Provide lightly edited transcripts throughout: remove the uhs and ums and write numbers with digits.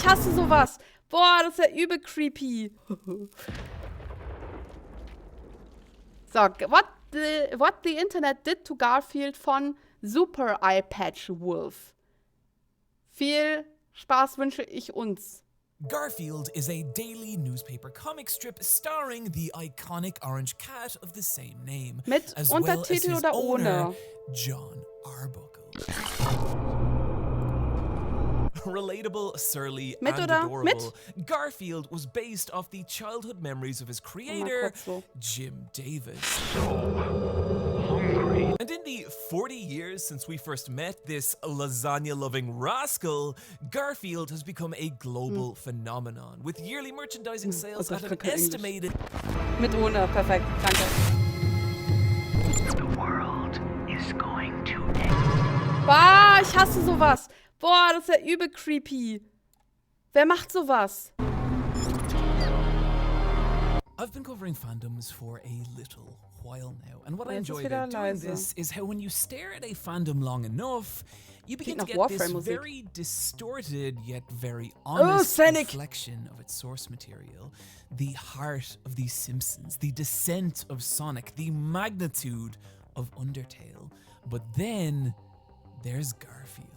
ich hasse sowas. Boah, das ist ja übel creepy. So, what the Internet did to Garfield von Super Eyepatch Wolf. Viel Spaß wünsche ich uns. Garfield is a daily newspaper comic strip starring the iconic orange cat of the same name, Mit as well as Untertitel his oder owner, ohne? John Arbuckle. Relatable, surly, Mit and oder? adorable, Garfield was based off the childhood memories of his creator, kurz so. Jim Davis. And in the 40 years since we first met this lasagna-loving rascal, Garfield has become a global phenomenon, with yearly merchandising sales das at an kacke Englisch. estimated... Mit ohne, perfekt, danke. The world is going to end. Boah, ich hasse sowas. Boah, das ist ja übel creepy. Wer macht sowas? I've been covering fandoms for a little while now, and what I Jetzt ist enjoy wieder about doing leise. this is how when you stare at a fandom long enough, you begin to nach get this Warframe-Musik. very distorted yet very honest Sonic! reflection of its source material. The heart of the Simpsons, the descent of Sonic, the magnitude of Undertale. But then there's Garfield.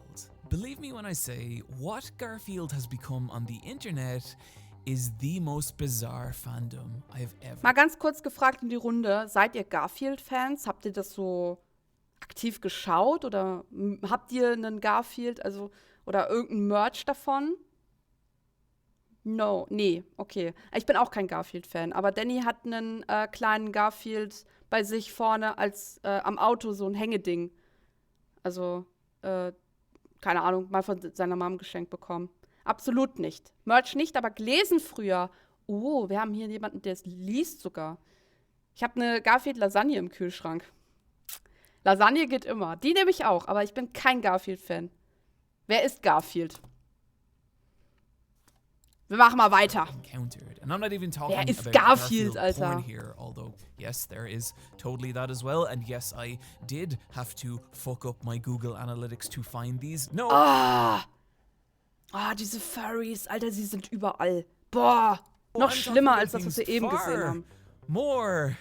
Believe me when I say, what Garfield has become on the internet is the most bizarre fandom I've ever. Mal ganz kurz gefragt in die Runde. Seid ihr Garfield-Fans? Habt ihr das so aktiv geschaut? Oder habt ihr einen Garfield, also, oder irgendein Merch davon? No, nee, okay. Ich bin auch kein Garfield-Fan, aber Danny hat einen kleinen Garfield bei sich vorne als am Auto, so ein Hängeding. Also, keine Ahnung, mal von seiner Mom geschenkt bekommen. Absolut nicht. Merch nicht, aber gelesen früher. Oh, wir haben hier jemanden, der es liest sogar. Ich habe eine Garfield-Lasagne im Kühlschrank. Lasagne geht immer. Die nehme ich auch, aber ich bin kein Garfield-Fan. Wer ist Garfield? Wir machen mal weiter. Encountered. And I'm not even talking Wer ist about Garfield, Garfield Alter? porn here, although yes, there is totally that as well. And yes, I did have to fuck up my Google Analytics to find these. No. Diese Furries, Alter, sie sind überall. Boah, noch I'm schlimmer talking als about das, was wir things eben far gesehen haben. More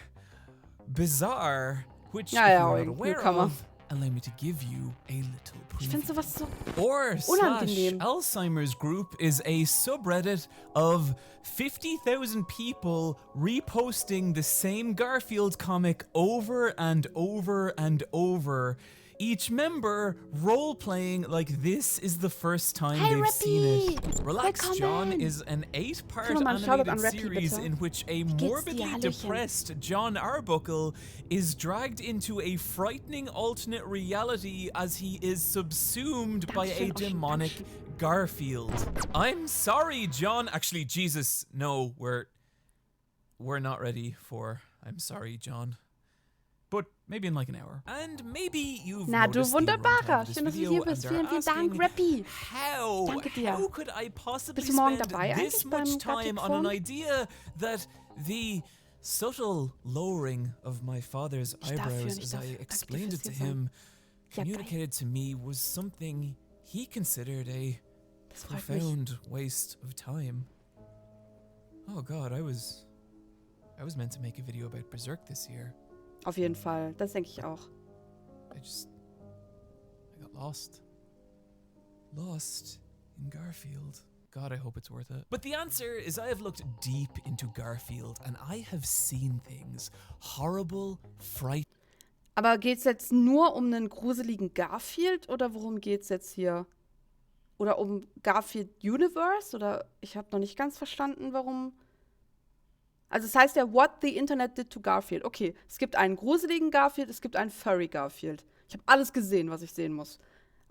bizarre, which Ja, if ja, you're not aware Newcomer. of, allow me to give you a little Ich preview. finde sowas so Or unangenehm. Alzheimer's Group is a subreddit of 50,000 people reposting the same Garfield comic over and over and over. Each member role-playing like this is the first time Hey, they've seen it. Rappy! Relax, John Willkommen! is an 8-part Können wir mal einen Shoutout animated an Rappy, series bitte? in which a geht's dir, morbidly Hallöchen? depressed John Arbuckle is dragged into a frightening alternate reality as he is subsumed by a Dankeschön, Oshi, demonic Dankeschön. Garfield. I'm sorry, John. Actually, Jesus, no, we're not ready for I'm sorry, John. But maybe in like an hour. And maybe you've Na, du noticed the Wunderbarer. runtime of this Schön, dass du video hier bist. and are Vielen, vielen Dank, asking, Rappy. How? Danke dir. How could I possibly Bist du morgen spend dabei this eigentlich beim much time on an Gothic-Phone? idea that the subtle lowering of my father's Nicht dafür, eyebrows nicht as dafür. I Danke dir explained it fürs to hier sein. him Ja, geil. communicated to me was something he considered a Das freut mich. profound waste of time. Oh god, I was meant to make a video about Berserk this year. Auf jeden Fall, das denke ich auch. I got lost. Lost in Garfield. God, I hope it's worth it. But the answer is I have looked deep into Garfield and I have seen things. Horrible, frightening. Aber geht's jetzt nur um einen gruseligen Garfield oder worum geht's jetzt hier? Oder um Garfield Universe? Oder ich habe noch nicht ganz verstanden, warum. Also es heißt ja, what the Internet did to Garfield. Okay, es gibt einen gruseligen Garfield, es gibt einen Furry Garfield. Ich habe alles gesehen, was ich sehen muss.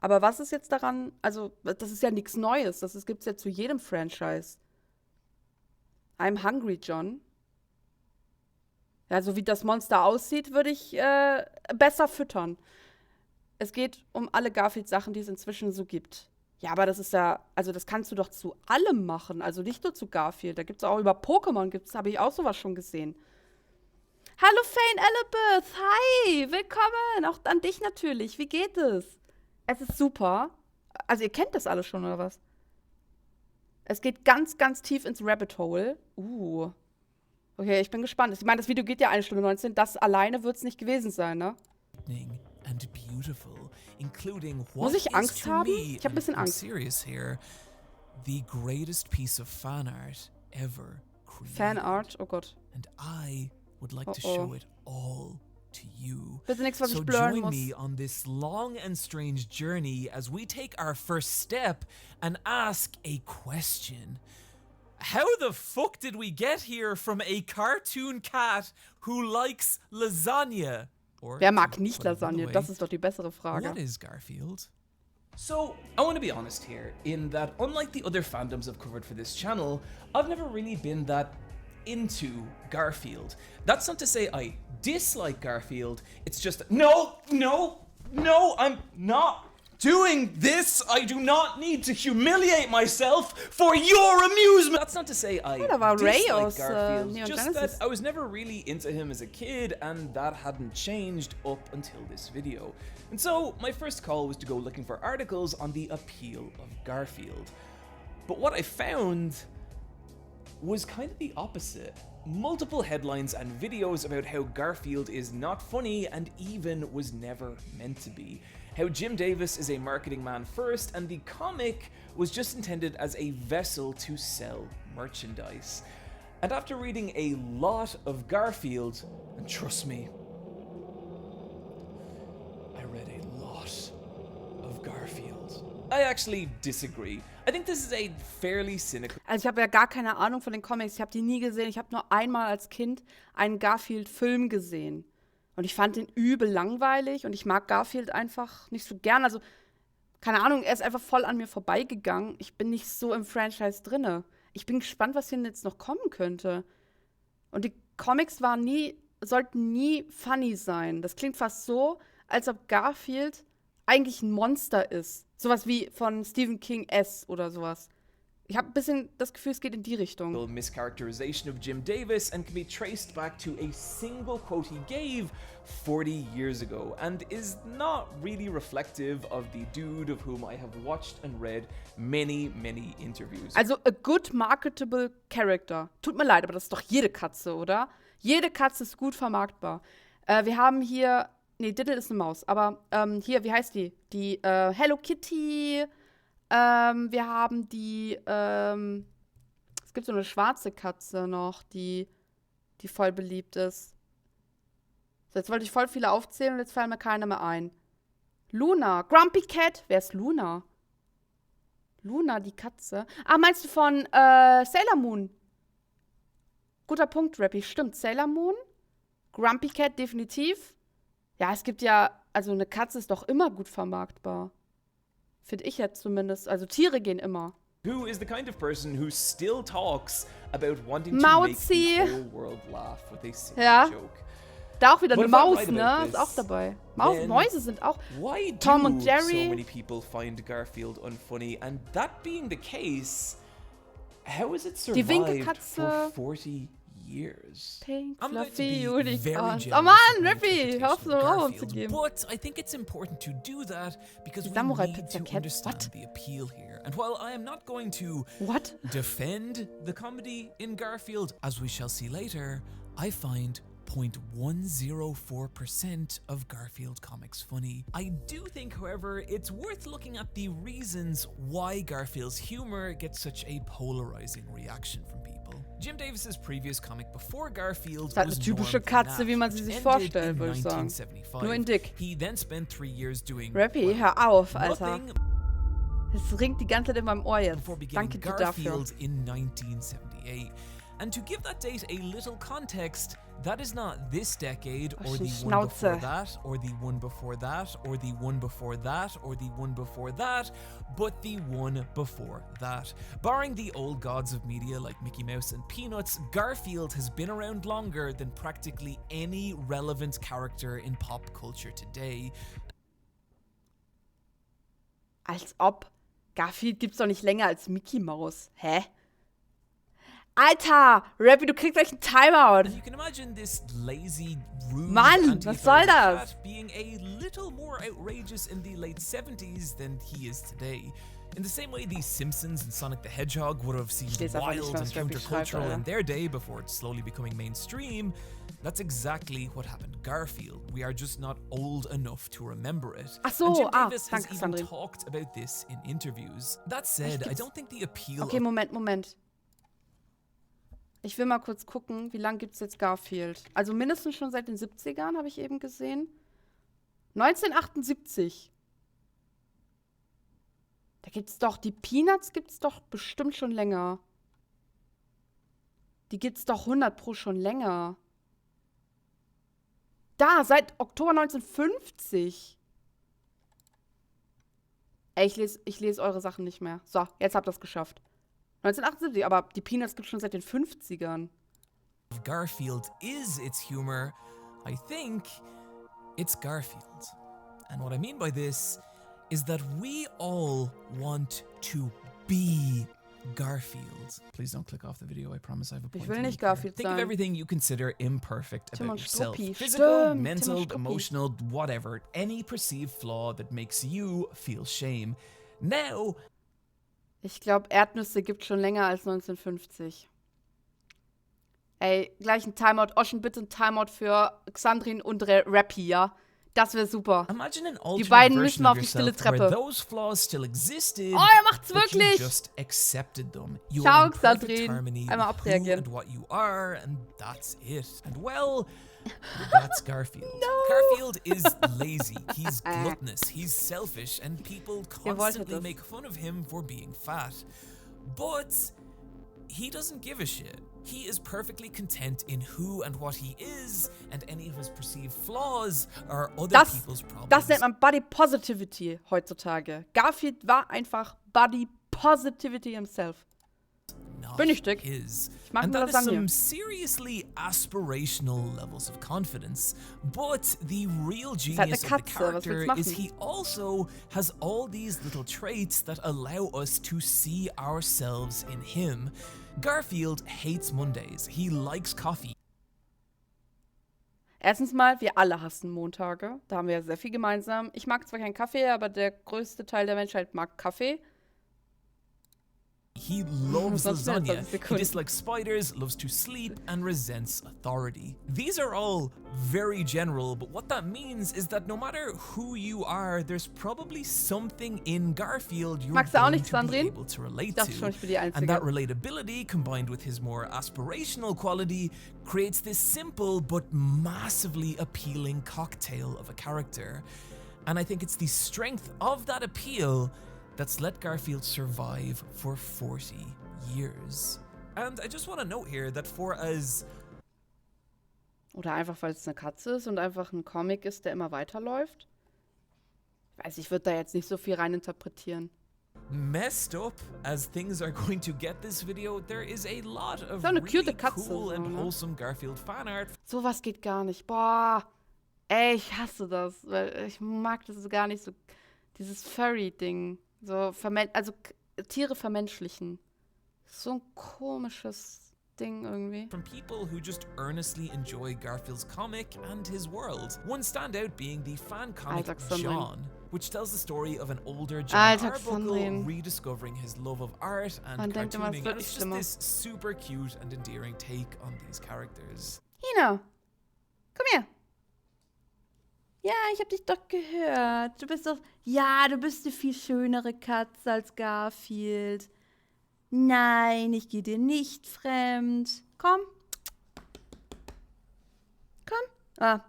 Aber was ist jetzt daran? Also, das ist ja nichts Neues. Das gibt's ja zu jedem Franchise. I'm hungry, John. Ja, so wie das Monster aussieht, würde ich besser füttern. Es geht um alle Garfield-Sachen, die es inzwischen so gibt. Ja, aber das ist ja, also das kannst du doch zu allem machen, also nicht nur zu Garfield. Da gibt es auch über Pokémon, habe ich auch sowas schon gesehen. Hallo Fane Elizabeth, hi, willkommen, auch an dich natürlich. Wie geht es? Es ist super. Also ihr kennt das alles schon, oder was? Es geht ganz, ganz tief ins Rabbit Hole. Okay, ich bin gespannt. Ich meine, das Video geht ja 1 Stunde 19. Das alleine wird es nicht gewesen sein, ne? And beautiful, including Muss what ich is Angst to haben? me, Ich habe ein bisschen and I'm Angst. serious here, the greatest piece of fan art ever created. Fanart? Oh Gott. And I would like to Oh, oh. show it all to you. Bitte nichts, was So ich blurren join muss. me on this long and strange journey as we take our first step and ask a question. How the fuck did we get here from a cartoon cat who likes lasagna? Or, Wer mag to nicht put it another Lasagne? way, Das ist doch die bessere Frage. what is Garfield? So, I want to be honest here, in that unlike the other fandoms I've covered for this channel, I've never really been that into Garfield. That's not to say I dislike Garfield, it's just no, I'm not doing this. I do not need to humiliate myself for your amusement. That's not to say I da war Ray dislike aus, Garfield, Neon just Genesis. that I was never really into him as a kid, and that hadn't changed up until this video. And so, my first call was to go looking for articles on the appeal of Garfield. But what I found was kind of the opposite. Multiple headlines and videos about how Garfield is not funny and even was never meant to be. How Jim Davis is a marketing man first, and the comic was just intended as a vessel to sell merchandise. And after reading a lot of Garfield, and trust me, I read a lot of Garfield, I actually disagree. I think this is a fairly cynical Also ich habe ja gar keine Ahnung von den Comics. Ich habe die nie gesehen. Ich habe nur einmal als Kind einen Garfield-Film gesehen. Und ich fand den übel langweilig und ich mag Garfield einfach nicht so gern. Also, keine Ahnung, er ist einfach voll an mir vorbeigegangen. Ich bin nicht so im Franchise drinne. Ich bin gespannt, was hier jetzt noch kommen könnte. Und die Comics sollten nie funny sein. Das klingt fast so, als ob Garfield eigentlich ein Monster ist. Sowas wie von Stephen King S. oder sowas. Ich habe ein bisschen das Gefühl, es geht in die Richtung. mischaracterization of Jim Davis and can be traced back to a single quote he gave 40 years ago, and is not really reflective of the dude of whom I have watched and read many, many interviews. Also, a good marketable character. Tut mir leid, aber das ist doch jede Katze, oder? Jede Katze ist gut vermarktbar. Wir haben hier, nee, Diddle ist eine Maus, aber hier, wie heißt die? Die Hello Kitty. Wir haben die, es gibt so eine schwarze Katze noch, die voll beliebt ist. So, jetzt wollte ich voll viele aufzählen und jetzt fallen mir keine mehr ein. Luna, Grumpy Cat. Wer ist Luna? Luna, die Katze. Ah, meinst du von Sailor Moon? Guter Punkt, Rappy. Stimmt, Sailor Moon. Grumpy Cat, definitiv. Ja, es gibt ja, also eine Katze ist doch immer gut vermarktbar. Finde ich jetzt zumindest. Also Tiere gehen immer. Who is the kind of person who still talks about wanting to Mauzi. make the whole world laugh with a single Ja. joke? Da auch wieder But eine if I'm Maus, right ne? about Ist auch this, dabei. then Mäuse sind auch. Why do Tom und so Jerry. many people find Garfield unfunny? And that being the case, how has it Die survived Winkelkatze. for 40 years? Pink, I'm going to Fluffy, be Unicorns. very Oh generous Mann, with my Rappy, hör auf so interpretation of Ohren zu Garfield, geben. but I think it's important to do that because we Samurai need Pizza to Cat, understand what? the appeal here. And while I am not going to What? defend the comedy in Garfield, as we shall see later, I find 0.104% of Garfield comics funny. I do think, however, it's worth looking at the reasons why Garfield's humor gets such a polarizing reaction from people. Jim Davis's previous comic before Garfield ist halt was eine typische Norm Katze, Knapp, wie man sie which sich ended vorstellt, in würde ich sagen. 1975. Nur in dick. He then spent 3 years doing Rappy, hör auf, Alter. nothing Es ringt die ganze Zeit in meinem Ohr jetzt. before beginning Danke dir dafür. Garfield in 1978. And to give that date a little context, that is not this decade, Oh, or the Schnauze. one before that, or the one before that, or the one before that, or the one before that, but the one before that. Barring the old gods of media like Mickey Mouse and Peanuts, Garfield has been around longer than practically any relevant character in pop culture today. Als ob. Garfield gibt's doch nicht länger als Mickey Mouse. Hä? Alter! Rappy, du kriegst gleich einen Timeout. And you can imagine this lazy, rude, Mann, was soll das? cat being a little more outrageous in the late 70s than he is today. In the same way the Simpsons and Sonic the Hedgehog would have seemed lese einfach nicht wild mehr, and was Rappi schreibt, countercultural in Alter. their day before it's slowly becoming mainstream, that's exactly what happened to Garfield. We are just not old enough to remember it. Ach so, and Jim Davis has danke, even Sandrine. talked about this in interviews. That said, I don't think the appeal Okay, Moment. Ich will mal kurz gucken, wie lange gibt es jetzt Garfield? Also mindestens schon seit den 70ern, habe ich eben gesehen. 1978. Da gibt's doch, die Peanuts gibt's doch bestimmt schon länger. Die gibt's doch 100 Pro schon länger. Da, seit Oktober 1950. Ey, ich lese eure Sachen nicht mehr. So, jetzt habt ihr es geschafft. 1978, aber die Peanuts gibt's schon seit den 50ern. of Garfield is its humor, I think it's Garfield. And what I mean by this is that we all want to be Garfield. Please don't click off the video, I promise I have a point. Ich will to nicht make here. Garfield Think of sein. everything you consider imperfect Tim about und yourself. Struppi. Physical, Stimmt, Tim mental, und Struppi. emotional, whatever. Any perceived flaw that makes you feel shame. Now, Ich glaube, Erdnüsse gibt schon länger als 1950. Ey, gleich ein Timeout. Ocean, bitte ein Timeout für Xandrin und Rappi, ja? Das wäre super. imagine an Die alternate beiden version müssen of auf die stille yourself where Treppe. those flaws still existed, Oh, er macht's but you wirklich! just accepted them. You Ciao, are in perfect Xandrin. harmony Einmal with who abreagieren. and what you are, and that's it. And well, that's Garfield. Garfield is lazy, he's gluttonous, he's selfish, and people Ihr wolltet constantly es. make fun of him for being fat. But he doesn't give a shit. He is perfectly content in who and what he is, and any of his perceived flaws are other people's problems. Das nennt man Body Positivity heutzutage. Garfield war einfach Body Positivity himself. Not Bin ich dick. his. Ich mag And nur that is Lasagne. some seriously aspirational levels of confidence. But the real halt genius eine of the Katze, was willst character machen? is he also has all these little traits that allow us to see ourselves in him. Garfield hates Mondays. He likes coffee. Erstens mal, wir alle hassen Montage. Da haben wir ja sehr viel gemeinsam. Ich mag zwar keinen Kaffee, aber der größte Teil der Menschheit mag Kaffee. He loves Sonst wären es lasagna. 20 He Sekunden. dislikes spiders, loves to sleep, and resents authority. These are all very general, but what that means is that no matter who you are, there's probably something in Garfield you're Magst du auch going nicht, to be Sandrine? able to relate Ich dachte to. schon, ich bin die And Einzige. that relatability, combined with his more aspirational quality, creates this simple but massively appealing cocktail of a character. And I think it's the strength of that appeal that's let Garfield survive for 40 years. And I just want to note here that for as Oder einfach, weil es eine Katze ist und einfach ein Comic ist, der immer weiterläuft. Ich weiß, ich würde da jetzt nicht so viel reininterpretieren. messed up as things are going to get this video, there is a lot of So eine really cute Katze, cool and so, ne? wholesome Garfield fan art. Sowas geht gar nicht. Boah. Ey, ich hasse das. Weil ich mag das gar nicht so. Dieses Furry-Ding. So, Tiere vermenschlichen. So ein komisches Ding irgendwie. From people who just earnestly enjoy Garfield's comic and his world. One standout being the fan comic Alltagssammeln. John, which tells the story of an older John Alltagssammeln. Arbuckle rediscovering his love of art and Man denkt immer, es cartooning, wird and it's nicht just schlimmer. this super cute and endearing take on these characters. Hina, komm her. Ja, ich hab dich doch gehört. Du bist eine viel schönere Katze als Garfield. Nein, ich gehe dir nicht fremd. Komm. Komm. Ah.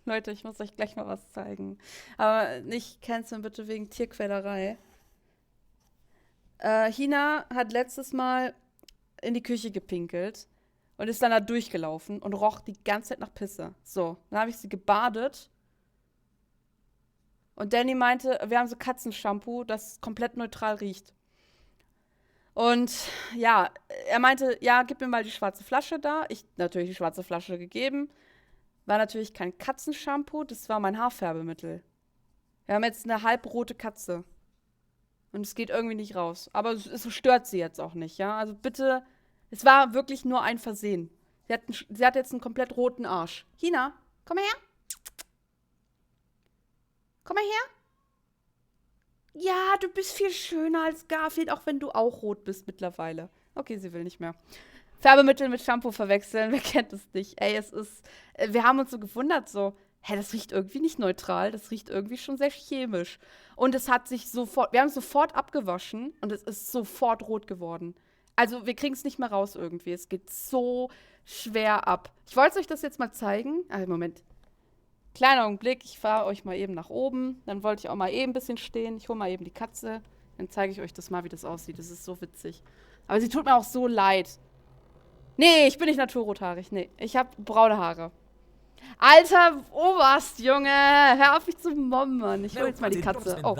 Leute, ich muss euch gleich mal was zeigen. Aber nicht canceln bitte wegen Tierquälerei. Hina hat letztes Mal in die Küche gepinkelt und ist dann da durchgelaufen und roch die ganze Zeit nach Pisse. So, dann habe ich sie gebadet. Und Danny meinte, wir haben so Katzenshampoo, das komplett neutral riecht. Und ja, er meinte, ja, gib mir mal die schwarze Flasche da. Ich natürlich die schwarze Flasche gegeben. War natürlich kein Katzenshampoo, das war mein Haarfärbemittel. Wir haben jetzt eine halbrote Katze. Und es geht irgendwie nicht raus. Aber es stört sie jetzt auch nicht, ja? Also bitte, es war wirklich nur ein Versehen. Sie hat jetzt einen komplett roten Arsch. Hina, komm mal her. Komm mal her. Ja, du bist viel schöner als Garfield, auch wenn du auch rot bist mittlerweile. Okay, sie will nicht mehr. Färbemittel mit Shampoo verwechseln, wer kennt es nicht? Ey, es ist, wir haben uns so gewundert, so, hä, das riecht irgendwie nicht neutral, das riecht irgendwie schon sehr chemisch. Und es hat sich sofort, wir haben es sofort abgewaschen und es ist sofort rot geworden. Also, wir kriegen es nicht mehr raus irgendwie. Es geht so schwer ab. Ich wollte euch das jetzt mal zeigen. Ah, Moment. Kleiner Augenblick, ich fahre euch mal eben nach oben. Dann wollte ich auch mal eben ein bisschen stehen. Ich hole mal eben die Katze. Dann zeige ich euch das mal, wie das aussieht. Das ist so witzig. Aber sie tut mir auch so leid. Nee, ich bin nicht naturrothaarig. Nee, ich habe braune Haare. Alter Oberst, Junge. Hör auf mich zu mobben. Ich hole jetzt mal die Katze. Oh.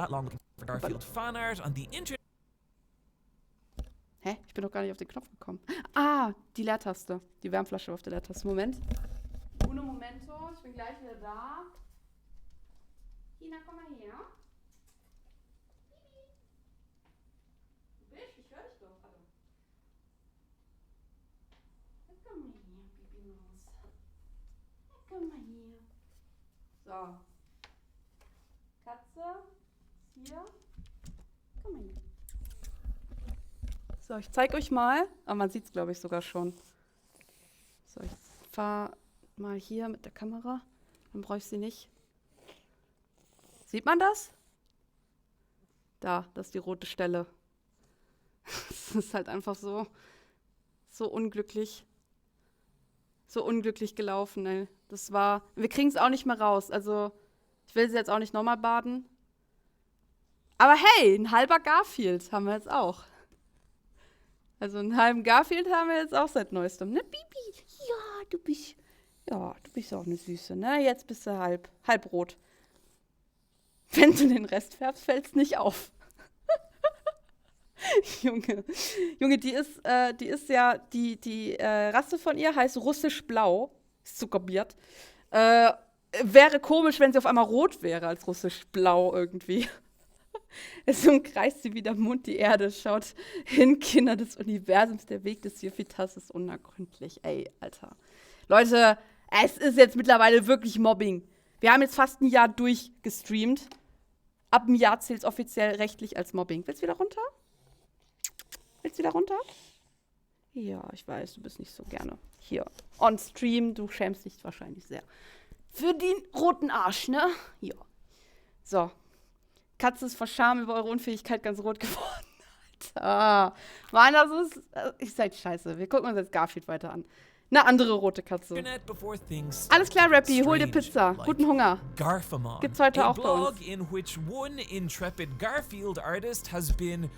Hä? Ich bin doch gar nicht auf den Knopf gekommen. Ah, die Leertaste. Die Wärmflasche auf der Leertaste. Moment. Uno momento. Ich bin gleich wieder da. Ina, komm mal her. Bibi. Ich höre dich doch. Also. Komm mal hier, Bibi Maus. Komm mal hier. So. Katze. Hier. Komm mal hier. So, ich zeige euch mal. Aber man sieht es, glaube ich, sogar schon. So, ich fahre mal hier mit der Kamera. Dann brauche ich sie nicht. Sieht man das? Da, das ist die rote Stelle. Das ist halt einfach so unglücklich. So unglücklich gelaufen, ey. Das war. Wir kriegen es auch nicht mehr raus. Also, ich will sie jetzt auch nicht nochmal baden. Aber hey, ein halber Garfield haben wir jetzt auch. Also einen halben Garfield haben wir jetzt auch seit neuestem. Ne, Bibi? Ja, du bist auch eine Süße, ne? Jetzt bist du halbrot. Wenn du den Rest färbst, fällt's nicht auf. Junge, die ist ja, die Rasse von ihr heißt russisch-blau. Ist so kopiert. Wäre komisch, wenn sie auf einmal rot wäre als russisch-blau irgendwie. Es umkreist sie wie der Mond die Erde. Schaut hin, Kinder des Universums, der Weg des Jupiters ist unergründlich. Ey, Alter. Leute, es ist jetzt mittlerweile wirklich Mobbing. Wir haben jetzt fast ein Jahr durchgestreamt. Ab einem Jahr zählt es offiziell rechtlich als Mobbing. Willst du wieder runter? Ja, ich weiß, du bist nicht so gerne hier on Stream. Du schämst dich wahrscheinlich sehr. Für den roten Arsch, ne? Ja. So. Katze ist vor Scham über eure Unfähigkeit ganz rot geworden. Alter. Mann, das ist. Ich seid scheiße. Wir gucken uns jetzt Garfield weiter an. Eine andere rote Katze. Alles klar, Rappy, hol dir Pizza. Guten Hunger. Garfamon, Gibt's heute a auch bei blog uns. in which one intrepid Garfield artist has been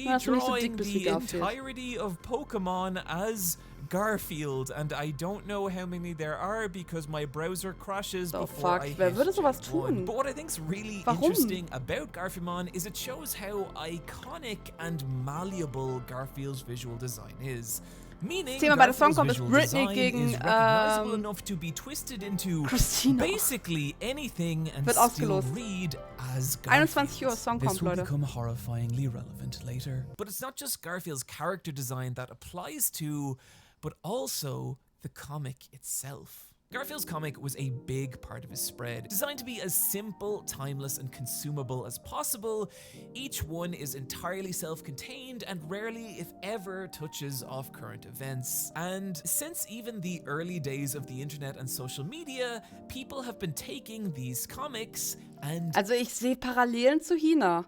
dass du nicht so redrawing dick bist wie the Garfield. entirety of Pokemon as Garfield, and I don't know how many there are because my browser crashes Oh, before fuck. I Wer hit würde sowas Gen 1. tun? But what I think's really Warum? interesting about Garfamon is it shows how iconic and malleable Garfield's visual design is. Meaning, Thema bei der Garfield's Song kommt ist visual Britney design gegen, is recognizable enough to be twisted into Christina. basically anything and Wird still ausgelost. read as 21 Uhr Garfield. Song This kommt, will Leute. become horrifyingly relevant later. But it's not just Garfield's character design that applies to, but also the comic itself. Garfield's comic was a big part of his spread. Designed to be as simple, timeless, and consumable as possible, each one is entirely self-contained and rarely, if ever, touches off current events. And since even the early days of the internet and social media, people have been taking these comics and Also ich sehe Parallelen zu Hina.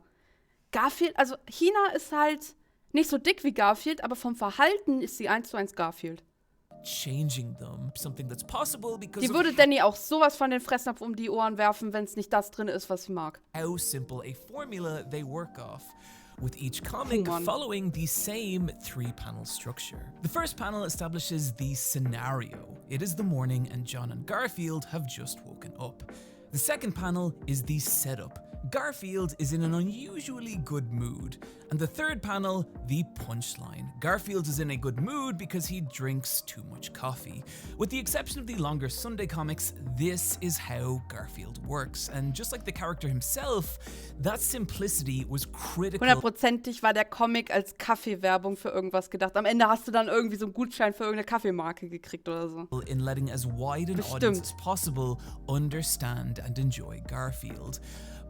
Garfield, also Hina ist halt nicht so dick wie Garfield, aber vom Verhalten ist sie 1:1 Garfield. changing them. Something that's possible because Die of würde Danny auch sowas von den Fressnapf um die Ohren werfen, wenn es nicht das drin ist, was sie mag. how simple a formula they work off, with each comic Mann. following the same three-panel structure. The first panel establishes the scenario. It is the morning and John and Garfield have just woken up. The second panel is the setup. Garfield is in an unusually good mood. And the third panel, the punchline. Garfield is in a good mood because he drinks too much coffee. With the exception of the longer Sunday comics, this is how Garfield works. And just like the character himself, that simplicity was critical 100%ig war der Comic als Kaffeewerbung für irgendwas gedacht. Am Ende hast du dann irgendwie so einen Gutschein für irgendeine Kaffeemarke gekriegt oder so. in letting as wide an Bestimmt. audience as possible understand and enjoy Garfield.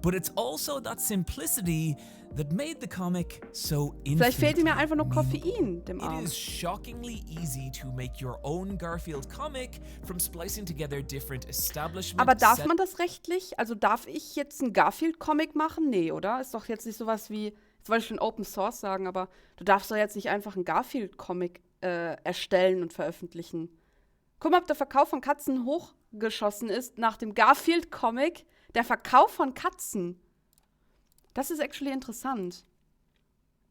but it's also that simplicity that made the comic so Vielleicht fehlt ihm ja einfach nur infinitely Koffein, dem It Arm. is shockingly easy to make your own Garfield comic from splicing together different establishment. Aber darf man das rechtlich? Also darf ich jetzt einen Garfield-Comic machen? Nee, oder? Ist doch jetzt nicht sowas wie, jetzt wollte ich schon Open Source sagen, aber du darfst doch jetzt nicht einfach einen Garfield-Comic erstellen und veröffentlichen. Guck mal, ob der Verkauf von Katzen hochgeschossen ist nach dem Garfield-Comic. Der Verkauf von Katzen. Das ist actually interessant.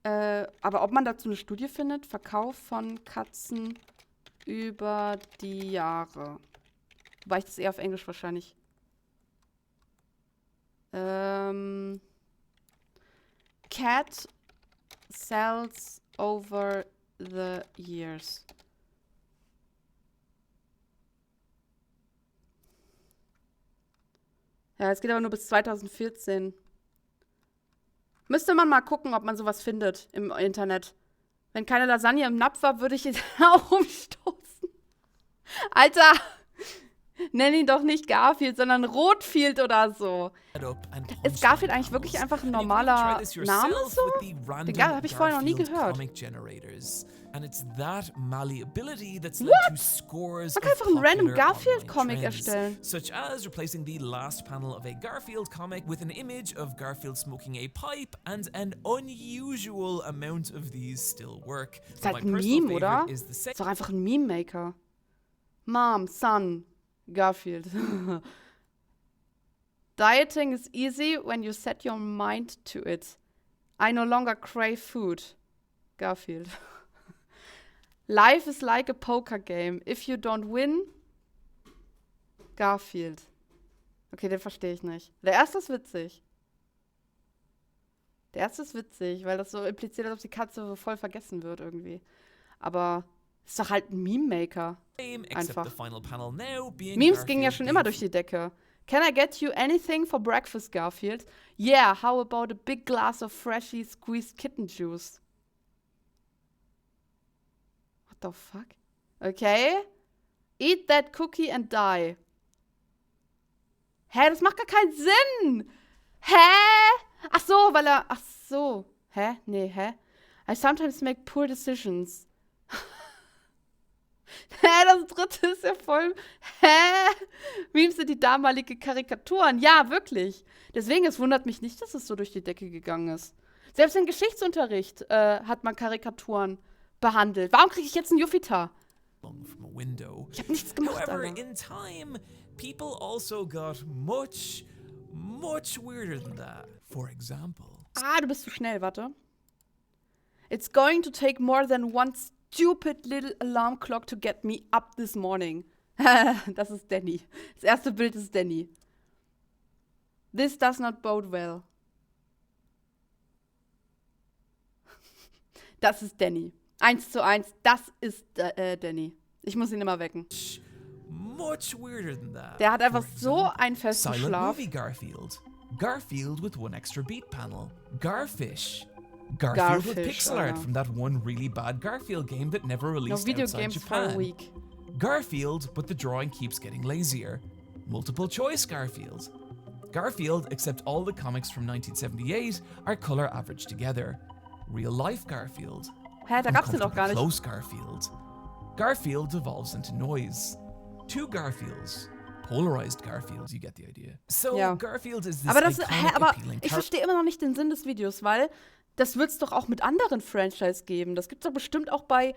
Aber ob man dazu eine Studie findet? Verkauf von Katzen über die Jahre. Wobei ich das eher auf Englisch wahrscheinlich. Cat sells over the years. Ja, es geht aber nur bis 2014. Müsste man mal gucken, ob man sowas findet im Internet. Wenn keine Lasagne im Napf war, würde ich ihn auch umstoßen. Alter, nenn ihn doch nicht Garfield, sondern Rotfield oder so. Ist Garfield eigentlich wirklich einfach ein normaler Name so? Den habe ich vorher noch nie gehört. And it's that malleability that's led What? to scores Man kann of einfach einen random popular Garfield-Comic online trends, erstellen. such as replacing the last panel of a Garfield comic with an image of Garfield smoking a pipe, and an unusual amount of these still work. Ist halt ein Meme, oder? Ist doch einfach ein Meme-Maker. Mom, son, Garfield. Dieting is easy when you set your mind to it. I no longer crave food. Garfield. Life is like a poker game. If you don't win, Garfield. Okay, den verstehe ich nicht. Der erste ist witzig. Weil das so impliziert, als ob die Katze so voll vergessen wird irgendwie. Aber ist doch halt ein Meme-Maker. Einfach. Memes gingen ja schon immer durch die Decke. Can I get you anything for breakfast, Garfield? Yeah, how about a big glass of freshly squeezed kitten juice? What the fuck? Okay. Eat that cookie and die. Hä, das macht gar keinen Sinn. Hä? Ach so, weil er... Ach so. Hä? Nee, hä? I sometimes make poor decisions. Hä, das dritte ist ja voll... Hä? Memes sind die damalige Karikaturen. Ja, wirklich. Deswegen, es wundert mich nicht, dass es so durch die Decke gegangen ist. Selbst im Geschichtsunterricht hat man Karikaturen behandelt. Warum kriege ich jetzt einen Jupiter? Ich habe nichts gemacht, However, Alter. in time, people also got much weirder than that. For example, Ah, du bist zu schnell, warte. It's going to take more than one stupid little alarm clock to get me up this morning. Das ist Danny. Das erste Bild ist Danny. This does not bode well. Das ist Danny. 1:1, das ist Danny. Ich muss ihn immer wecken. much weirder than that. Der hat einfach For so example, einen festen Silent Schlaf. Movie Garfield. Garfield with one extra beat panel. Garfish. Garfield with Garfish, pixel art Alter. from that one really bad Garfield game that never No released video outside games for a Japan. week. Garfield, but the drawing keeps getting lazier. Multiple choice Garfield. Garfield, except all the comics from 1978 are color averaged together. Real life Garfield. Hä, da gab's den doch gar nicht. Close Garfield. Garfield devolves into noise. Two Garfields. Polarized Garfields, you get the idea. So Ja. Garfield is this Aber das, iconic, aber appealing ich character. verstehe immer noch nicht den Sinn des Videos, weil das wird's doch auch mit anderen Franchise geben. Das gibt's doch bestimmt auch bei,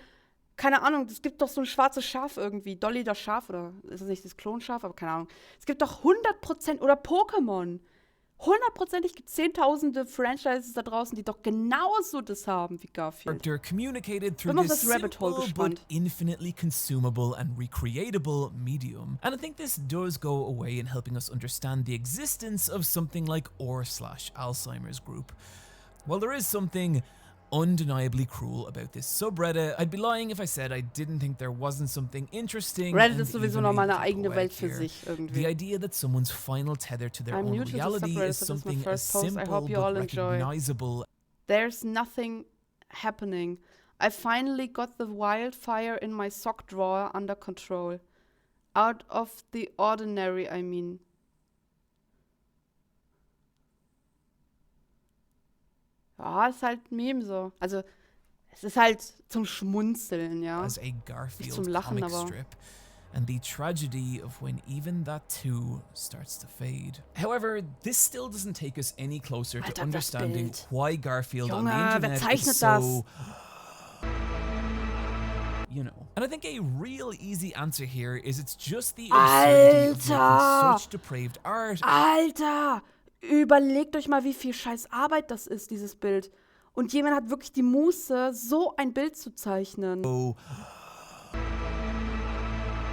keine Ahnung, es gibt doch so ein schwarzes Schaf irgendwie, Dolly das Schaf, oder ist das nicht das Klonschaf, aber keine Ahnung. Es gibt doch 100%, oder Pokémon. 100%ig gibt es zehntausende Franchises da draußen, die doch genauso das haben wie Garfield. Character communicated through Bin auf this das Rabbit Hole simple but gespannt. infinitely consumable and recreatable medium. And I think this does go away in helping us understand the existence of something like or/Alzheimer's group. While there is something undeniably cruel about this subreddit, I'd be lying if I said I didn't think there wasn't something interesting. Reddit and ist sowieso even nochmal a eine eigene poetic Welt für here. sich The irgendwie. idea that someone's final tether to their I'm own new to the reality subreddit, is so this is my something as first post. I simple hope you but all enjoy. recognizable. There's nothing happening. I finally got the wildfire in my sock drawer under control. Out of the ordinary, I mean. Ja, ist halt ein Meme so. Also, es ist halt zum Schmunzeln, ja. As a Nicht Garfield zum Lachen, comic aber. strip, and the tragedy of when even that too starts to fade. However, this still doesn't take us any closer to Alter, das understanding Bild. why Garfield on the Junge, wer internet zeichnet is das? so, you know. And I think a real easy answer here is it's just the absurdity of making Alter! such depraved art. Alter! Überlegt euch mal, wie viel scheiß Arbeit das ist, dieses Bild. Und jemand hat wirklich die Muße, so ein Bild zu zeichnen. So,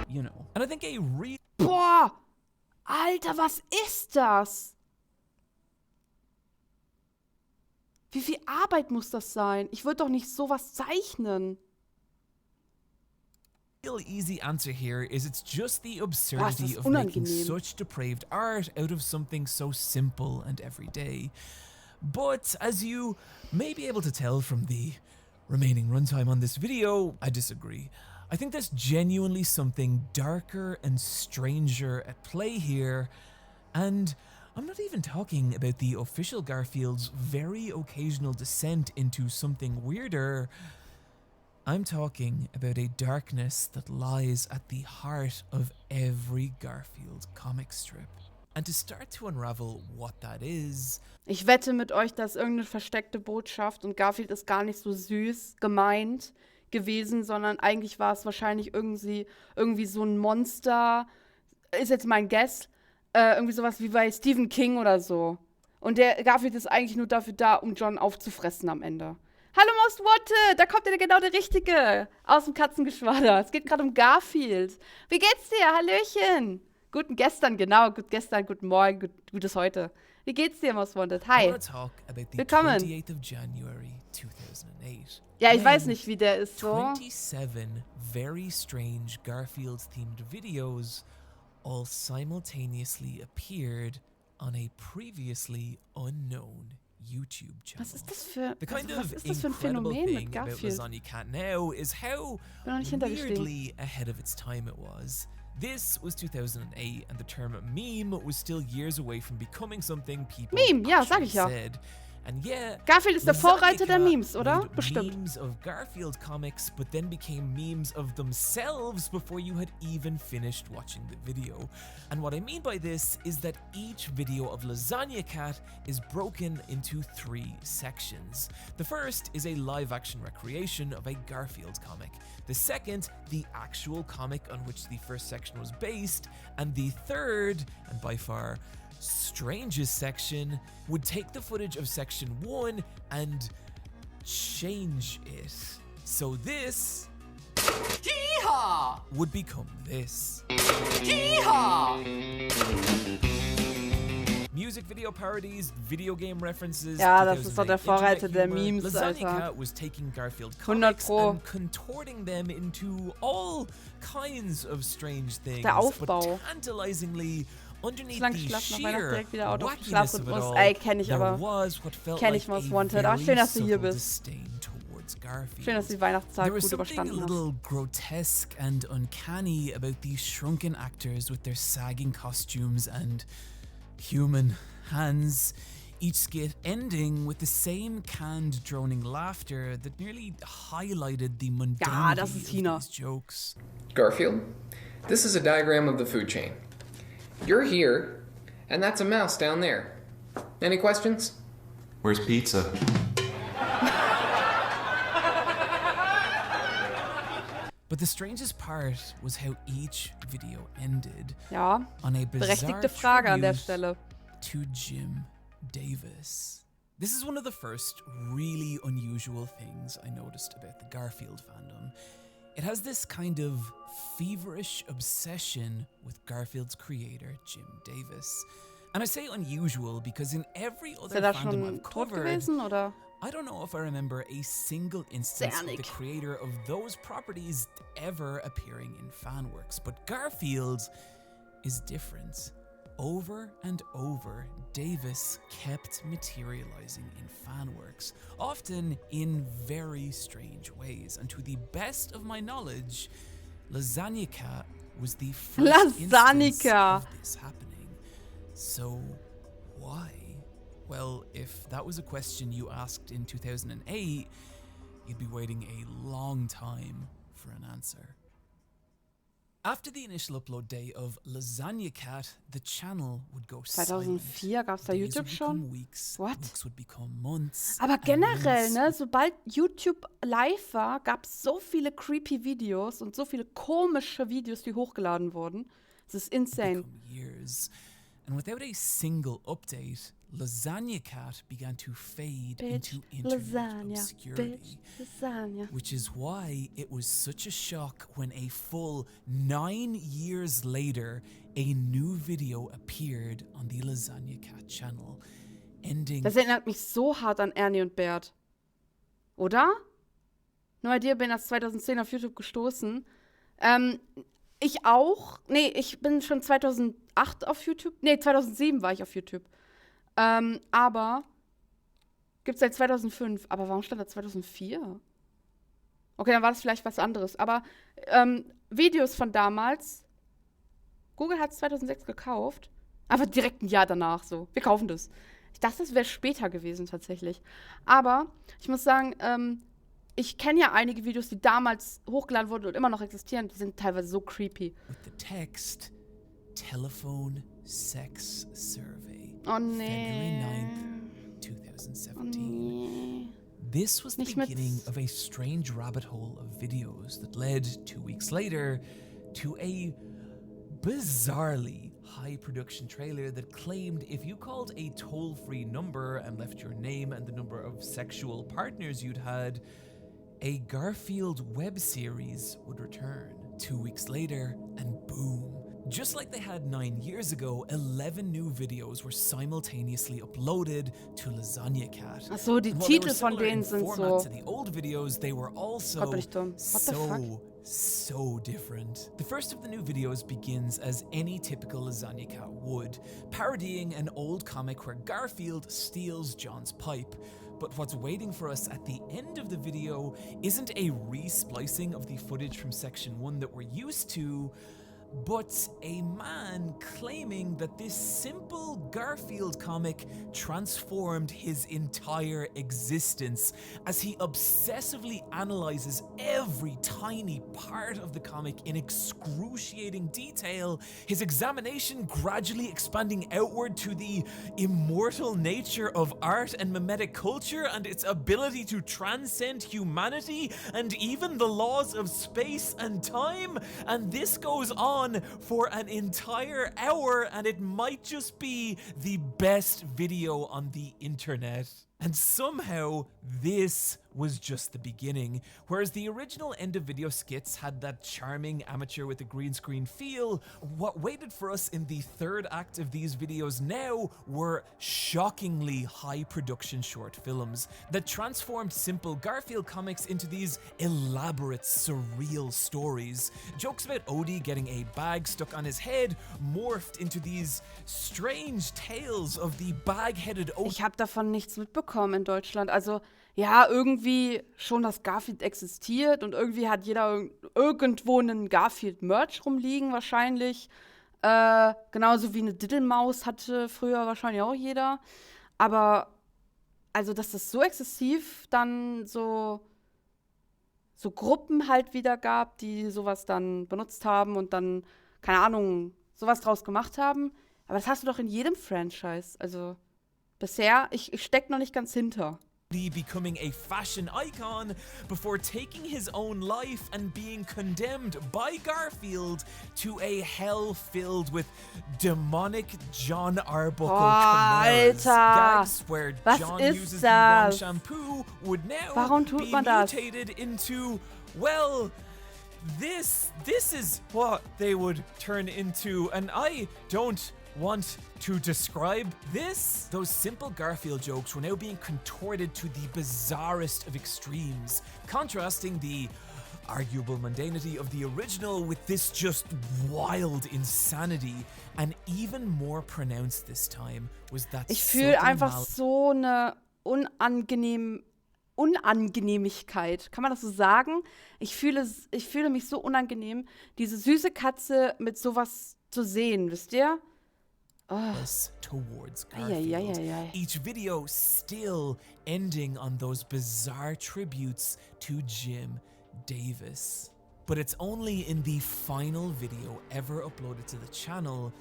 you know. And I think a real Boah! Alter, was ist das? Wie viel Arbeit muss das sein? Ich würde doch nicht sowas zeichnen. easy answer here is it's just the absurdity ist of making unangenehm. such depraved art out of something so simple and everyday. But as you may be able to tell from the remaining runtime on this video, I disagree. I think there's genuinely something darker and stranger at play here, and I'm not even talking about the official Garfield's very occasional descent into something weirder. I'm talking about a darkness that lies at the heart of every Garfield comic strip. And to start to unravel what that is, Ich wette mit euch, dass irgendeine versteckte Botschaft und Garfield ist gar nicht so süß gemeint gewesen, sondern eigentlich war es wahrscheinlich irgendwie so ein Monster, ist jetzt mein Guess, irgendwie sowas wie bei Stephen King oder so. Und der Garfield ist eigentlich nur dafür da, um John aufzufressen am Ende. Hallo Most Wanted, da kommt ja genau der Richtige aus dem Katzengeschwader. Es geht gerade um Garfield. Wie geht's dir? Hallöchen. Guten gestern, genau. Gut gestern, guten Morgen, gutes heute. Wie geht's dir, Most Wanted? I Hi. want to talk about the Willkommen. 28th of January 2008. Ja, ich weiß when nicht, wie der ist so. 27 very strange Garfield-themed videos all simultaneously appeared on a previously unknown YouTube channel. Was ist das für, The kind also, was of ist das für ein incredible Phänomen thing mit about Garfield? Lasagna Cat now is how Bin noch nicht hintergestiegen. weirdly ahead of its time it was. This was 2008 and the term meme was still years away from becoming something people Meme, ja, sag actually ich ja. said. And yeah, Garfield ist der Vorreiter der Lasagna Memes, oder? made Bestimmt. memes of Garfield comics, but then became memes of themselves before you had even finished watching the video. And what I mean by this is that each video of Lasagna Cat is broken into 3 sections. The first is a live-action recreation of a Garfield comic. The second, the actual comic on which the first section was based. And the third, and by far strangest section, would take the footage of section 1 and change it. So this Yeehaw! would become this. Yeehaw! Music video parodies, video game references. Ja, das ist doch der 2008 Vorreiter der Internet humor. Memes, Lasagna Alter. Cat was taking Garfield 100 comics Pro. and contorting them into all kinds of strange things. Der Aufbau. But tantalizingly, underneath Solange the ich schlafe, nach sheer Weihnachten direkt wieder Auto. wackiness of it Schlafrhythmus. all, Ey, kenn ich there aber. was what felt Kenn like ich Most a Wanted. Ach, very schön, dass du hier subtle bist. disdain towards Garfield. Schön, dass du die Weihnachtszeit There was gut something a überstanden hast. little grotesque and uncanny about these shrunken actors with their sagging costumes and human hands, each skit ending with the same canned droning laughter that nearly highlighted the mundanity das ist of Tina. these jokes. Garfield, this is a diagram of the food chain. You're here, and that's a mouse down there. Any questions? Where's pizza? But the strangest part was how each video ended Ja, on a bizarre berechtigte Frage an der tribute Stelle. to Jim Davis. This is one of the first really unusual things I noticed about the Garfield fandom. It has this kind of feverish obsession with Garfield's creator, Jim Davis. And I say unusual because in every Ist other er da fandom schon I've tot covered, gewesen, oder? I don't know if I remember a single instance of the Nick. creator of those properties ever appearing in fanworks, but Garfield is different. Over and over, Davis kept materializing in fanworks, often in very strange ways, and to the best of my knowledge, Lasagna Cat was the first instance Lasagna. of this happening. So, why? Well, if that was a question you asked in 2008, you'd be waiting a long time for an answer. After the initial upload day of Lasagna Cat, the channel would go silent. 2004 gab es da Days YouTube would become schon? weeks, What? weeks would become months. Aber and generell, months ne, sobald YouTube live war, gab es so viele creepy Videos und so viele komische Videos, die hochgeladen wurden. Es ist insane. become years. And without a single update, Lasagna Cat began to fade Bitch, into internet Lasagna, obscurity. bitch, Lasagna. Which is why it was such a shock when a full 9 years later, a new video appeared on the Lasagna Cat channel, ending Das erinnert mich so hart an Ernie und Bert. Oder? Nur bei dir bin ich erst 2010 auf YouTube gestoßen. Ich auch. Nee, ich bin schon 2008 auf YouTube. Nee, 2007 war ich auf YouTube. Aber gibt's seit 2005. Aber warum stand da 2004? Okay, dann war das vielleicht was anderes. Aber Videos von damals. Google hat es 2006 gekauft. Aber direkt ein Jahr danach so. Wir kaufen das. Ich dachte, das wäre später gewesen tatsächlich. Aber ich muss sagen, ich kenne ja einige Videos, die damals hochgeladen wurden und immer noch existieren. Die sind teilweise so creepy. with the text Telephone Sex Survey. Oh February nee. 9th, Oh 2017. nee. This was the Nicht mit- beginning of a strange rabbit hole of videos that led 2 weeks later to a bizarrely high production trailer that claimed if you called a toll-free number and left your name and the number of sexual partners you'd had, a Garfield web series would return. 2 weeks later, and boom. Just like they had 9 years ago, 11 new videos were simultaneously uploaded to Lasagna Cat. Ach so, die And while they Titel were von similar in denen sind format so. to the old videos, they were also Gott, bin ich dumm. What the fuck? so different. The first of the new videos begins as any typical Lasagna Cat would, parodying an old comic where Garfield steals John's pipe. But what's waiting for us at the end of the video isn't a re-splicing of the footage from section 1 that we're used to, but a man claiming that this simple Garfield comic transformed his entire existence as he obsessively analyzes every tiny part of the comic in excruciating detail, his examination gradually expanding outward to the immortal nature of art and mimetic culture and its ability to transcend humanity and even the laws of space and time. And this goes on for an entire hour, and it might just be the best video on the internet. And somehow, this was just the beginning. Whereas the original end of video skits had that charming amateur with a green screen feel, what waited for us in the third act of these videos now were shockingly high production short films that transformed simple Garfield comics into these elaborate, surreal stories. Jokes about Odie getting a bag stuck on his head morphed into these strange tales of the bag-headed Odie. Ich habe davon nichts mitbekommen in Deutschland. Also, ja, irgendwie schon, dass Garfield existiert und irgendwie hat jeder irgendwo einen Garfield-Merch rumliegen wahrscheinlich. Genauso wie eine Diddelmaus hatte früher wahrscheinlich auch jeder. Aber, also, dass das so exzessiv dann so Gruppen halt wieder gab, die sowas dann benutzt haben und dann, keine Ahnung, sowas draus gemacht haben. Aber das hast du doch in jedem Franchise. Also, bisher, ich steck noch nicht ganz hinter. becoming a fashion icon before taking his own life and being condemned by Garfield to a hell filled with demonic John Arbuckle chimeras. Alter! Gags where Was John ist uses the wrong das? shampoo would now Warum tut be man das? mutated into, well, this is what they would turn into, and I don't want to describe this. Those simple Garfield jokes were now being contorted to the bizarrest of extremes, contrasting the arguable mundanity of the original with this just wild insanity. And even more pronounced this time was that Ich fühle subtle einfach so eine Unangenehmigkeit. Kann man das so sagen? Ich fühle mich so unangenehm, diese süße Katze mit sowas zu sehen, wisst ihr? towards Garfield. Eieieiei. Each video still ending on those bizarre tributes to Jim Davis. But it's only in the final video ever uploaded to the channel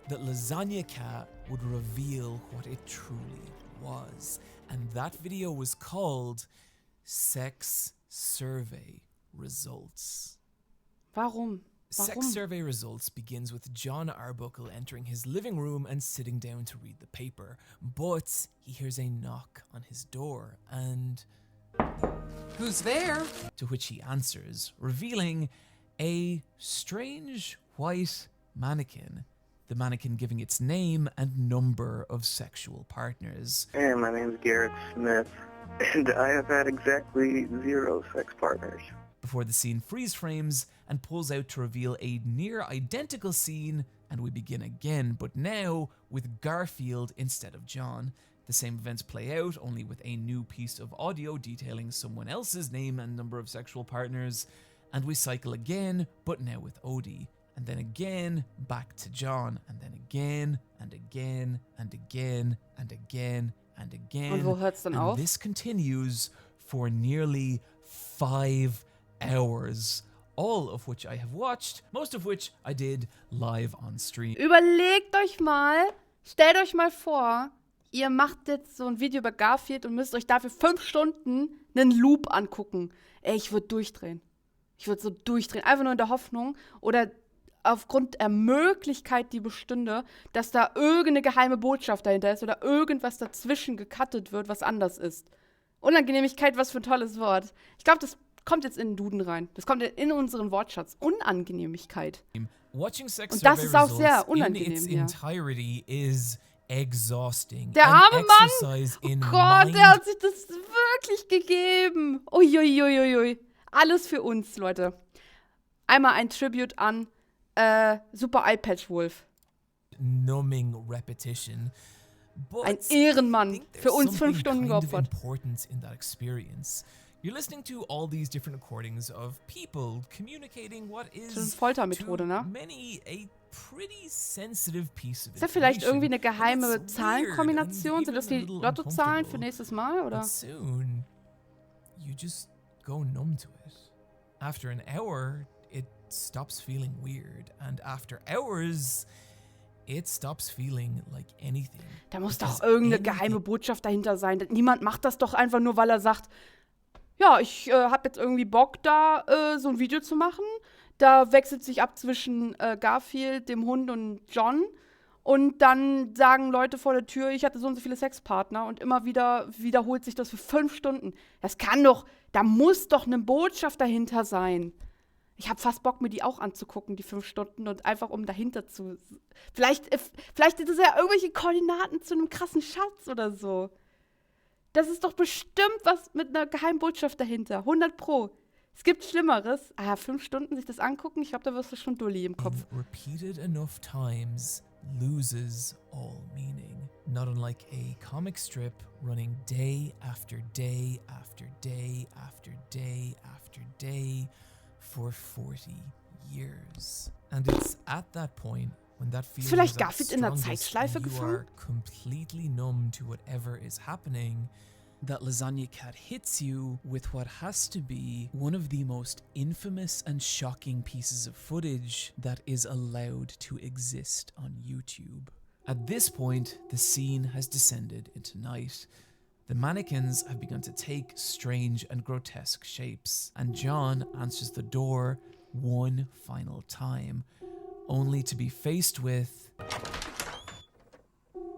that Lasagna Cat would reveal what it truly was. And that video was called Sex Survey Results. Warum? Sex Survey Results begins with John Arbuckle entering his living room and sitting down to read the paper. But he hears a knock on his door and... Who's there? To which he answers, revealing a strange white mannequin. The mannequin giving its name and number of sexual partners. Hey, my name's Garrett Smith, and I have had exactly 0 sex partners. Before the scene freeze frames and pulls out to reveal a near identical scene, and we begin again, but now with Garfield instead of John. The same events play out, only with a new piece of audio detailing someone else's name and number of sexual partners, and we cycle again, but now with Odie. And then again, back to John, and then again, and again, and again, and again, and again. Und wo hört's dann auf? This continues for nearly 5 hours, all of which I have watched, most of which I did live on stream. Überlegt euch mal, stellt euch mal vor, ihr macht jetzt so ein Video über Garfield und müsst euch dafür 5 Stunden einen Loop angucken. Ey, ich würde durchdrehen. Ich würde so durchdrehen. Einfach nur in der Hoffnung oder aufgrund der Möglichkeit, die bestünde, dass da irgendeine geheime Botschaft dahinter ist oder irgendwas dazwischen gecuttet wird, was anders ist. Unangenehmigkeit, was für ein tolles Wort. Ich glaube, das kommt jetzt in den Duden rein. Das kommt in unseren Wortschatz. Unangenehmigkeit. Watching Sex Und das Survey ist auch Results sehr in unangenehm its hier. entirety is exhausting. Der An arme Mann! exercise in Gott, mind der hat sich das wirklich gegeben. Uiuiuiui. Alles für uns, Leute. Einmal ein Tribute an Super Eyepatch Wolf. numbing repetition. But Ein Ehrenmann. I think there's Für uns 5 something Stunden kind of geopfert. important in that experience. You're listening to all these different recordings of people communicating what Das ist is eine Foltermethode, to ne? many a pretty sensitive piece of Ist da vielleicht irgendwie eine information. geheime And it's Zahlenkombination? weird Sind das and die even a little Lottozahlen für uncomfortable. nächstes Mal, oder? But soon, you just go numb to it. After an hour, it stops feeling weird. And after hours, it stops feeling like anything. Da muss doch Because irgendeine anything- geheime Botschaft dahinter sein. Niemand macht das doch einfach nur, weil er sagt, ja, ich habe jetzt irgendwie Bock, da so ein Video zu machen. Da wechselt sich ab zwischen Garfield, dem Hund und John. Und dann sagen Leute vor der Tür, ich hatte so und so viele Sexpartner. Und immer wieder wiederholt sich das für 5 Stunden. Das kann doch, da muss doch eine Botschaft dahinter sein. Ich habe fast Bock, mir die auch anzugucken, die 5 Stunden. Und einfach um dahinter zu... Vielleicht sind das ja irgendwelche Koordinaten zu einem krassen Schatz oder so. Das ist doch bestimmt was mit einer geheimen Botschaft dahinter. 100 Pro. Es gibt Schlimmeres. 5 Stunden sich das angucken, ich glaube, da wirst du schon dulli im Kopf. Repeated enough times loses all meaning. Not unlike a comic strip running day after day after day after day after day for 40 years. And it's at that point when that feeling vielleicht is at Garfield in der strongest, Zeitschleife when you gefangen? are completely numb to whatever is happening, that Lasagna Cat hits you with what has to be one of the most infamous and shocking pieces of footage that is allowed to exist on YouTube. At this point, the scene has descended into night. The mannequins have begun to take strange and grotesque shapes, and John answers the door one final time, only to be faced with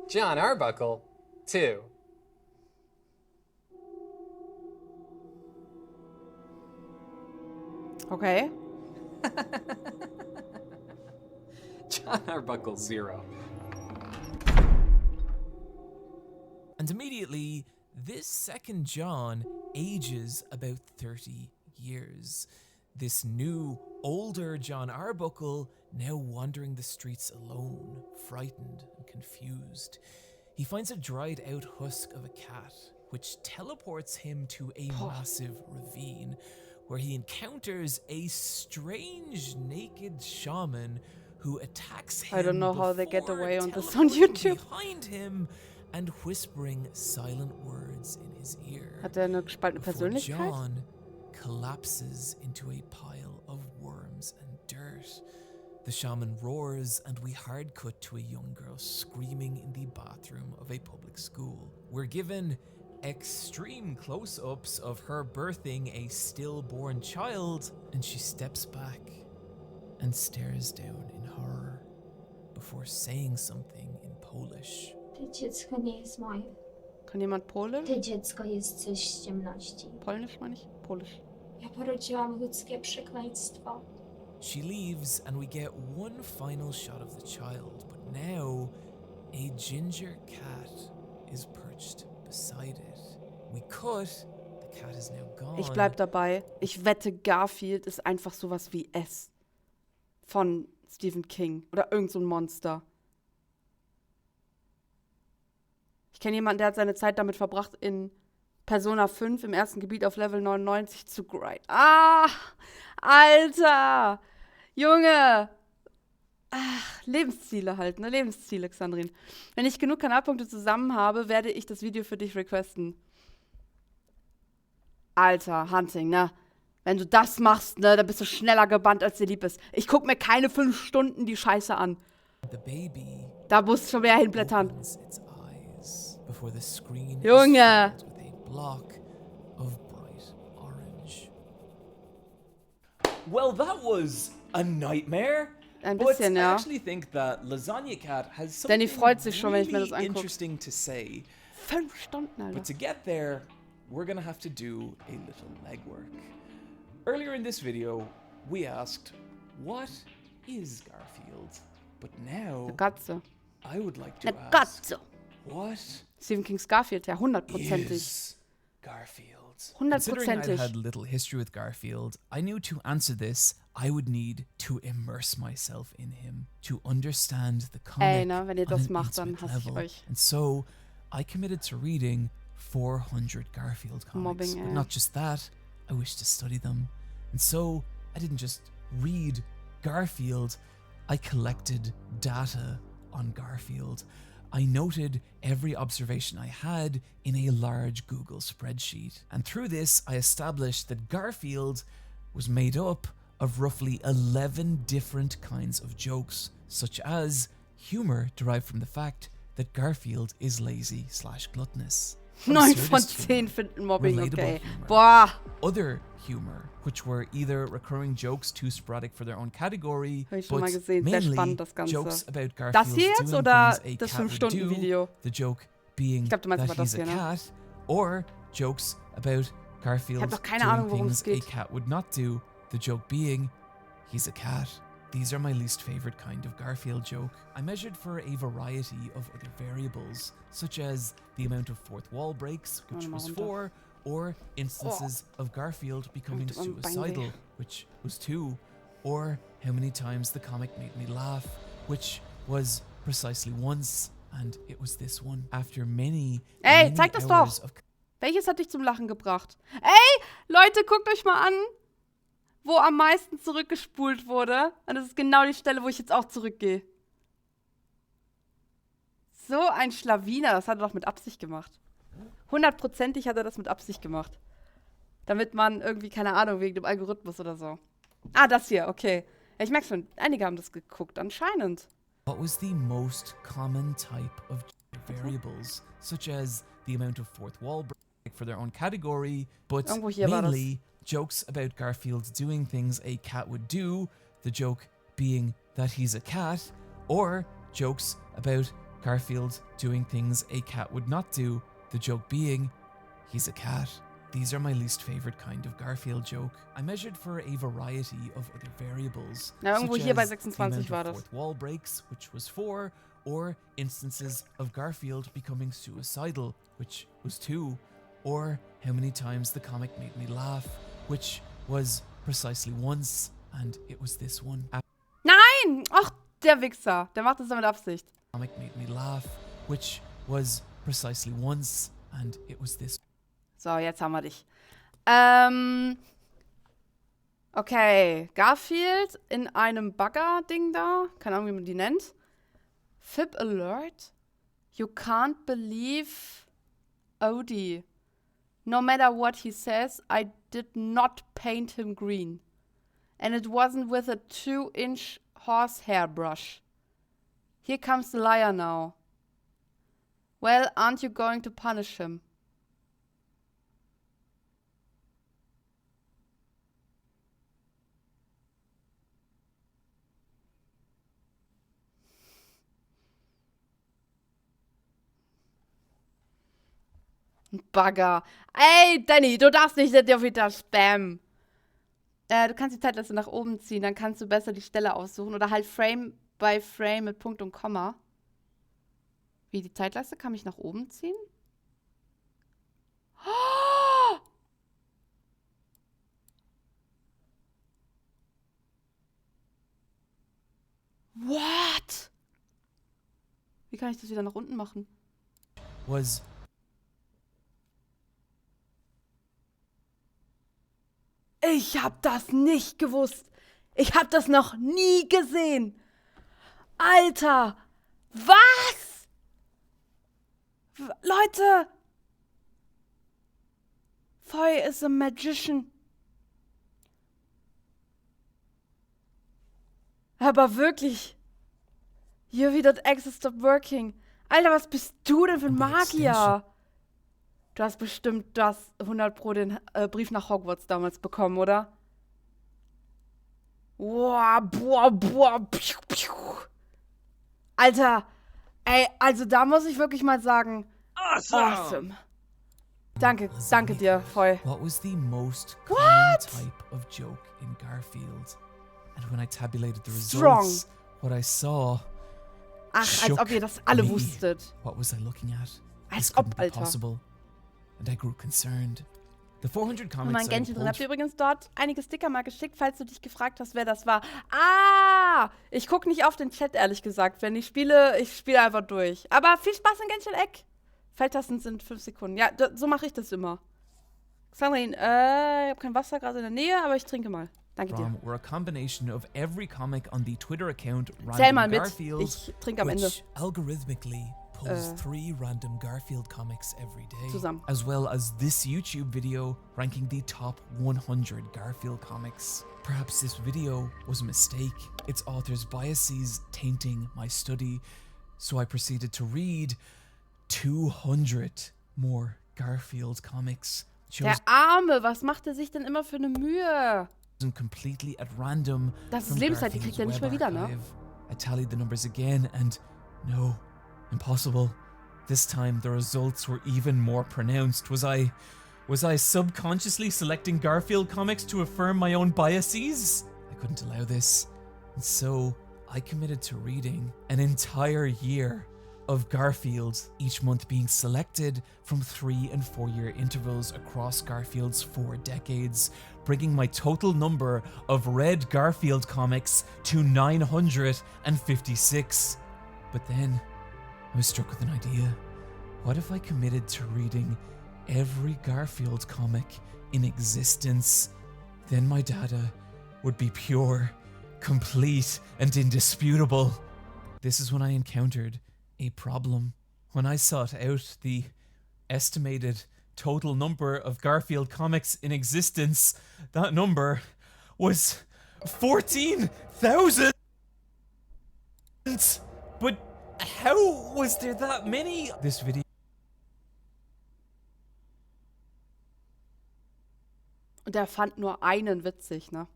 John Arbuckle, 2. Okay. John Arbuckle, 0. And immediately, this second John ages about 30 years. This new, older John Arbuckle now wandering the streets alone, frightened and confused. He finds a dried out husk of a cat, which teleports him to a massive ravine, where he encounters a strange naked shaman who attacks him I don't know how they get before away on this on teleporting YouTube. behind him and whispering silent words in his ear. Hat er eine gespaltene Before Persönlichkeit? John collapses into a pile of worms and dirt. The shaman roars, and we hard cut to a young girl screaming in the bathroom of a public school. We're given extreme close-ups of her birthing a stillborn child, and she steps back and stares down in horror before saying something in Polish. To dziecko nie jest moje. Kann jemand Polisch? To dziecko jest coś z ciemności. Polnisch meine ich? Polisch. Ja porodziłam ludzkie przekleństwo. She leaves, and we get one final shot of the child, but now a ginger cat is perched beside it. We cut, the cat is now gone. Ich bleib dabei. Ich wette, Garfield ist einfach sowas wie S. Von Stephen King. Oder irgend so ein Monster. Ich kenne jemanden, der hat seine Zeit damit verbracht, in Persona 5 im ersten Gebiet auf Level 99 zu grinden. Ah! Alter! Junge! Ach, Lebensziele halt, ne? Lebensziele, Xandrin. Wenn ich genug Kanalpunkte zusammen habe, werde ich das Video für dich requesten. Alter, Hunting, ne? Wenn du das machst, ne, dann bist du schneller gebannt, als dir lieb ist. Ich guck mir keine 5 Stunden die Scheiße an. The baby Da musst du schon mehr hinblättern. opens its eyes before the screen Junge! is filled with a block of bright orange. Well, that was a nightmare. Ein But bisschen, I ja. actually think that Lasagna Cat has Danny something freut sich schon, wenn ich mir really das anguck. interesting to say. 5 Stunden, Alter. But to get there, we're gonna have to do a little legwork. Earlier in this video, we asked, what is Garfield? But now, Eine Katze. I would like to Eine ask, Katze. what Stephen Kings Garfield, ja, 100%ig. is Garfield? Considering I'd 100%ig. had little history with Garfield, I knew to answer this, I would need to immerse myself in him, to understand the comic Ey, ne, wenn ihr on das an macht, dann intimate hasse ich level. euch. And so, I committed to reading 400 Garfield comics. Mobbing, but ey. not just that, I wished to study them. And so, I didn't just read Garfield, I collected data on Garfield. I noted every observation I had in a large Google spreadsheet. And through this, I established that Garfield was made up of roughly 11 different kinds of jokes, such as humor derived from the fact that Garfield is lazy/gluttonous. 9 von Absurdist 10 humor, finden Mobbing relatable okay. humor. Boah. Other humor, which were either recurring jokes too sporadic for their own category, Hab ich schon mal but gesehen, sehr mainly spannend das Ganze. jokes about Das Garfield hier jetzt doing oder things a das cat would 5-Stunden-Video? do, the joke being Ich glaub, du meinst that aber das he's a hier, ne? cat, or jokes about Garfield Ich hab doch keine doing Ahnung, worum things es geht. a cat would not do, the joke being he's a cat. These are my least favorite kind of Garfield joke. I measured for a variety of other variables, such as the amount of fourth wall breaks, which was 4, or instances of Garfield becoming Tut mein Bein suicidal, weh. which was 2, or how many times the comic made me laugh, which was precisely once, and it was this one. After many, Ey, many zeig das hours doch! of Welches hat dich zum Lachen gebracht? Ey, Leute, guckt euch mal an, wo am meisten zurückgespult wurde. Und das ist genau die Stelle, wo ich jetzt auch zurückgehe. So ein Schlawiner, das hat er doch mit Absicht gemacht. 100%ig hat er das mit Absicht gemacht. Damit man irgendwie, keine Ahnung, wegen dem Algorithmus oder so. Ah, das hier, okay. Ja, ich merke schon, einige haben das geguckt, anscheinend. What was the most common type of variables, such as the amount of fourth wall break for their own category, but Irgendwo hier war das. mainly jokes about Garfield doing things a cat would do, the joke being that he's a cat, or jokes about Garfield doing things a cat would not do, the joke being he's a cat. These are my least favorite kind of Garfield joke. I measured for a variety of other variables, Ja, irgendwo such hier bei as the 26 amount war of das. fourth wall breaks, which was 4, or instances of Garfield becoming suicidal, which was 2, or how many times the comic made me laugh, which was precisely once, and it was this one. Nein! Ach, der Wichser. Der macht das doch mit Absicht. Comic made me laugh, which was precisely once, and it was this. So, jetzt haben wir dich. Okay, Garfield in einem Bagger-Ding da. Keine Ahnung, wie man die nennt. Fib Alert. You can't believe Odie. No matter what he says, I did not paint him green. And it wasn't with a 2-inch horsehair brush. Here comes the liar now. Well, aren't you going to punish him? Bagger. Ey, Danny, du darfst nicht dir wieder spammen. Du kannst die Zeitleiste nach oben ziehen, dann kannst du besser die Stelle aussuchen. Oder halt Frame by Frame mit Punkt und Komma. Wie, die Zeitleiste kann mich nach oben ziehen? Oh! What? Wie kann ich das wieder nach unten machen? Was Ich hab das nicht gewusst. Ich hab das noch nie gesehen. Alter, was? Leute. Foy is a magician. Aber wirklich. UV.exe stopped working. Alter, was bist du denn für ein Magier? Du hast bestimmt 100 Pro den Brief nach Hogwarts damals bekommen, oder? Boah, boah, boah, piu, piu. Alter, ey, also da muss ich wirklich mal sagen, awesome. Danke dir, Foy. What was the most common type of joke in Garfield? And when I tabulated the results, what I saw Ach, als ob ihr das alle wusstet. What was I looking at? Als This ob, couldn't be Alter. possible. And I grew concerned. The 400 Und comics mein I Gännchen drin. pulled Habt ihr übrigens dort einige Sticker mal geschickt, falls du dich gefragt hast, wer das war. Ah! Ich gucke nicht auf den Chat, ehrlich gesagt. Wenn ich spiele einfach durch. Aber viel Spaß in Gännchen-Eck. Feldtasten sind 5 Sekunden. Ja, so mache ich das immer. Sandrine, ich habe kein Wasser gerade in der Nähe, aber ich trinke mal. Danke dir. were a combination of every comic on the Twitter account Zähl mal Random mit. Garfield, Ich trinke am Ende. which algorithmically pulls 3 random Garfield comics every day, Zusammen. as well as this YouTube video ranking the top 100 Garfield comics. Perhaps this video was a mistake, its author's biases tainting my study, so I proceeded to read 200 more Garfield comics, Der Arme, was macht er sich denn immer für eine Mühe? chosen completely at random. Das ist from Lebenszeit, die Garfield's kriegt er nicht mehr web wieder, ne? archive. I tallied the numbers again and no, impossible. This time the results were even more pronounced. Was I subconsciously selecting Garfield comics to affirm my own biases? I couldn't allow this. And so I committed to reading an entire year of Garfield, each month being selected from 3 and 4 year intervals across Garfield's 4 decades, bringing my total number of read Garfield comics to 956. But then I was struck with an idea. What if I committed to reading every Garfield comic in existence? Then my data would be pure, complete, and indisputable. This is when I encountered a problem. When I sought out the estimated total number of Garfield comics in existence, that number was 14,000! But how was there that many? This video Und er fand nur einen witzig, ne?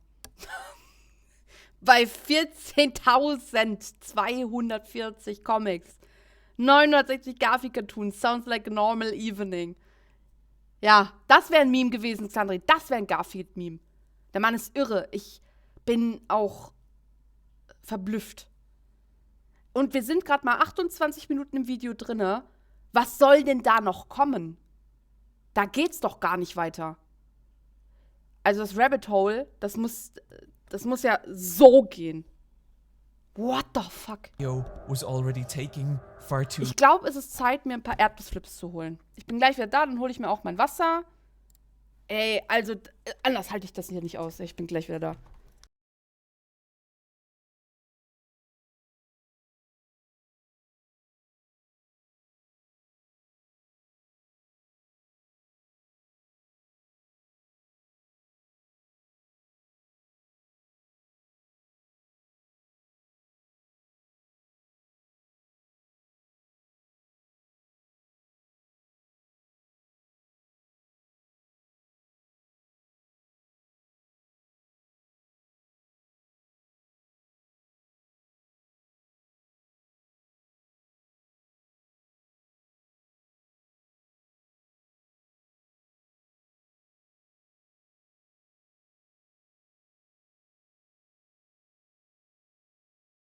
Bei 14.240 Comics. 960 Garfield-Cartoons. Sounds like a normal evening. Ja, das wäre ein Meme gewesen, Xandri. Das wäre ein Garfield-Meme. Der Mann ist irre. Ich bin auch verblüfft. Und wir sind gerade mal 28 Minuten im Video drinne. Was soll denn da noch kommen? Da geht's doch gar nicht weiter. Also das Rabbit Hole, das muss ja so gehen. What the fuck? was already taking far too Ich glaube, es ist Zeit, mir ein paar Erdnussflips zu holen. Ich bin gleich wieder da, dann hole ich mir auch mein Wasser. Ey, also anders halte ich das hier nicht aus. Ich bin gleich wieder da.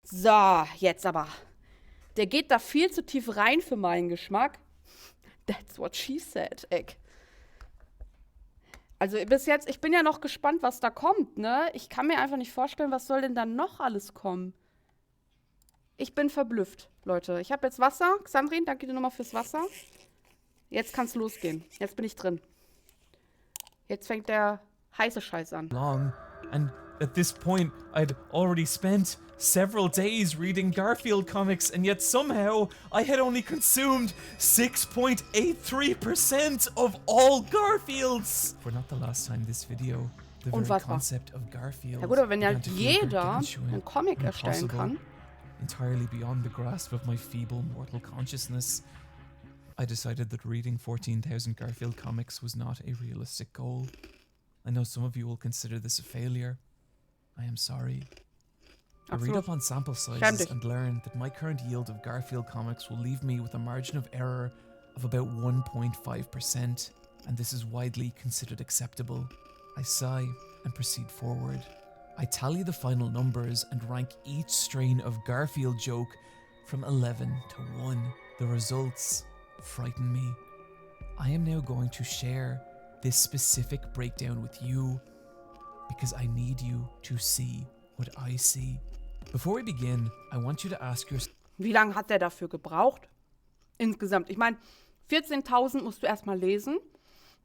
So, jetzt aber. Der geht da viel zu tief rein für meinen Geschmack. That's what she said, Eck. Also bis jetzt, ich bin ja noch gespannt, was da kommt, ne? Ich kann mir einfach nicht vorstellen, was soll denn da noch alles kommen. Ich bin verblüfft, Leute. Ich habe jetzt Wasser. Xandrin, danke dir nochmal fürs Wasser. Jetzt kann's losgehen. Jetzt bin ich drin. Jetzt fängt der heiße Scheiß an. Long, and at this point, I'd already spent several days reading Garfield comics, and yet somehow I had only consumed 6.83% of all Garfields. For not the last time this video, the very Unfassbar. concept of Garfield Ja gut, aber wenn ja began to feel jeder gargantuan einen Comic and erstellen impossible, kann. entirely beyond the grasp of my feeble mortal consciousness, I decided that reading 14,000 Garfield comics was not a realistic goal. I know some of you will consider this a failure. I am sorry. I read Absolut. up on sample Schäm sizes dich. and learned that my current yield of Garfield comics will leave me with a margin of error of about 1.5%, and this is widely considered acceptable. I sigh and proceed forward. I tally the final numbers and rank each strain of Garfield joke from 11 to 1. The results frighten me. I am now going to share this specific breakdown with you because I need you to see what I see. Before we begin, I want you to ask yourself, Wie lange hat der dafür gebraucht? Insgesamt. Ich meine, 14.000 musst du erstmal lesen.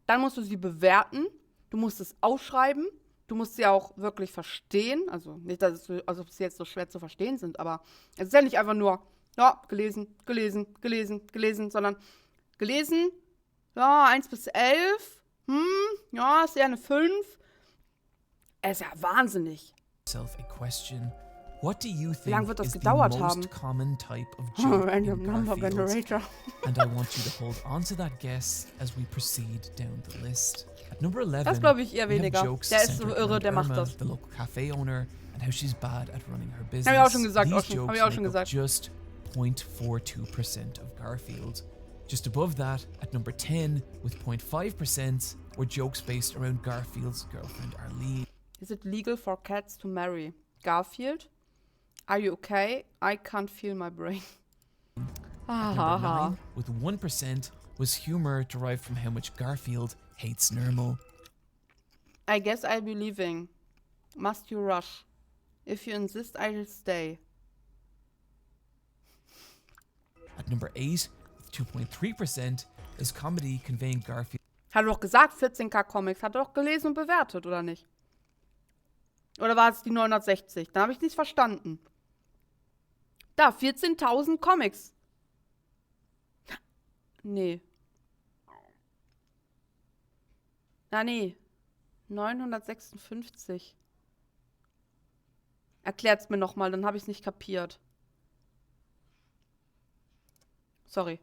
Dann musst du sie bewerten. Du musst es ausschreiben. Du musst sie auch wirklich verstehen. Also nicht, dass es, also sie jetzt so schwer zu verstehen sind, aber es ist ja nicht einfach nur, ja, gelesen, gelesen, gelesen, gelesen, sondern gelesen, ja, 1 bis 11, ja, ist eher eine 5. Es ist ja wahnsinnig. a question. What do you Wie lange think wird das is the gedauert most haben? common type of joke Random in Number Garfield? Generator. And I want you to hold on to that guess as we proceed down the list. At number 11, Das glaube ich eher we have weniger. jokes Der ist so centered irre, around der macht Irma, das. the local cafe owner, and how she's bad at running her business. Hab ich auch schon gesagt, These auch schon. Hab jokes ich auch schon make up gesagt. just 0.42% of Garfield. Just above that, at number 10, with 0.5%, were jokes based around Garfield's girlfriend Arlene. Is it legal for cats to marry? Garfield? Are you okay? I can't feel my brain. At number 9, with 1%, was humor derived from how much Garfield hates Nermal. I guess I'll be leaving. Must you rush? If you insist, I'll stay. At number 8, with 2.3%, is comedy conveying Garfield Hat er doch gesagt, 14k Comics. Hat er doch gelesen und bewertet, oder nicht? Oder war es die 960? Da habe ich nichts verstanden. Da, 14.000 Comics. Nee. Na, nee. 956. Erklärt's mir nochmal, dann habe ich es nicht kapiert. Sorry.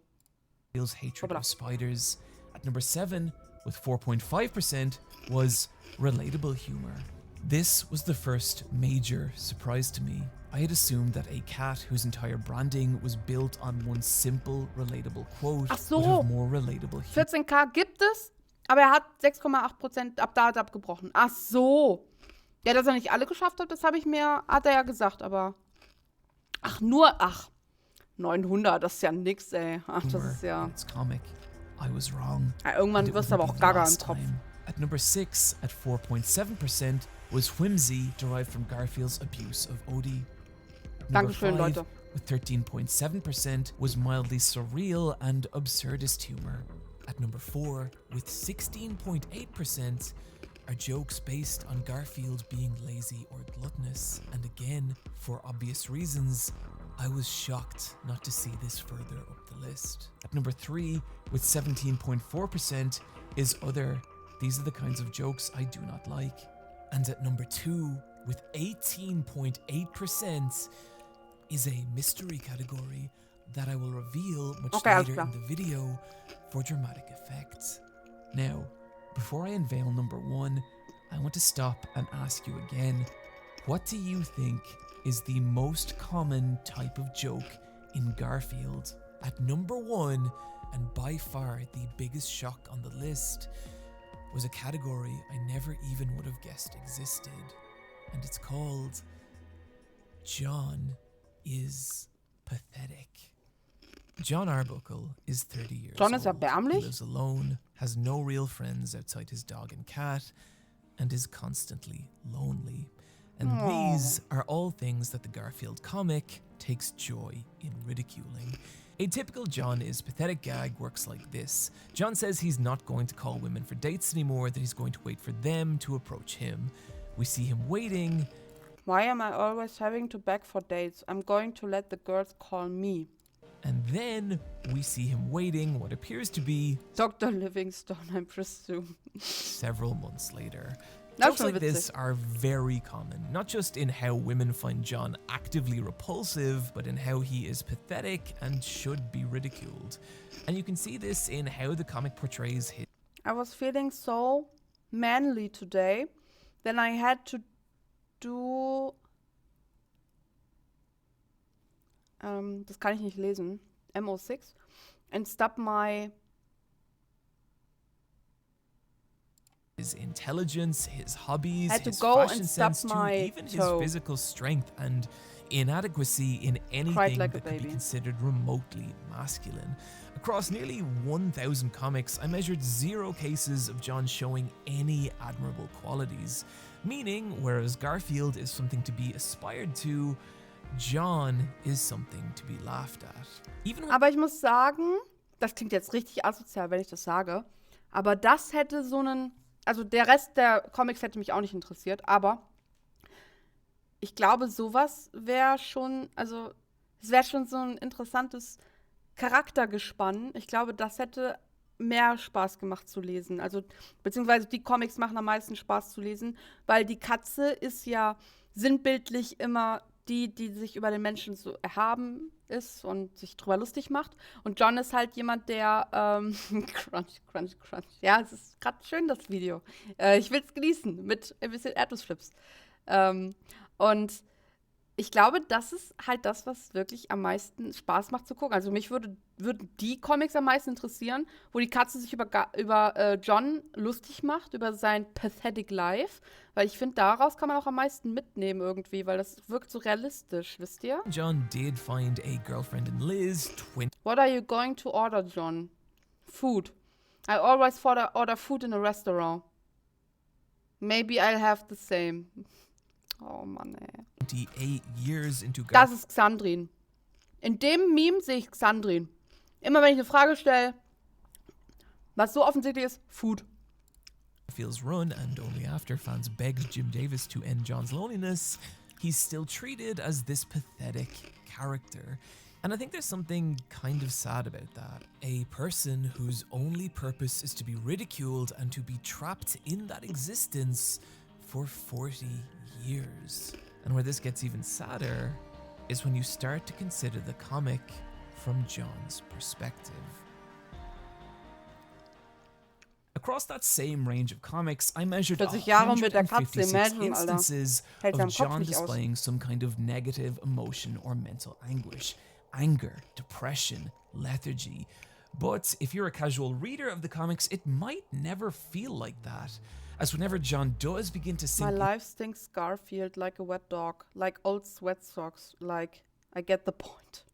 Garfield's hatred Hoppla. of spiders. At number 7, with 4.5%, was relatable humor. This was the first major surprise to me. I had assumed that a cat whose entire branding was built on one simple, relatable quote Ach so. would have more relatable humor. 14k gibt es, aber er hat 6,8% ab da abgebrochen. Ach so. Ja, dass er nicht alle geschafft hat, das hat er ja gesagt, aber. Ach, 900, das ist ja nix, ey. Ach, das ist ja. in its comic. I was wrong. Ja, And irgendwann it wirst du wouldn't aber be auch the gaga im last Kopf. time. At number 6, at 4.7%, was whimsy derived from Garfield's abuse of Odie. Number Dankeschön, 5, Leute. with 13.7%, was mildly surreal and absurdist humor. At number 4, with 16.8%, are jokes based on Garfield being lazy or gluttonous. And again, for obvious reasons, I was shocked not to see this further up the list. At number 3, with 17.4%, is other. These are the kinds of jokes I do not like. And at number 2, with 18.8%, is a mystery category that I will reveal much later in the video for dramatic effect. Now, before I unveil number 1, I want to stop and ask you again, what do you think is the most common type of joke in Garfield? At number 1, and by far the biggest shock on the list, was a category I never even would have guessed existed. And it's called John is Pathetic. John Arbuckle is 30 years John ist old. He erbärmlich? lives alone, has no real friends outside his dog and cat, and is constantly lonely. And these are all things that the Garfield comic takes joy in ridiculing. A typical John is Pathetic gag works like this. John says he's not going to call women for dates anymore, that he's going to wait for them to approach him. We see him waiting. Why am I always having to beg for dates? I'm going to let the girls call me. And then we see him waiting what appears to be Dr. Livingstone, I presume. several months later. That's Jokes schon like this witzig. are very common, not just in how women find John actively repulsive, but in how he is pathetic and should be ridiculed. And you can see this in how the comic portrays his I was feeling so manly today. Then I had to do... das kann ich nicht lesen. MO6. And stop my... his intelligence, his hobbies, Had to his go fashion and stub sense, to my even his toe. physical strength and inadequacy in anything like a that could be baby. considered remotely masculine. Across nearly 1,000 comics, I measured 0 cases of John showing any admirable qualities. Meaning, whereas Garfield is something to be aspired to, John is something to be laughed at. Even when Aber ich muss sagen, das klingt jetzt richtig asozial, wenn ich das sage, aber das hätte so einen... Also der Rest der Comics hätte mich auch nicht interessiert, aber ich glaube, sowas wäre schon... Also es wäre schon so ein interessantes Charaktergespann. Ich glaube, das hätte mehr Spaß gemacht zu lesen. Also, beziehungsweise die Comics machen am meisten Spaß zu lesen, weil die Katze ist ja sinnbildlich immer die sich über den Menschen so erhaben ist und sich drüber lustig macht. Und John ist halt jemand, der crunch. Ja, es ist gerade schön, das Video. Ich will es genießen mit ein bisschen Erdnussflips. Und ich glaube, das ist halt das, was wirklich am meisten Spaß macht zu gucken. Also mich würden die Comics am meisten interessieren, wo die Katze sich über John lustig macht, über sein Pathetic Life. Weil ich finde, daraus kann man auch am meisten mitnehmen irgendwie, weil das wirkt so realistisch, wisst ihr? John did find a girlfriend in Liz, What are you going to order, John? Food. I always order food in a restaurant. Maybe I'll have the same. Oh Mann, ey. 28 years into Das ist Xandrin. In dem Meme sehe ich Xandrin. Immer wenn ich eine Frage stelle, was so offensichtlich ist, Food. Garfield's run, and only after fans begged Jim Davis to end John's loneliness, he's still treated as this pathetic character. And I think there's something kind of sad about that. A person whose only purpose is to be ridiculed and to be trapped in that existence for 40 years. And where this gets even sadder is when you start to consider the comic from John's perspective. Across that same range of comics, I measured 40 Jahre mit der Katze, 156 imagine, Alter. instances Hält of seinen Kopf John nicht aus. displaying some kind of negative emotion or mental anguish. Anger, depression, lethargy. But if you're a casual reader of the comics, it might never feel like that. As whenever John does begin to My sink life stinks Garfield like a wet dog, like old sweat socks, like I get the point.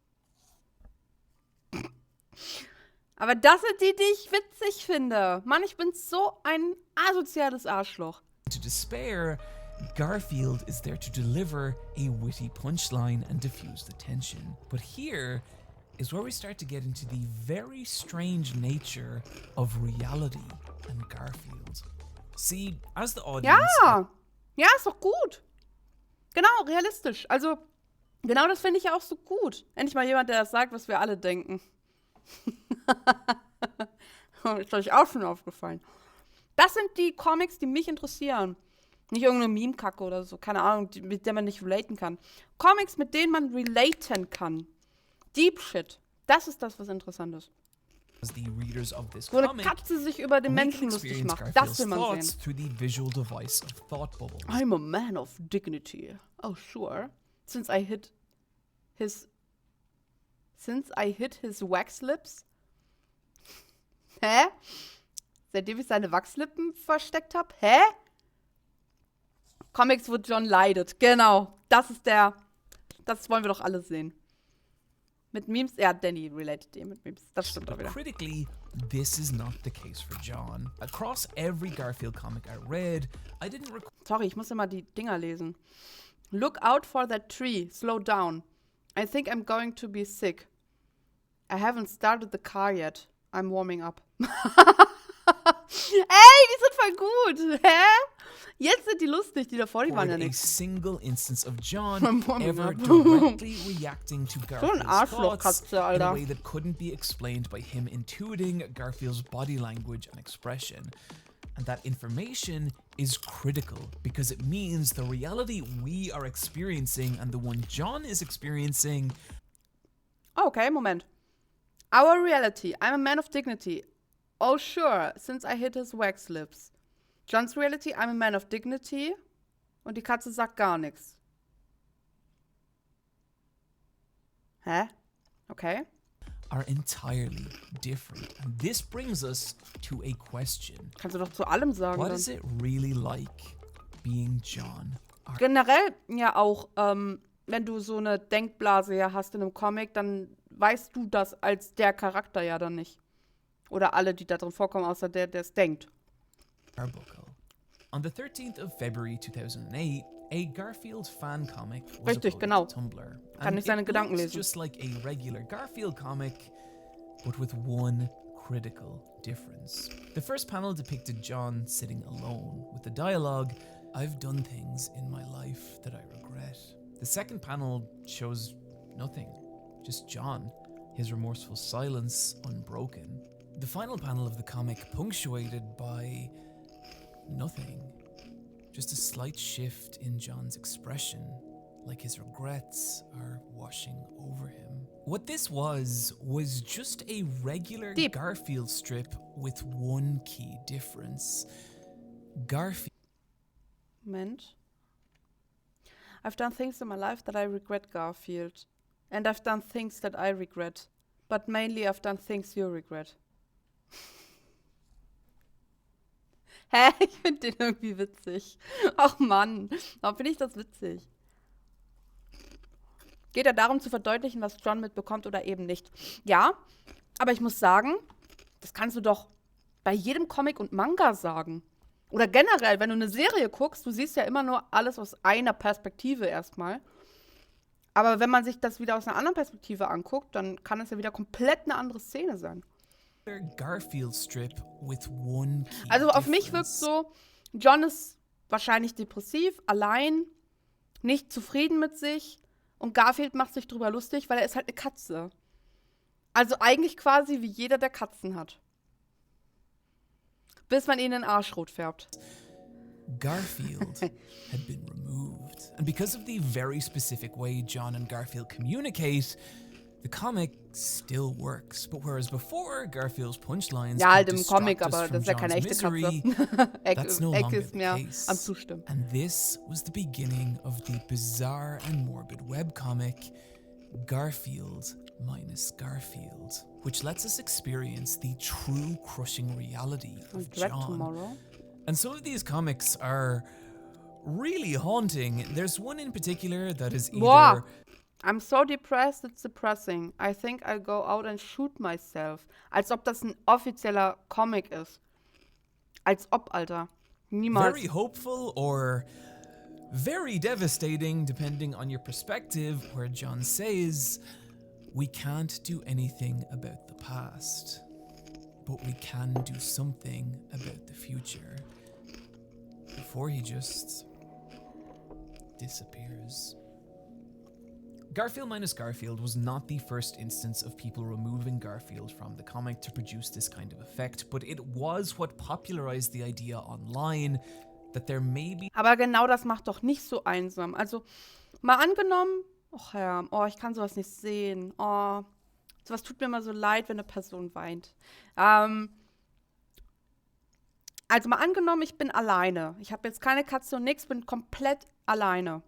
Aber das sind die ich witzig finde. Mann, ich bin so ein asoziales Arschloch. into despair, Garfield is there to deliver a witty punchline and diffuse the tension. But here, is where we start to get into the very strange nature of reality and Garfield. See, as the audience... Ja, ja, ist doch gut. Genau, realistisch. Also, genau das finde ich ja auch so gut. Endlich mal jemand, der das sagt, was wir alle denken. Ist euch auch schon aufgefallen. Das sind die Comics, die mich interessieren. Nicht irgendeine Meme-Kacke oder so, keine Ahnung, mit der man nicht relaten kann. Comics, mit denen man relaten kann. Deep Shit. Das ist das, was interessant ist. The readers of this Wo eine comic, Katze sich über den we can Menschen lustig experience macht. Das Garfield's will man thoughts sehen. through the visual device of thought bubbles. I'm a man of dignity. Oh, sure. Since I hit his wax lips. Hä? Seitdem ich seine Wachslippen versteckt habe? Hä? Comics, wo John leidet. Genau. Das wollen wir doch alle sehen. Mit Memes? Ja, Danny related dem mit Memes. Das stimmt auch But wieder. critically, this is not the case for John. Across every Garfield comic I read, I didn't Sorry, ich muss immer die Dinger lesen. Look out for that tree. Slow down. I think I'm going to be sick. I haven't started the car yet. I'm warming up. Ey, die sind voll gut. Hä? Jetzt sind die lustig, die davor, die waren ja record a nichts. single instance of John I'm warming ever up. directly reacting to So ein Garfield's thoughts Arschlochkatze, in a Alter. way that couldn't be explained by him intuiting Garfield's body language and expression. And that information is critical because it means the reality we are experiencing and the one John is experiencing. Okay, Moment. Our reality. I'm a man of dignity. Oh, sure, since I hit his wax lips. John's reality. I'm a man of dignity. Und die Katze sagt gar nichts. Hä? Okay. Are entirely different. And this brings us to a question. Kannst du doch zu allem sagen. What Dann. is it really like being John? Generell ja auch, wenn du so eine Denkblase ja hast in einem Comic, dann weißt du das als der Charakter ja dann nicht. Oder alle, die da drin vorkommen, außer der es denkt. Arbuckle. On the 13th of February 2008, a Garfield fan comic was Richtig, uploaded genau. to Tumblr. Kann nicht seine it Gedanken looks lesen. just like a regular Garfield comic, but with one critical difference. The first panel depicted John sitting alone with the dialogue, "I've done things in my life that I regret." The second panel shows nothing, just John, his remorseful silence unbroken. The final panel of the comic punctuated by nothing, just a slight shift in John's expression, like his regrets are washing over him. What this was just a regular Deep. Garfield strip with one key difference. Garfield Moment. I've done things in my life that I regret, Garfield. And I've done things that I regret. But mainly I've done things you regret. Hä? Ich finde den irgendwie witzig. Ach Mann, warum finde ich das witzig? Geht ja darum zu verdeutlichen, was John mitbekommt oder eben nicht. Ja, aber ich muss sagen, das kannst du doch bei jedem Comic und Manga sagen. Oder generell, wenn du eine Serie guckst, du siehst ja immer nur alles aus einer Perspektive erstmal. Aber wenn man sich das wieder aus einer anderen Perspektive anguckt, dann kann es ja wieder komplett eine andere Szene sein. Garfield strip with one key Also auf mich wirkt difference. so, John ist wahrscheinlich depressiv, allein, nicht zufrieden mit sich und Garfield macht sich drüber lustig, weil er ist halt eine Katze. Also eigentlich quasi wie jeder, der Katzen hat. Bis man ihn in den Arsch rot färbt. Garfield had been removed. And because of the very specific way John and Garfield communicate, the comic still works. But whereas before, Garfield's punchlines Ja, could halt im distract Comic, us aber from das ist ja keine John's echte misery, Katze. that's no Eck longer ist the mehr case. am Zustimmen. And this was the beginning of the bizarre and morbid webcomic Garfield minus Garfield, which lets us experience the true crushing reality of Und Dread John. Tomorrow. And some of these comics are really haunting. There's one in particular that is either Boah. I'm so depressed, it's depressing. I think I'll go out and shoot myself. Als ob das ein offizieller Comic ist. Als ob, Alter. Niemals. very hopeful or very devastating, depending on your perspective, where John says, We can't do anything about the past, but we can do something about the future. Before he just disappears. Garfield minus Garfield was not the first instance of people removing Garfield from the comic to produce this kind of effect, but it was what popularized the idea online that there may be. Aber genau das macht doch nicht so einsam. Also, mal angenommen, och ja, oh, ich kann sowas nicht sehen. Oh, sowas tut mir immer so leid, wenn eine Person weint. Also mal angenommen, ich bin alleine. Ich habe jetzt keine Katze und nichts, bin komplett alleine.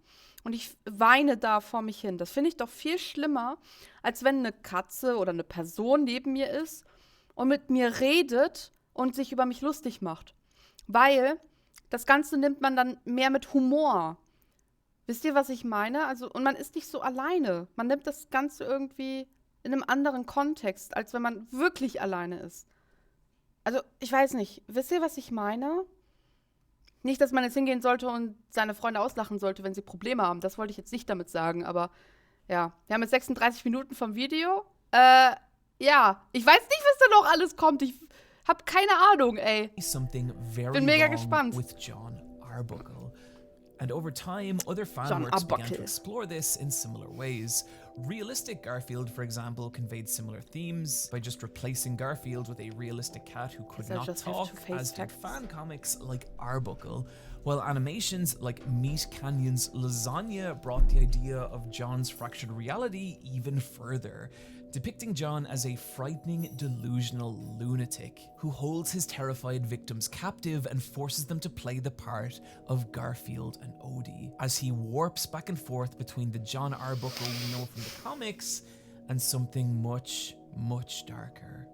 Und ich weine da vor mich hin. Das finde ich doch viel schlimmer, als wenn eine Katze oder eine Person neben mir ist und mit mir redet und sich über mich lustig macht. Weil das Ganze nimmt man dann mehr mit Humor. Wisst ihr, was ich meine? Also, und man ist nicht so alleine. Man nimmt das Ganze irgendwie in einem anderen Kontext, als wenn man wirklich alleine ist. Also, ich weiß nicht. Wisst ihr, was ich meine? Nicht, dass man jetzt hingehen sollte und seine Freunde auslachen sollte, wenn sie Probleme haben. Das wollte ich jetzt nicht damit sagen, aber ja. Wir haben jetzt 36 Minuten vom Video. Ja. Ich weiß nicht, was da noch alles kommt. Ich hab keine Ahnung, ey. Bin mega gespannt. With John Arbuckle. And over time, other fanworks began to explore this in similar ways. Realistic Garfield, for example, conveyed similar themes by just replacing Garfield with a realistic cat who could not talk, as did fan comics like Arbuckle, while animations like Meat Canyon's Lasagna brought the idea of John's fractured reality even further, depicting John as a frightening, delusional lunatic who holds his terrified victims captive and forces them to play the part of Garfield and Odie, as he warps back and forth between the John Arbuckle we know from the comics and something much, much darker.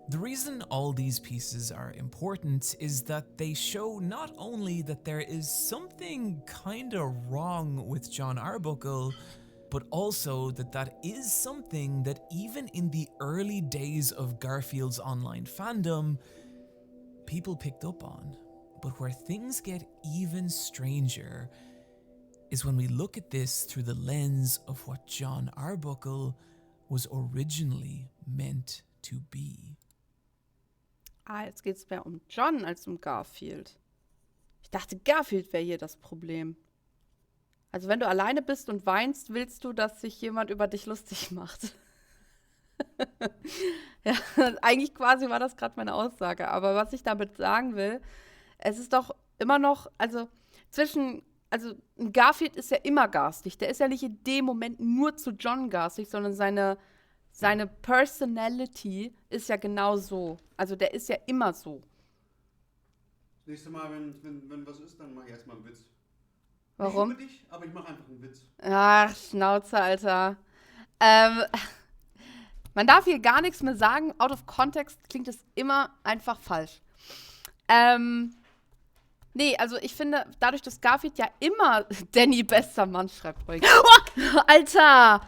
The reason all these pieces are important is that they show not only that there is something kinda wrong with John Arbuckle, but also that is something that even in the early days of Garfield's online fandom, people picked up on. But where things get even stranger is when we look at this through the lens of what John Arbuckle was originally meant to be. Ah, jetzt geht's mehr um John als um Garfield. Ich dachte, Garfield wäre hier das Problem. Also wenn du alleine bist und weinst, willst du, dass sich jemand über dich lustig macht. Ja, eigentlich quasi war das gerade meine Aussage. Aber was ich damit sagen will, es ist doch immer noch, also ein Garfield ist ja immer garstig. Der ist ja nicht in dem Moment nur zu John garstig, sondern seine Personality ist ja genau so. Also der ist ja immer so. Das nächste Mal, wenn was ist, dann mach ich erstmal einen Witz. Warum? Nicht über dich, aber ich mache einfach einen Witz. Ach, Schnauze, Alter. Man darf hier gar nichts mehr sagen. Out of context klingt es immer einfach falsch. Nee, also ich finde, dadurch, dass Garfield ja immer Danny bester Mann schreibt. Oh, Alter!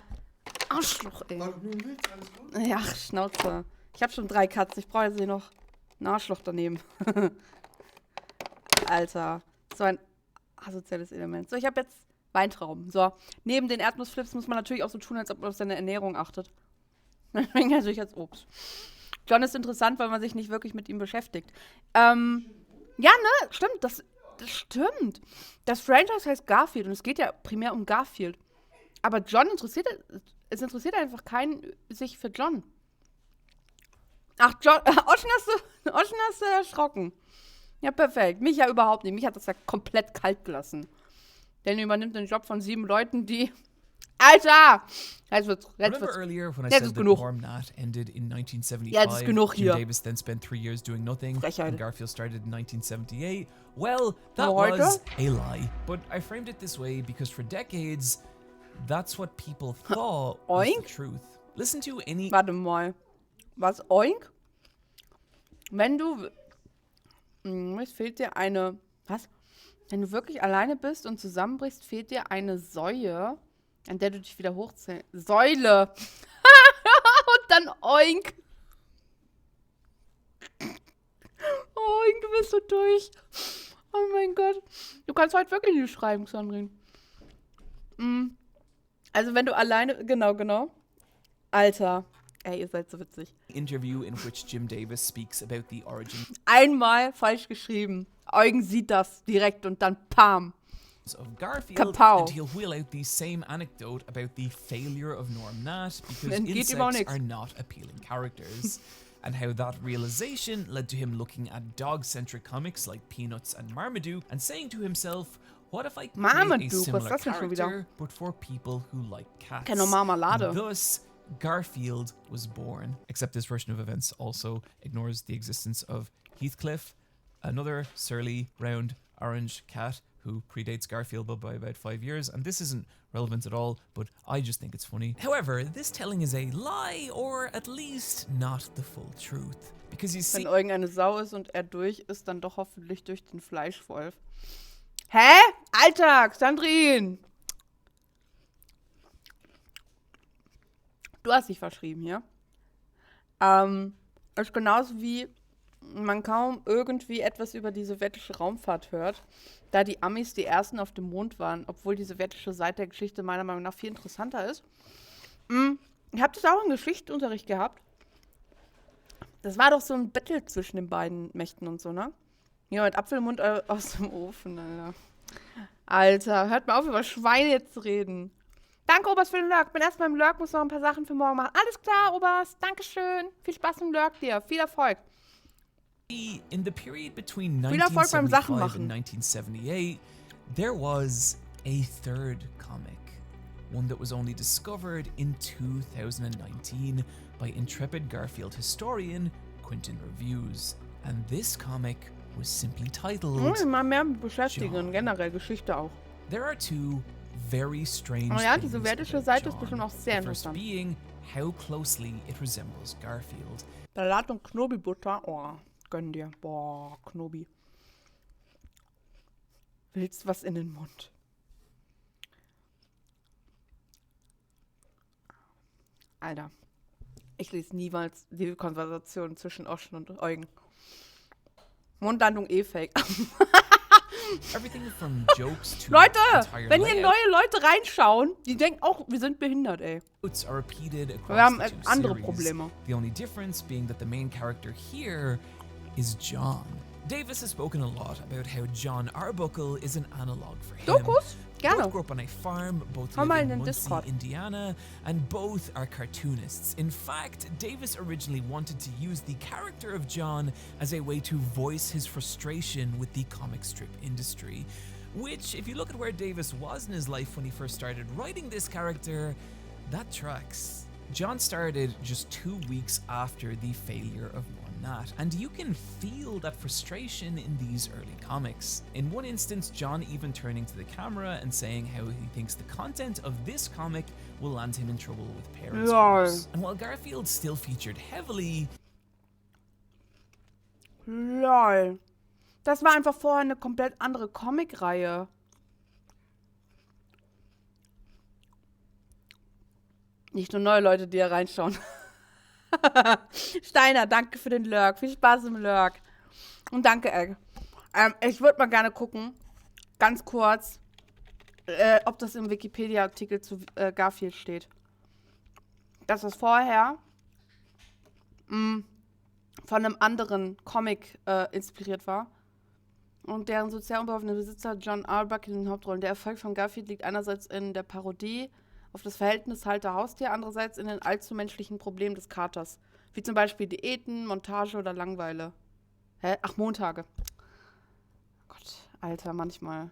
Arschloch, ey. War doch nur ein Witz, alles gut? Ja, Schnauze. Ich habe schon 3 Katzen. Ich brauche jetzt hier noch ein Arschloch daneben. Alter. So ein asoziales Element. So, ich habe jetzt Weintrauben. So, neben den Erdnussflips muss man natürlich auch so tun, als ob man auf seine Ernährung achtet. Deswegen natürlich als Obst. John ist interessant, weil man sich nicht wirklich mit ihm beschäftigt. Ja, ne? Stimmt, das stimmt. Das Franchise heißt Garfield und es geht ja primär um Garfield. Aber John interessiert einfach keinen sich für John. Ach, John, Oschen hast du erschrocken. Ja, perfekt. Mich ja überhaupt nicht. Mich hat das ja komplett kalt gelassen. Denn übernimmt den Job von 7 Leuten, die... Alter! Remember earlier when I said that Warmnat ended in 1975? Ja, das ist genug hier. Jim Davis then spent 3 years doing nothing, Frechheit. and Garfield started in 1978. Well, that was a lie. But I framed it this way because for decades, that's what people thought was the truth. Listen to any... Warte mal. Was? Oink? Wenn du... Es fehlt dir eine... Was? Wenn du wirklich alleine bist und zusammenbrichst, fehlt dir eine Säule, an der du dich wieder hochzählst. Säule! Und dann oink! Oink, du bist so durch. Oh mein Gott. Du kannst heute wirklich nicht schreiben, Xandrin. Also wenn du alleine... Genau. Alter. Ey, ihr seid so witzig. interview in which Jim Davis speaks about the origin Einmal falsch geschrieben. Eugen sieht das direkt und dann Pam. of Garfield, Kapow. and he'll wheel out the same anecdote about the failure of Norm Nat because Entgeht ihm auch insects nix. are not appealing characters, and how that realization led to him looking at dog-centric comics like Peanuts and Marmaduke and saying to himself, what if I create Marmaduke, a was similar das denn schon wieder? character, but for people who like cats? Kennt nur Marmelade. Thus, Garfield was born. Except this version of events also ignores the existence of Heathcliff, another surly, round, orange cat who predates Garfield by about 5 years, and this isn't relevant at all, but I just think it's funny. However, this telling is a lie, or at least not the full truth. Because you see, Wenn Eugen eine Sau ist und er durch ist, dann doch hoffentlich durch den Fleischwolf. Hä? Alter, Xandrin! Du hast dich verschrieben hier. Ist genauso wie man kaum irgendwie etwas über die sowjetische Raumfahrt hört, da die Amis die ersten auf dem Mond waren, obwohl die sowjetische Seite der Geschichte meiner Meinung nach viel interessanter ist. Ihr habt das auch im Geschichtsunterricht gehabt. Das war doch so ein Battle zwischen den beiden Mächten und so, ne? Ja, mit Apfelmund aus dem Ofen, Alter. Alter, hört mal auf, über Schweine zu reden. Danke, Oberst, für den Lurk. Bin erst mal im Lurk, muss noch ein paar Sachen für morgen machen. Alles klar, Oberst. Dankeschön. Viel Spaß im Lurk dir. Viel Erfolg. in the period between Viel Erfolg beim 1975 Sachen machen. and 1978, there was a third comic, one that was only discovered in 2019 by intrepid Garfield historian Quentin Reviews, and this comic was simply titled Mal mehr beschäftigen, John. generell Geschichte auch. There are two very strange Oh ja, die things sowjetische about Seite ist John. bestimmt auch sehr The first interessant. being how closely it resembles Garfield. Salat und Knobi-Butter. Oh, gönn dir. Boah, Knobi. Willst was in den Mund? Alter. Ich lese niemals die Konversation zwischen Oschen und Eugen. Mundlandung fake. Everything from jokes to Leute, entire wenn hier layout. neue Leute reinschauen, die denken auch, wir sind behindert, ey. Quotes are repeated across Wir haben the two andere series. Probleme. The only difference being that the main character here is John. Davis has spoken a lot about how John Arbuckle is an analog for him. Dokus? Gerne. Both grew up on a farm, both Komm mal live in in den Muncie, Discord. Indiana, and both are cartoonists. In fact, Davis originally wanted to use the character of John as a way to voice his frustration with the comic strip industry. Which, if you look at where Davis was in his life when he first started writing this character, that tracks. John started just 2 weeks after the failure of Norm Nat, and you can feel that frustration in these early comics. In one instance, John even turning to the camera and saying how he thinks the content of this comic will land him in trouble with parents. Lol. groups. And while Garfield still featured heavily, Lol. Das war einfach vorher eine komplett andere Comicreihe. Nicht nur neue Leute, die hier reinschauen. Steiner, danke für den Lurk. Viel Spaß im Lurk. Und danke, Egg. Ich würde mal gerne gucken, ganz kurz, ob das im Wikipedia-Artikel zu Garfield steht. Dass das vorher von einem anderen Comic inspiriert war. Und deren sozial unbeholfene Besitzer John Arbuckle in den Hauptrollen. Der Erfolg von Garfield liegt einerseits in der Parodie auf das Verhältnis Halter-Haustier, andererseits in den allzu menschlichen Problemen des Katers. Wie zum Beispiel Diäten, Montage oder Langeweile. Hä? Ach, Montage. Gott, Alter, manchmal.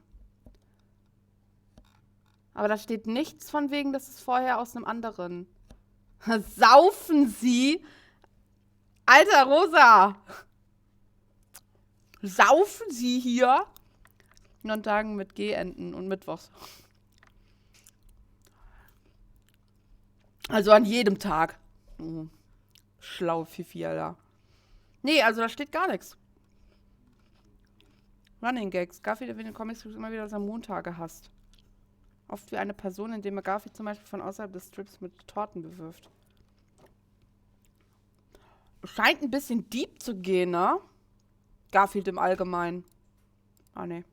Aber da steht nichts von wegen, das ist vorher aus einem anderen. Saufen Sie? Alter, Rosa! Saufen Sie hier? Sonntagen mit G enden und Mittwochs. Also an jedem Tag. Schlau Fifi, Alter. Nee, also da steht gar nichts. Running Gags. Garfield erwähnt in den Comics immer wieder, dass er Montage hasst. Oft wie eine Person, indem er Garfield zum Beispiel von außerhalb des Strips mit Torten bewirft. Scheint ein bisschen deep zu gehen, ne? Garfield im Allgemeinen. Ah, nee.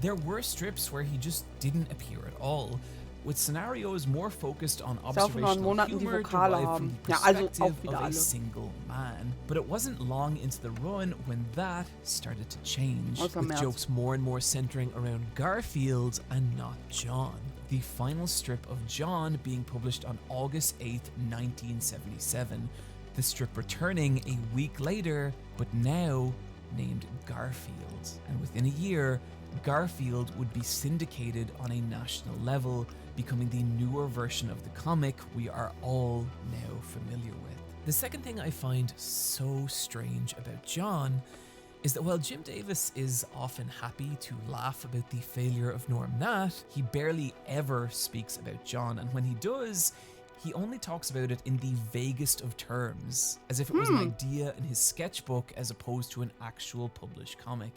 there were strips where he just didn't appear at all. with scenarios more focused on Ist ja auch nur in observational Monaten die humor Vokale derived haben. from the Ja, also perspective auch wieder of a alle. single man. But it wasn't long into the run when that started to change, Außer with März. jokes more and more centering around Garfield and not John. The final strip of John being published on August 8th, 1977. The strip returning a week later, but now named Garfield. And within a year, Garfield would be syndicated on a national level, becoming the newer version of the comic we are all now familiar with. The second thing I find so strange about John is that while Jim Davis is often happy to laugh about the failure of Norm Nat, he barely ever speaks about John, and when he does, he only talks about it in the vaguest of terms, as if it was an idea in his sketchbook as opposed to an actual published comic.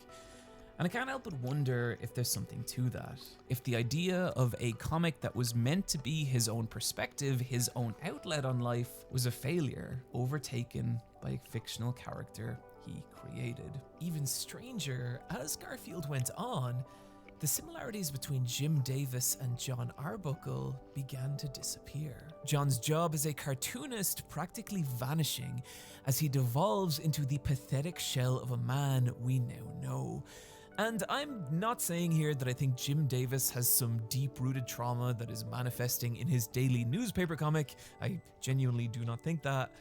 And I can't help but wonder if there's something to that. If the idea of a comic that was meant to be his own perspective, his own outlet on life, was a failure, overtaken by a fictional character he created. Even stranger, as Garfield went on, the similarities between Jim Davis and John Arbuckle began to disappear. John's job as a cartoonist practically vanishing as he devolves into the pathetic shell of a man we now know. And I'm not saying here that I think Jim Davis has some deep-rooted trauma that is manifesting in his daily newspaper comic. I genuinely do not think that.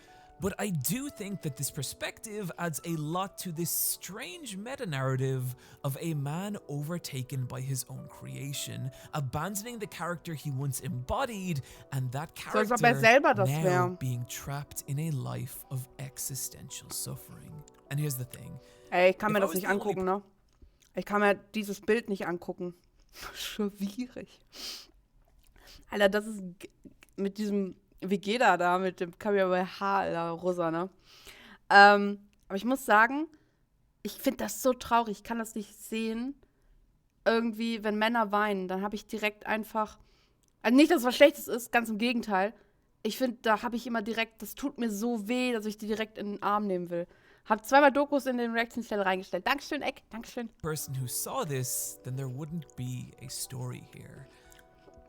But I do think that this perspective adds a lot to this strange meta-narrative of a man overtaken by his own creation, abandoning the character he once embodied, and that So als ob er character selber das now wär. being trapped in a life of existential suffering. And here's the thing. Ey, ich kann mir If I das was nicht the only angucken, ne? Ich kann mir dieses Bild nicht angucken. Schwierig. Alter, das ist mit diesem Vegeta da, mit dem Kamehameha, Alter, rosa, ne? Aber ich muss sagen, ich finde das so traurig. Ich kann das nicht sehen. Irgendwie, wenn Männer weinen, dann habe ich direkt einfach. Also nicht, dass es was Schlechtes ist, ganz im Gegenteil. Ich finde, da habe ich immer direkt, das tut mir so weh, dass ich die direkt in den Arm nehmen will. Hab zweimal Dokus in den Reaction-Stelle reingestellt. Dankeschön, Eck, Dankeschön. Person who saw this, then there wouldn't be a story here.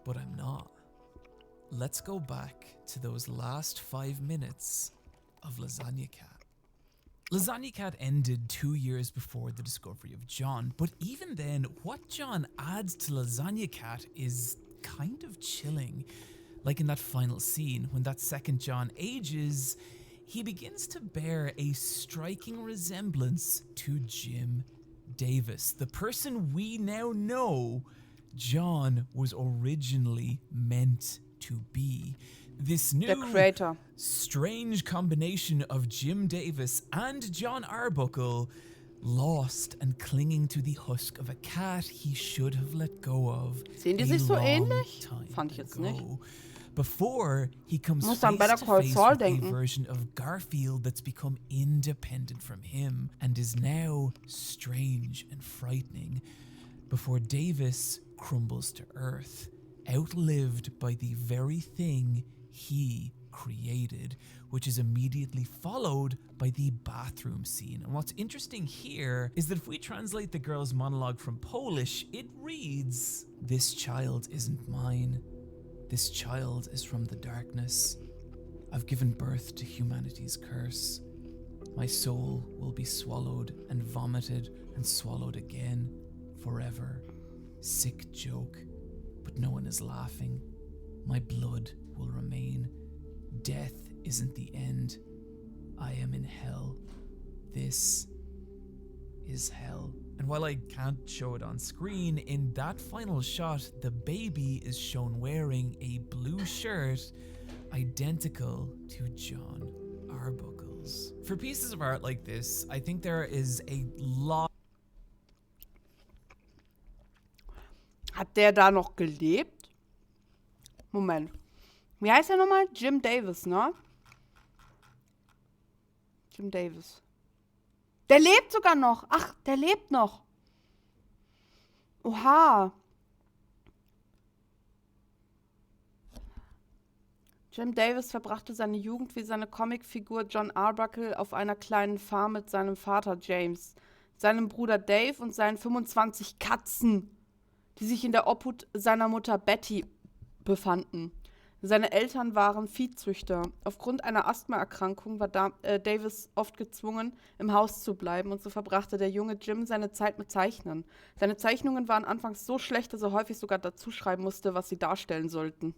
But I'm not. Let's go back to those last 5 minutes of Lasagna Cat. Lasagna Cat ended 2 years before the discovery of John, but even then, what John adds to Lasagna Cat is kind of chilling. Like in that final scene, when that second John ages, he begins to bear a striking resemblance to Jim Davis, the person we now know John was originally meant to be. This Der new Creator. strange combination of Jim Davis and John Arbuckle, lost and clinging to the husk of a cat he should have let go of. Sehen die a sich so long ähnlich? time Fand ich jetzt ago. nicht. Before he comes Muss an face Better to Call face Saul with a denken. version of Garfield that's become independent from him and is now strange and frightening, before Davis crumbles to earth, outlived by the very thing he created, which is immediately followed by the bathroom scene. And what's interesting here is that if we translate the girl's monologue from Polish, it reads, "This child isn't mine. This child is from the darkness. I've given birth to humanity's curse. My soul will be swallowed and vomited and swallowed again forever. Sick joke, but no one is laughing. My blood will remain. Death isn't the end. I am in hell. This is hell." And while I can't show it on screen, in that final shot, the baby is shown wearing a blue shirt identical to John Arbuckle's. For pieces of art like this, I think there is a lot. Hat der da noch gelebt? Moment. Wie heißt der nochmal? Jim Davis, ne? Jim Davis. Der lebt sogar noch. Ach, der lebt noch. Oha. Jim Davis verbrachte seine Jugend wie seine Comicfigur John Arbuckle auf einer kleinen Farm mit seinem Vater James, seinem Bruder Dave und seinen 25 Katzen, die sich in der Obhut seiner Mutter Betty befanden. Seine Eltern waren Viehzüchter. Aufgrund einer Asthmaerkrankung war Davis oft gezwungen, im Haus zu bleiben, und so verbrachte der junge Jim seine Zeit mit Zeichnen. Seine Zeichnungen waren anfangs so schlecht, dass er häufig sogar dazu schreiben musste, was sie darstellen sollten.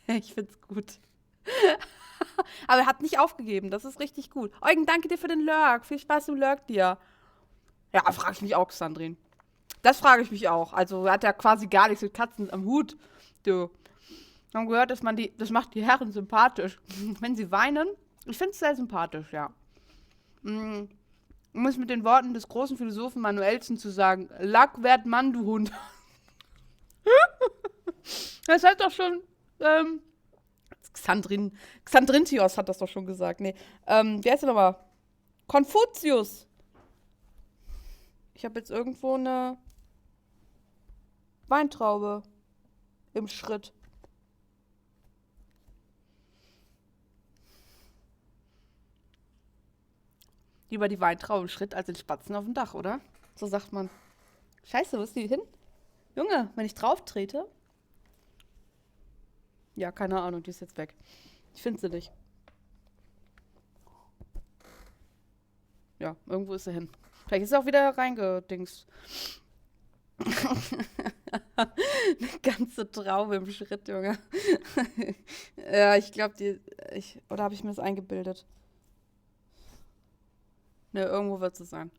Ich find's gut. Aber er hat nicht aufgegeben, das ist richtig gut. Eugen, danke dir für den Lurk. Viel Spaß im Lurk dir. Ja, frage ich mich auch, Xandrin. Das frage ich mich auch. Also, er hat ja quasi gar nichts mit Katzen am Hut. Du. Wir haben gehört, das macht die Herren sympathisch. Wenn sie weinen, ich finde es sehr sympathisch, ja. Um es mit den Worten des großen Philosophen Manuelsen zu sagen, Lack werd Mann, du Hund. Das hat doch schon, Xandrintios hat das doch schon gesagt. Nee, wer ist denn nochmal? Konfuzius. Ich habe jetzt irgendwo eine Weintraube im Schritt. Lieber die Weintraube im Schritt als den Spatzen auf dem Dach, oder? So sagt man. Scheiße, wo ist die hin? Junge, wenn ich drauf trete. Ja, keine Ahnung, die ist jetzt weg. Ich finde sie nicht. Ja, irgendwo ist sie hin. Vielleicht ist sie auch wieder reingedingst. Eine ganze Traube im Schritt, Junge. Ja, ich glaube, oder habe ich mir das eingebildet? Ne, irgendwo wird es sein.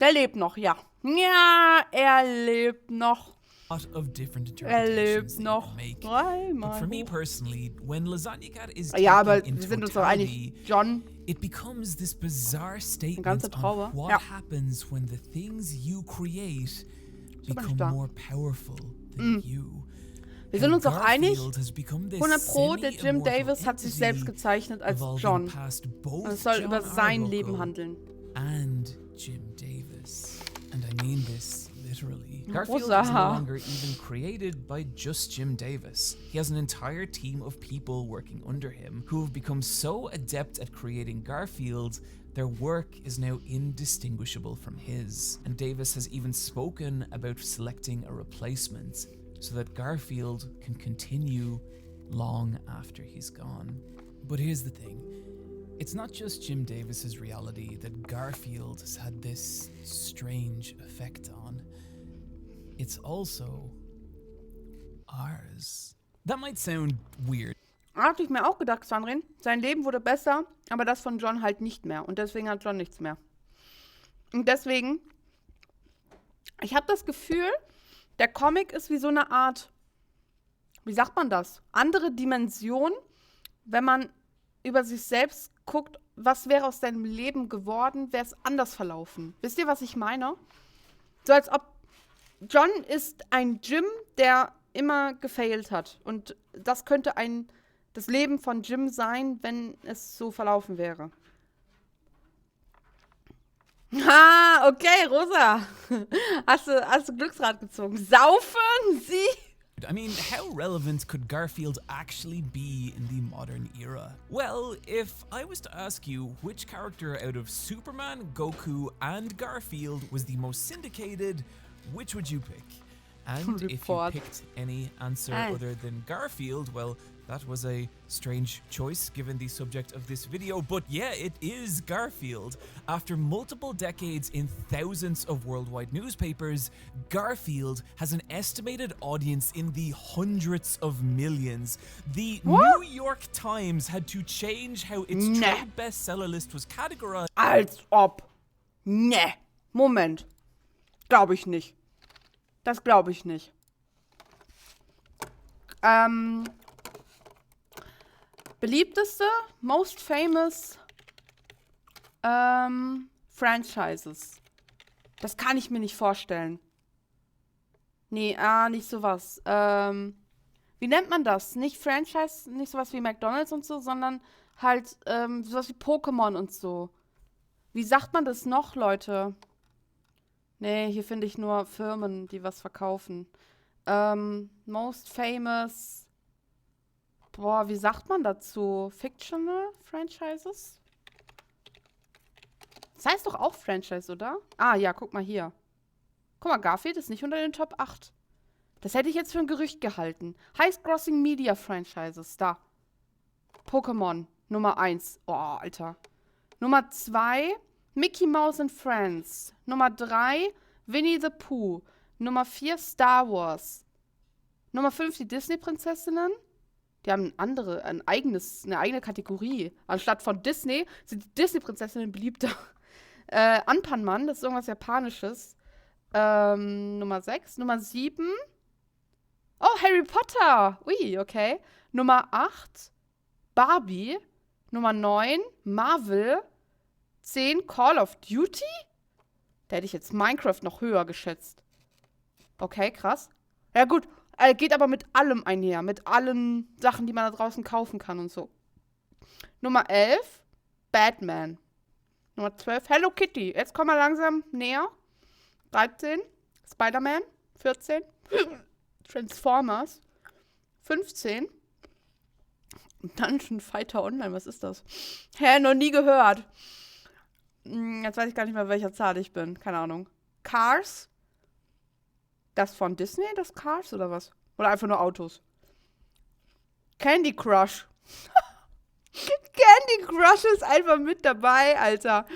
Der lebt noch, ja. Ja, er lebt noch. Of different Er interpretations lebt that you noch. can make. Dreimal. But for me personally, when Lasagna Cat is Ja, aber taken in wir sind uns doch einig. totality, John, it becomes this bizarre statement ganze Traube. on what Ja. happens when the things you create aber become nicht da. more powerful than you. wir sind uns doch einig. Garfield has become this 100 Pro, der Jim semi-immortal Davis hat sich selbst entity gezeichnet als evolving John. past both Und es soll John über sein Arbuckle Leben handeln. and Jim Davis. And I mean this literally. Garfield is Rosa. no longer even created by just Jim Davis. He has an entire team of people working under him who have become so adept at creating Garfield, their work is now indistinguishable from his. And Davis has even spoken about selecting a replacement so that Garfield can continue long after he's gone. But here's the thing. It's not just Jim Davis's reality that Garfield has had this strange effect on. It's also ours. That might sound weird. Hatte ich mir auch gedacht, Sandrin. Sein Leben wurde besser, aber das von John halt nicht mehr. Und deswegen hat John nichts mehr. Und deswegen, ich habe das Gefühl, der Comic ist wie so eine Art, wie sagt man das? Andere Dimension, wenn man über sich selbst guckt, was wäre aus deinem Leben geworden, wäre es anders verlaufen. Wisst ihr, was ich meine? So als ob John ist ein Jim, der immer gefailt hat. Und das könnte das Leben von Jim sein, wenn es so verlaufen wäre. Ah, okay, Rosa. Hast du Glücksrad gezogen? Saufen Sie? I mean, how relevant could Garfield actually be in the modern era? Well, if I was to ask you which character out of Superman, Goku, and Garfield was the most syndicated, which would you pick? And if you Report. picked any answer Ah. other than Garfield, well, that was a strange choice given the subject of this video, but yeah, it is Garfield. After multiple decades in thousands of worldwide newspapers, Garfield has an estimated audience in the hundreds of millions. The What? New York Times had to change how its Nah. trade bestseller list was categorized. Als ob. Ne. Moment. Glaube ich nicht. Das glaube ich nicht. Beliebteste, most famous Franchises. Das kann ich mir nicht vorstellen. Nee, nicht sowas. Wie nennt man das? Nicht Franchise, nicht sowas wie McDonald's und so, sondern halt sowas wie Pokémon und so. Wie sagt man das noch, Leute? Nee, hier finde ich nur Firmen, die was verkaufen. Most famous. Boah, wie sagt man dazu? Fictional Franchises? Das heißt doch auch Franchise, oder? Ah, ja, guck mal hier. Guck mal, Garfield ist nicht unter den Top 8. Das hätte ich jetzt für ein Gerücht gehalten. Highest Grossing Media Franchises. Da. Pokémon. Nummer 1. Oh, Alter. Nummer 2. Mickey Mouse and Friends. Nummer 3. Winnie the Pooh. Nummer 4. Star Wars. Nummer 5. Die Disney-Prinzessinnen. Die haben eine eigene Kategorie. Anstatt von Disney sind die Disney-Prinzessinnen beliebter. Anpanman, das ist irgendwas Japanisches. Nummer 6. Nummer 7. Oh, Harry Potter. Ui, okay. Nummer 8. Barbie. Nummer 9. Marvel. 10. Call of Duty? Da hätte ich jetzt Minecraft noch höher geschätzt. Okay, krass. Ja gut, geht aber mit allem einher. Mit allen Sachen, die man da draußen kaufen kann und so. Nummer 11. Batman. Nummer 12. Hello Kitty. Jetzt kommen wir langsam näher. 13. Spider-Man. 14. Transformers. 15. Dungeon Fighter Online. Was ist das? Hä, noch nie gehört. Jetzt weiß ich gar nicht mehr, welcher Zahl ich bin. Keine Ahnung. Cars. Das von Disney, das Cars oder was? Oder einfach nur Autos? Candy Crush. Candy Crush ist einfach mit dabei, Alter.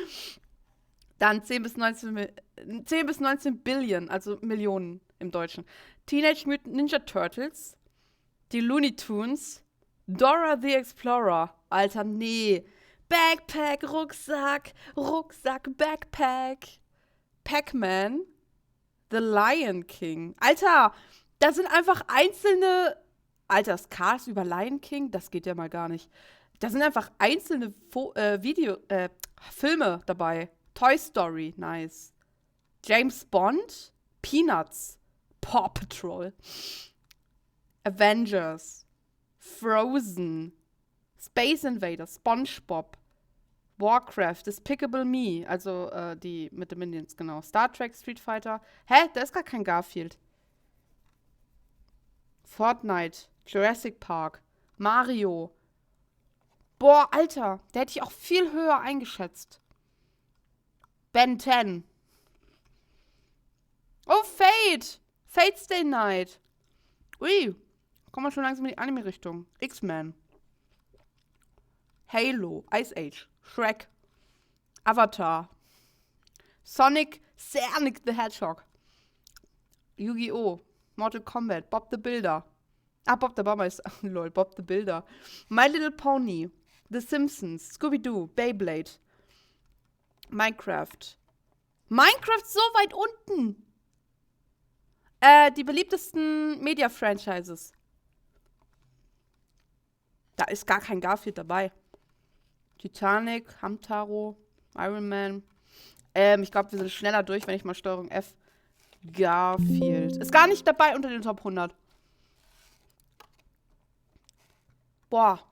Dann 10 bis 19 Billion, also Millionen im Deutschen. Teenage Mutant Ninja Turtles. Die Looney Tunes. Dora the Explorer. Alter, nee. Backpack, Rucksack, Backpack. Pac-Man. The Lion King. Alter, da sind einfach einzelne... Alter, das Cars über Lion King, das geht ja mal gar nicht. Da sind einfach einzelne Filme dabei. Toy Story, nice. James Bond, Peanuts, Paw Patrol, Avengers, Frozen, Space Invaders, SpongeBob, Warcraft, Despicable Me, also die mit den Minions, genau. Star Trek, Street Fighter. Hä? Da ist gar kein Garfield. Fortnite, Jurassic Park, Mario. Boah, Alter, der hätte ich auch viel höher eingeschätzt. Ben 10. Oh, Fate. Fate Stay Night. Ui, kommen wir schon langsam in die Anime-Richtung. X-Men. Halo, Ice Age, Shrek, Avatar, Sonic the Hedgehog, Yu-Gi-Oh!, Mortal Kombat, Bob the Builder. Ah, Bob the Bomber ist, lol, Bob the Builder. My Little Pony, The Simpsons, Scooby-Doo, Beyblade, Minecraft. Minecraft so weit unten. Die beliebtesten Media-Franchises. Da ist gar kein Garfield dabei. Titanic, Hamtaro, Iron Man. Ich glaube, wir sind schneller durch, wenn ich mal Steuerung F. Garfield. Ist gar nicht dabei unter den Top 100. Boah.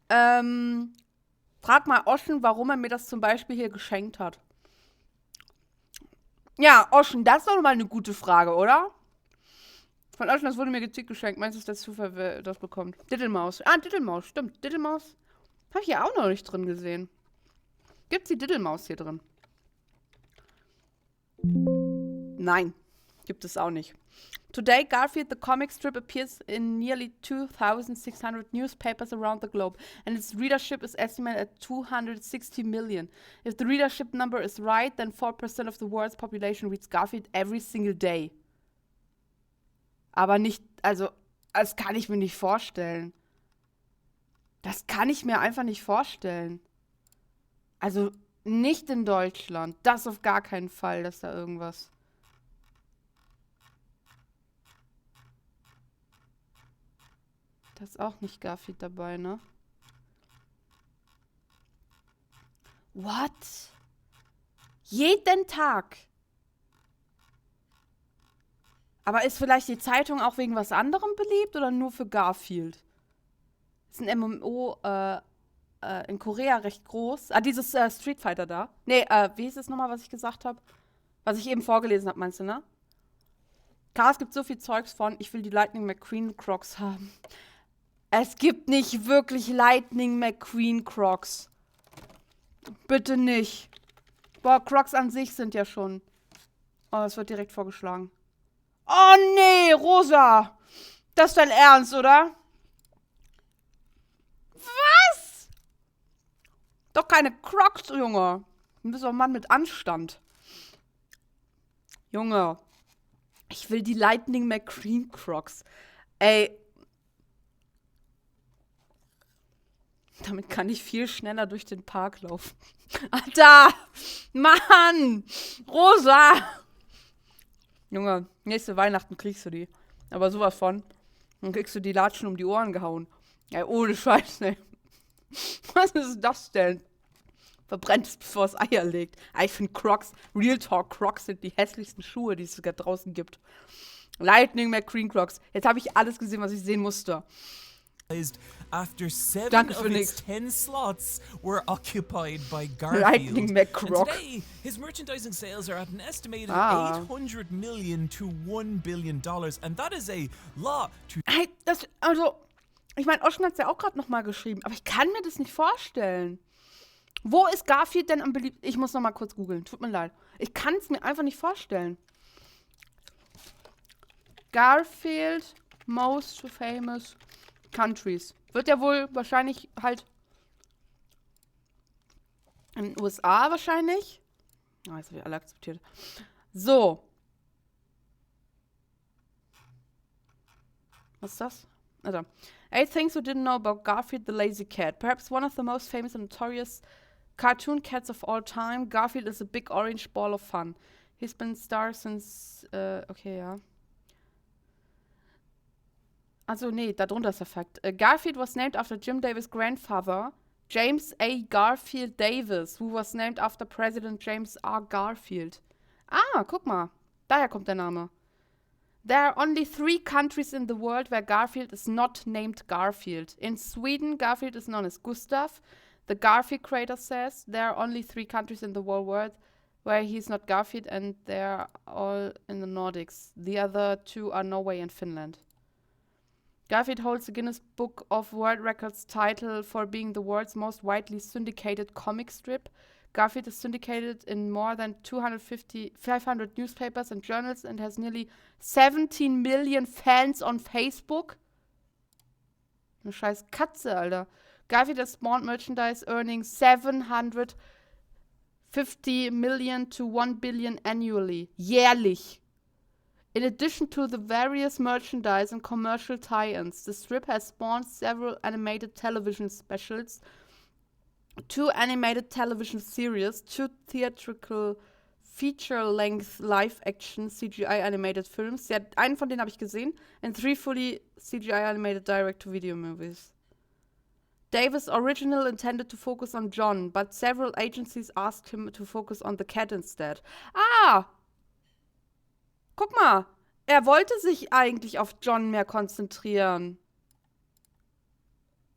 Frag mal Ocean, warum er mir das zum Beispiel hier geschenkt hat. Ja, Ocean, das ist doch mal eine gute Frage, oder? Von Ocean, das wurde mir gezielt geschenkt. Meinst du, ist das Zufall, wer das bekommt? Diddlemaus. Ah, Diddlemaus, stimmt. Diddlemaus habe ich hier auch noch nicht drin gesehen. Gibt's die Diddlemaus hier drin? Nein, gibt es auch nicht. Today, Garfield the comic strip appears in nearly 2,600 newspapers around the globe, and its readership is estimated at 260 million. If the readership number is right, then 4% of the world's population reads Garfield every single day. Aber nicht, also, das kann ich mir nicht vorstellen. Das kann ich mir einfach nicht vorstellen. Also, nicht in Deutschland. Das auf gar keinen Fall, dass da irgendwas... Da ist auch nicht Garfield dabei, ne? What? Jeden Tag? Aber ist vielleicht die Zeitung auch wegen was anderem beliebt oder nur für Garfield? Ist ein MMO in Korea recht groß. Ah, dieses Street Fighter da. Nee, wie hieß es nochmal, was ich gesagt habe? Was ich eben vorgelesen habe, meinst du, ne? Es gibt so viel Zeugs von, ich will die Lightning McQueen Crocs haben. Es gibt nicht wirklich Lightning McQueen Crocs. Bitte nicht. Boah, Crocs an sich sind ja schon... Oh, das wird direkt vorgeschlagen. Oh nee, Rosa! Das ist dein Ernst, oder? Was? Doch keine Crocs, Junge. Du bist doch ein Mann mit Anstand. Junge. Ich will die Lightning McQueen Crocs. Ey. Damit kann ich viel schneller durch den Park laufen. Alter! Mann! Rosa! Junge, nächste Weihnachten kriegst du die. Aber sowas von. Dann kriegst du die Latschen um die Ohren gehauen. Ey, ohne Scheiß, ey. Was ist das denn? Verbrennt es, bevor es Eier legt. Ich finde Crocs, Real Talk Crocs sind die hässlichsten Schuhe, die es sogar draußen gibt. Lightning McQueen Crocs. Jetzt habe ich alles gesehen, was ich sehen musste. After 7 Danke of für its nix. 10 slots were occupied by Garfield. Lightning And McCroc. today, his merchandising sales are at an estimated Ah. 800 million to $1 billion. And that is a lot to Hey, ich meine, Ocean hat es ja auch gerade nochmal geschrieben, aber ich kann mir das nicht vorstellen. Wo ist Garfield denn am beliebtesten? Ich muss nochmal kurz googeln, tut mir leid. Ich kann es mir einfach nicht vorstellen. Garfield most famous countries. Wird ja wohl wahrscheinlich halt in den USA wahrscheinlich. Ah, jetzt habe ich alle akzeptiert. So. Was ist das? Also, 8 things you didn't know about Garfield the Lazy Cat. Perhaps one of the most famous and notorious cartoon cats of all time. Garfield is a big orange ball of fun. He's been star since, okay, ja. Also, nee, darunter ist der Fakt. Garfield was named after Jim Davis' grandfather, James A. Garfield Davis, who was named after President James R. Garfield. Ah, guck mal. Daher kommt der Name. There are only 3 countries in the world where Garfield is not named Garfield. In Sweden, Garfield is known as Gustav. The Garfield creator says there are only 3 countries in the whole world where he's not Garfield, and they're all in the Nordics. The other 2 are Norway and Finland. Garfield holds the Guinness Book of World Records title for being the world's most widely syndicated comic strip. Garfield is syndicated in more than 500 newspapers and journals and has nearly 17 million fans on Facebook. Eine scheiß Katze, Alter. Garfield has spawned merchandise earning 750 million to 1 billion annually. Jährlich. In addition to the various merchandise and commercial tie-ins, the strip has spawned several animated television specials, 2 animated television series, 2 theatrical feature-length live-action CGI animated films. Ja, einen von denen habe ich gesehen. And 3 fully CGI animated direct-to-video movies. Davis' original intended to focus on John, but several agencies asked him to focus on the cat instead. Ah! Guck mal, er wollte sich eigentlich auf John mehr konzentrieren.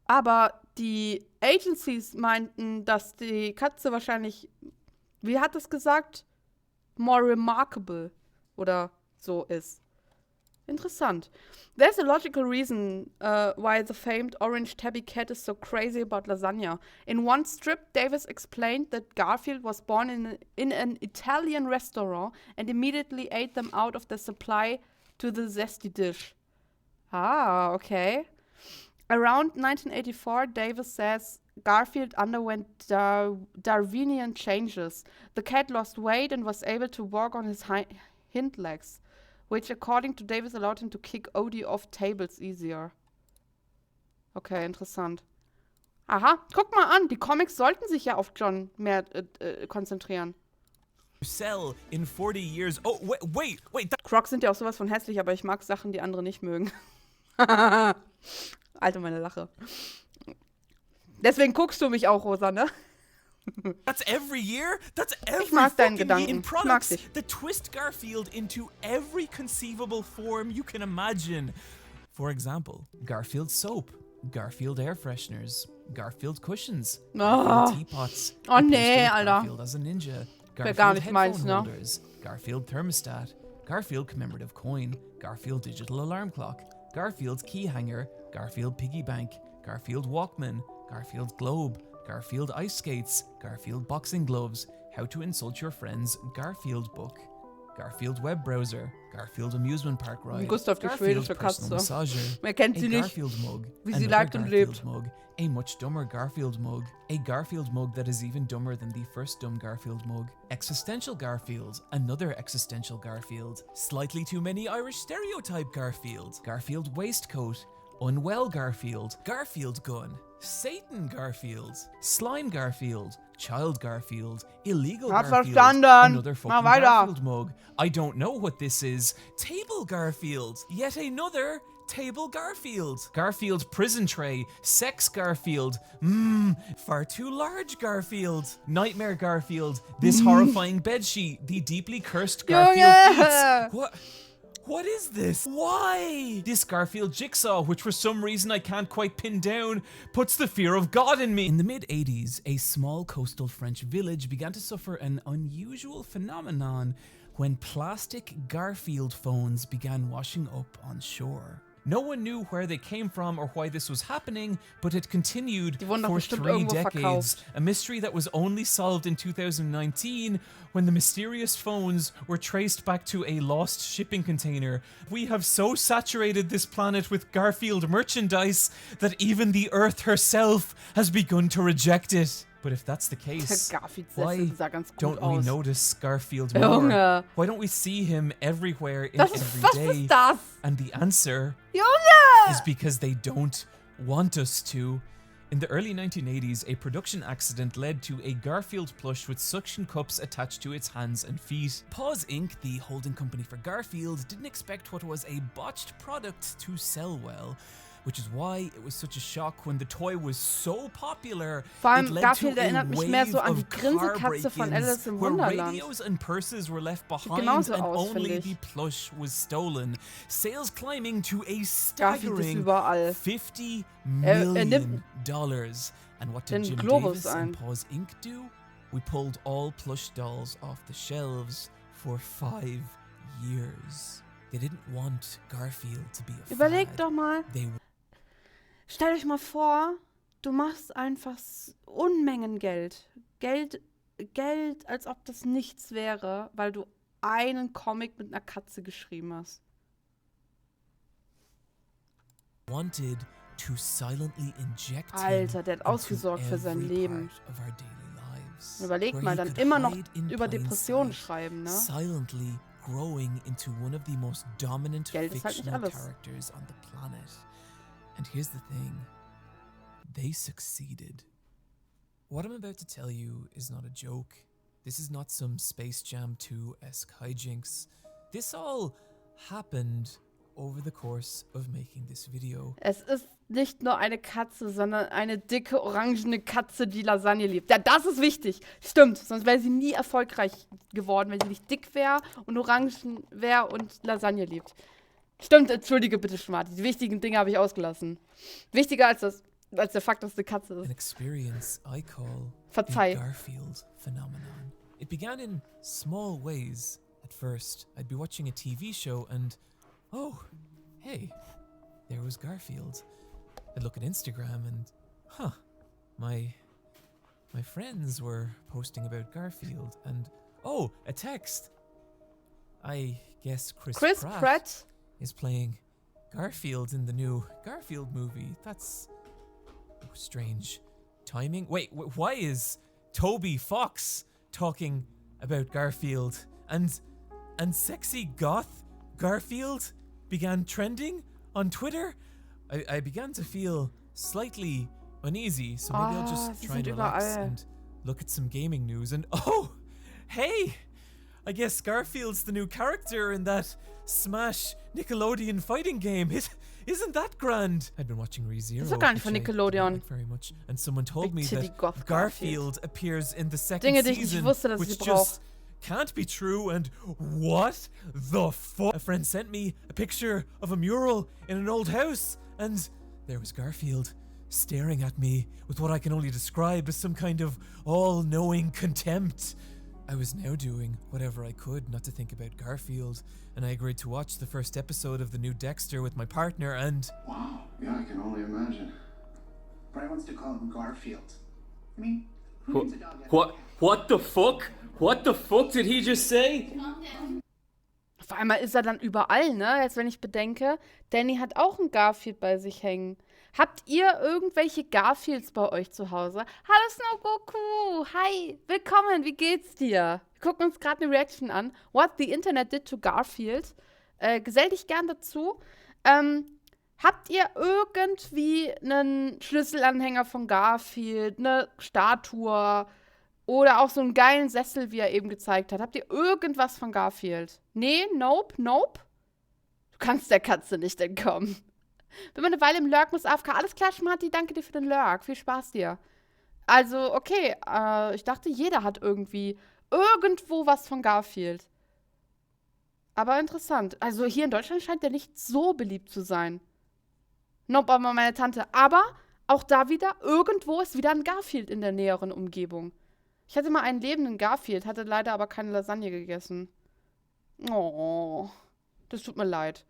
Aber die Agencies meinten, dass die Katze wahrscheinlich, wie hat es gesagt? More remarkable oder so ist. Interessant. There's a logical reason why the famed orange tabby cat is so crazy about lasagna. In one strip, Davis explained that Garfield was born in an Italian restaurant and immediately ate them out of their supply to the zesty dish. Ah, okay. Around 1984, Davis says Garfield underwent Darwinian changes. The cat lost weight and was able to walk on his hind legs, which according to Davis allowed him to kick Odie off tables easier. Okay, interessant. Aha, guck mal an, die Comics sollten sich ja auf John mehr konzentrieren. sell in 40 years. Oh, wait. Crocs sind ja auch sowas von hässlich, aber ich mag Sachen, die andere nicht mögen. Alter, meine Lache. Deswegen guckst du mich auch, Rosa, ne? That's every year? That's every Ich mag deinen fucking year in Gedanken. Ich mag products dich. that twist Garfield into every conceivable form you can imagine. For example, Garfield soap, Garfield air fresheners, Garfield cushions, Garfield teapots, Oh a nee, poster of Alter. Garfield as a ninja, gar Garfield nicht meins, headphone ne? holders, Garfield thermostat, Garfield commemorative coin, Garfield digital alarm clock, Garfield's key hanger, Garfield piggy bank, Garfield Walkman, Garfield globe, Garfield ice skates, Garfield boxing gloves, how to insult your friends, Garfield book, Garfield web browser, Garfield amusement park ride, Gustav, die Garfield schwedische personal Katze. massager, Wer kennt a sie nicht? Garfield mug, Wie sie another lebt und Garfield lebt. mug, a much dumber Garfield mug, a Garfield mug that is even dumber than the first dumb Garfield mug, existential Garfield, another existential Garfield, slightly too many Irish stereotype Garfield, Garfield waistcoat, unwell Garfield, Garfield gun, Satan Garfield, slime Garfield, child Garfield, illegal Hab Garfield, verstanden. another Mach fucking weiter. Garfield mug. I don't know what this is. Table Garfield, yet another Table Garfield. Garfield prison tray, sex Garfield, far too large Garfield. Nightmare Garfield, this horrifying bedsheet, the deeply cursed Garfield Junge! beats. What is this? Why? This Garfield jigsaw, which for some reason I can't quite pin down, puts the fear of God in me. In the mid-80s, a small coastal French village began to suffer an unusual phenomenon when plastic Garfield phones began washing up on shore. No one knew where they came from or why this was happening, but it continued Die wurden doch for bestimmt 3 irgendwo decades. verkauft. A mystery that was only solved in 2019 when the mysterious phones were traced back to a lost shipping container. We have so saturated this planet with Garfield merchandise that even the Earth herself has begun to reject it. But if that's the case, Der Garfield why sah ganz gut don't we aus. notice Garfield more? Junge. Why don't we see him everywhere in Was every day? ist das? And the answer Junge! is because they don't want us to. In the early 1980s, a production accident led to a Garfield plush with suction cups attached to its hands and feet. Paws Inc., the holding company for Garfield, didn't expect what was a botched product to sell well, which is why it was such a shock when the toy was so popular. Vor allem it led Garfield to a erinnert mich mehr so an die wave of car Grinsekatze von break-ins Alice im where Wunderland. radios and purses were left behind genauso and aus, only find the ich. plush was stolen. Sales climbing to a Garfield ist staggering überall. $50 nimmt million. And what did den Jim Globus Davis and ein. Paws Inc. do? We pulled all plush dolls off the shelves for 5 years. They didn't want Garfield to be a Überleg fad. doch mal. They Stell euch mal vor, du machst einfach Unmengen Geld. Geld, als ob das nichts wäre, weil du einen Comic mit einer Katze geschrieben hast. wanted to silently inject Alter, der hat him ausgesorgt into für sein every Leben. part of our daily lives, Überleg where mal, he dann could immer noch hide in über plain Depressionen sight, schreiben, ne? silently growing into one of the most dominant Geld ist halt nicht fictional alles. characters on the planet. And here's the thing, they succeeded. What I'm about to tell you is not a joke. This is not some Space Jam 2-esque hijinks. This all happened over the course of making this video. Es ist nicht nur eine Katze, sondern eine dicke, orangene Katze, die Lasagne liebt. Ja, das ist wichtig. Stimmt, sonst wäre sie nie erfolgreich geworden, wenn sie nicht dick wäre und orangen wäre und Lasagne liebt. Stimmt, entschuldige bitte, Schmarti. Die wichtigen Dinge habe ich ausgelassen. Wichtiger als der Fakt, dass es eine Katze An ist. experience I call Verzeih. the Garfield phenomenon. It began in small ways. At first, I'd be watching a TV show and, oh, hey, there was Garfield. I'd look at Instagram and, my friends were posting about Garfield and, oh, a text. I guess Chris Pratt is playing Garfield in the new Garfield movie. That's strange timing. Wait, why is Toby Fox talking about Garfield? And sexy goth Garfield began trending on Twitter? I began to feel slightly uneasy, so maybe I'll just sie try and sind relax überall. and look at some gaming news. And oh, hey! I guess Garfield's the new character in that Smash Nickelodeon fighting game. Isn't that grand? I'd been watching ReZero, Das war gar nicht von which I did Nickelodeon. like very much, and someone told Big me Titty that Goth Garfield appears in the second Dinge, die ich nicht season, wusste, dass ich which sie just can't be true. And what the fuck? A friend sent me a picture of a mural in an old house, and there was Garfield staring at me with what I can only describe as some kind of all-knowing contempt. I was now doing whatever I could not to think about Garfield, and I agreed to watch the first episode of the new Dexter with my partner, and Wow, yeah, I can only imagine. Brian wants to call him Garfield. I mean, who What? names a dog after What? What the fuck? What the fuck did he just say? Auf einmal ist er dann überall, ne? Jetzt, wenn ich bedenke, Danny hat auch einen Garfield bei sich hängen. Habt ihr irgendwelche Garfields bei euch zu Hause? Hallo Snow Goku! Hi! Willkommen! Wie geht's dir? Wir gucken uns gerade eine Reaction an. What the Internet did to Garfield. Gesell dich gern dazu. Habt ihr irgendwie einen Schlüsselanhänger von Garfield, eine Statue oder auch so einen geilen Sessel, wie er eben gezeigt hat? Habt ihr irgendwas von Garfield? Nee? Nope? Nope? Du kannst der Katze nicht entkommen. Bin mal eine Weile im Lurk, muss AFK. Alles klar, Schmarti, danke dir für den Lurk. Viel Spaß dir. Also, okay, ich dachte, jeder hat irgendwie irgendwo was von Garfield. Aber interessant. Also hier in Deutschland scheint der nicht so beliebt zu sein. Nope, aber meine Tante. Aber auch da wieder, irgendwo ist wieder ein Garfield in der näheren Umgebung. Ich hatte mal einen lebenden Garfield, hatte leider aber keine Lasagne gegessen. Oh, das tut mir leid.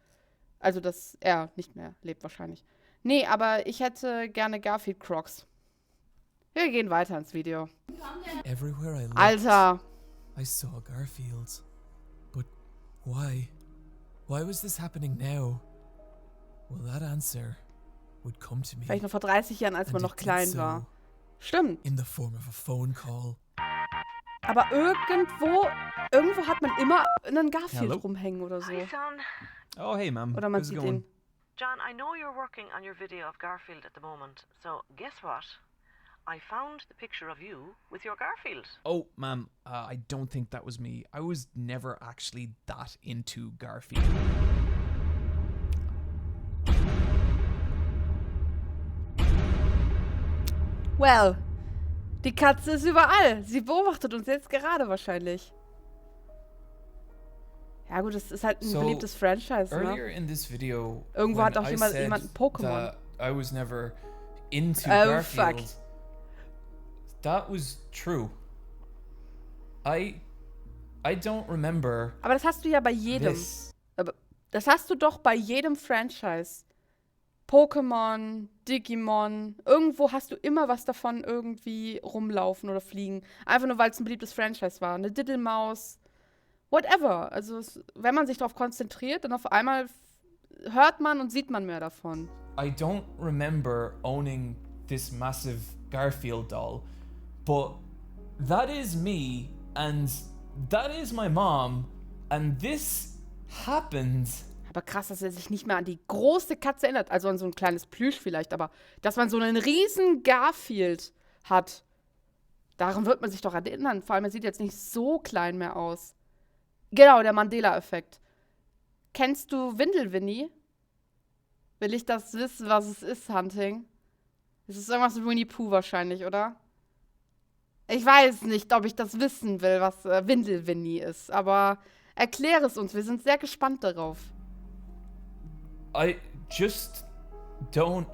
Also, dass er nicht mehr lebt wahrscheinlich. Nee, aber ich hätte gerne Garfield Crocs. Wir gehen weiter ins Video. Everywhere I looked, Alter. I saw Garfield. But why? Why was this happening now? Well, that answer would come to me. Vielleicht noch vor 30 Jahren, als man noch klein war. Stimmt. In the form of a phone call. Aber irgendwo hat man immer einen Garfield Hello? rumhängen oder so. Hi, son. Oh, hey, ma'am. Oder man How's it sieht going? ihn. John, I know you're working on your video of Garfield at the moment, so guess what? I found the picture of you with your Garfield. Oh, ma'am, I don't think that was me. I was never actually that into Garfield. Well, die Katze ist überall. Sie beobachtet uns jetzt gerade wahrscheinlich. Ja gut, das ist halt ein beliebtes Franchise, Earlier ne? in this video, Irgendwo when hat auch I jemand said ein Pokémon. that I was never into Oh, Garfield. fuck. That was true. I don't remember Aber das hast du ja bei jedem. this. Aber das hast du doch bei jedem Franchise. Pokémon, Digimon, irgendwo hast du immer was davon irgendwie rumlaufen oder fliegen. Einfach nur, weil es ein beliebtes Franchise war. Eine Diddlemaus, whatever. Also wenn man sich darauf konzentriert, dann auf einmal hört man und sieht man mehr davon. I don't remember owning this massive Garfield doll, but that is me and that is my mom and this happened. Aber krass, dass er sich nicht mehr an die große Katze erinnert. Also an so ein kleines Plüsch vielleicht, aber dass man so einen riesen Garfield hat, daran wird man sich doch erinnern. Vor allem, er sieht jetzt nicht so klein mehr aus. Genau, der Mandela-Effekt. Kennst du Windelwinnie? Will ich das wissen, was es ist, Hunting? Es ist irgendwas mit Winnie Pooh wahrscheinlich, oder? Ich weiß nicht, ob ich das wissen will, was Windelwinnie ist, aber erkläre es uns. Wir sind sehr gespannt darauf. I just don't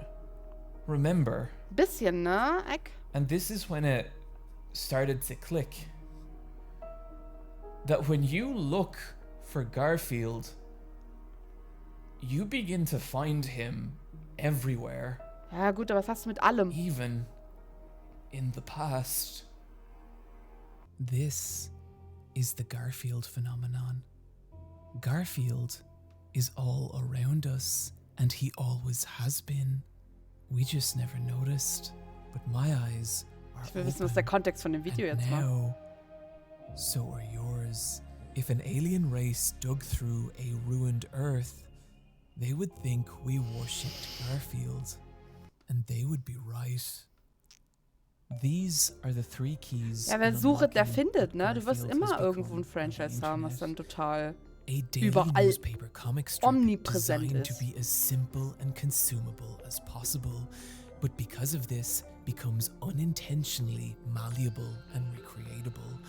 remember. Bisschen, ne, Eck? And this is when it started to click. That when you look for Garfield, you begin to find him everywhere. Ja gut, aber was hast du mit allem? Even in the past. This is the Garfield phenomenon. Garfield is all around us, and he always has been. We just never noticed. But my eyes are Ich will wissen, was der open, Kontext von dem Video and jetzt war. now, so are yours. If an alien race dug through a ruined Earth, they would think we worshipped Garfield, and they would be right. These are the three keys. Ja, wer in sucht, der unlocking findet, ne? what Du wirst Garfield immer has irgendwo ein become on the Franchise haben, was internet. dann total A daily überall newspaper comic strip omnipräsent designed to ist. be as simple and consumable as possible, but because of this becomes unintentionally malleable and recreatable,